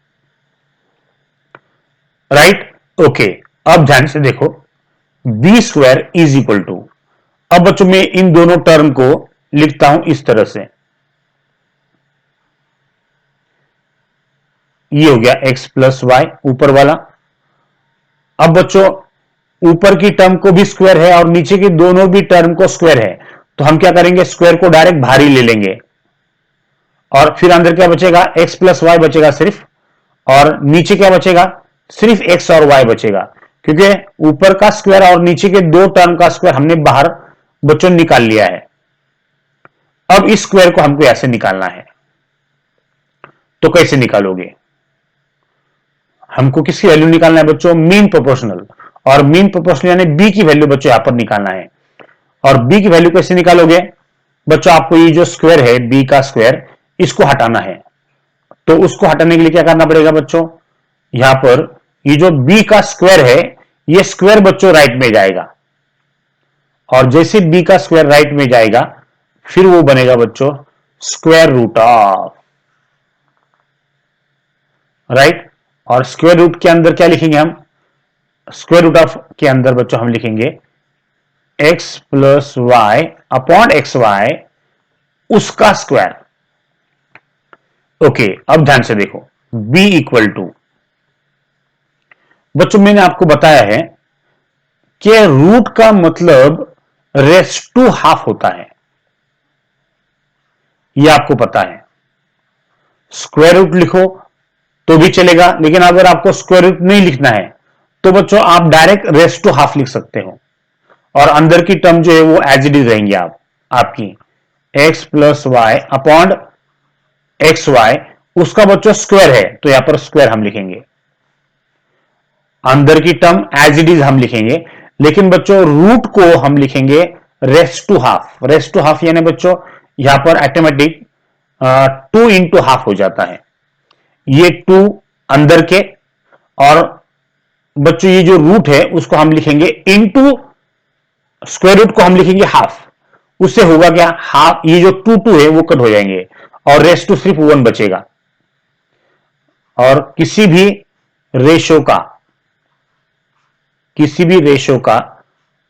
right. Okay, अब ध्यान से देखो, B square is equal to, अब बच्चों मैं इन दोनों टर्म को लिखता हूं इस तरह से, ये हो गया x प्लस वाई ऊपर वाला। अब बच्चों ऊपर की टर्म को भी स्क्वायर है और नीचे की दोनों भी टर्म को स्क्वायर है, तो हम क्या करेंगे, स्क्वायर को डायरेक्ट बाहर ही ले लेंगे और फिर अंदर क्या बचेगा, x प्लस वाई बचेगा सिर्फ, और नीचे क्या बचेगा, सिर्फ x और y बचेगा, क्योंकि ऊपर का स्क्वायर और नीचे के दो टर्म का स्क्वायर हमने बाहर बच्चों निकाल लिया है। अब इस स्क्वायर को हमको ऐसे निकालना है, तो कैसे निकालोगे, हमको किसकी वैल्यू निकालना है बच्चों, मीन प्रोपोर्शनल, और मीन प्रोपोर्शनल यानी b की वैल्यू बच्चों यहां पर निकालना है। और b की वैल्यू कैसे निकालोगे बच्चों, आपको ये जो स्क्वायर है b का स्क्वायर, इसको हटाना है। तो उसको हटाने के लिए क्या करना पड़ेगा बच्चों, यहां पर ये जो b का स्क्वायर है, ये स्क्वायर बच्चों राइट में जाएगा, और जैसे b का स्क्वायर राइट में जाएगा फिर वो बनेगा बच्चों स्क्वायर रूट ऑफ, राइट। और स्क्वायर रूट के अंदर क्या लिखेंगे हम, स्क्वायर रूट ऑफ के अंदर बच्चों हम लिखेंगे x plus Y upon x y उसका स्क्वायर। ओके, अब ध्यान से देखो, b इक्वल टू, बच्चों मैंने आपको बताया है कि रूट का मतलब रेस्ट टू हाफ होता है, यह आपको पता है। स्क्वायर रूट लिखो तो भी चलेगा, लेकिन अगर आपको स्क्वायर रूट नहीं लिखना है तो बच्चों आप डायरेक्ट रेस्ट टू हाफ लिख सकते हो, और अंदर की टर्म जो है वो एज इट इज रहेंगी आपकी x plus Y upon x y, उसका बच्चों स्क्वायर है तो यहां पर स्क्वायर हम लिखेंगे, अंदर की टर्म एज इट इज हम लिखेंगे, लेकिन बच्चों रूट को हम लिखेंगे raised to half. Raised to half यानी बच्चों यहां पर ऑटोमेटिक 2 इंटू हाफ हो जाता है, ये 2 अंदर के, और बच्चों ये जो रूट है उसको हम लिखेंगे इनटू स्क्वायर रूट को हम लिखेंगे हाफ, उससे होगा क्या, हाफ ये जो 2 है वो कट हो जाएंगे और रेस्ट टू सिर्फ 1 बचेगा। और किसी भी रेशो का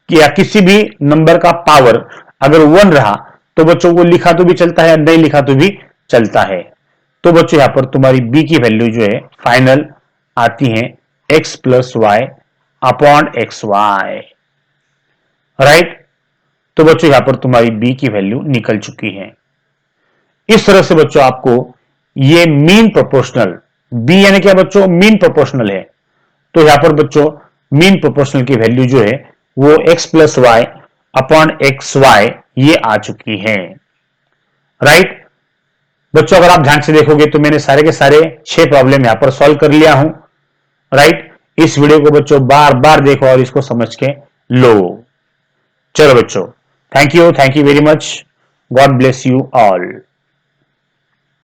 या किसी भी नंबर का पावर अगर 1 रहा तो बच्चों को लिखा तो भी चलता है, नहीं लिखा तो भी चलता है। तो बच्चों यहां पर तुम्हारी b की वैल्यू जो है फाइनल आती है x plus Y upon x y, right. तो बच्चों यहां पर तुम्हारी b की वैल्यू निकल चुकी है। इस तरह से बच्चों आपको ये मीन प्रोपोर्शनल, b यानी क्या बच्चों, मीन प्रोपोर्शनल है, तो यहां पर बच्चों मीन प्रोपोर्शनल की वैल्यू जो है वो x plus Y upon x y ये आ चुकी है, राइट। बच्चों अगर आप ध्यान से देखोगे तो मैंने सारे के सारे 6 प्रॉब्लम यहां पर सॉल्व कर लिया हूं, राइट। इस वीडियो को बच्चों बार बार देखो और इसको समझ के लो। चलो बच्चों, thank you very much, God bless you all.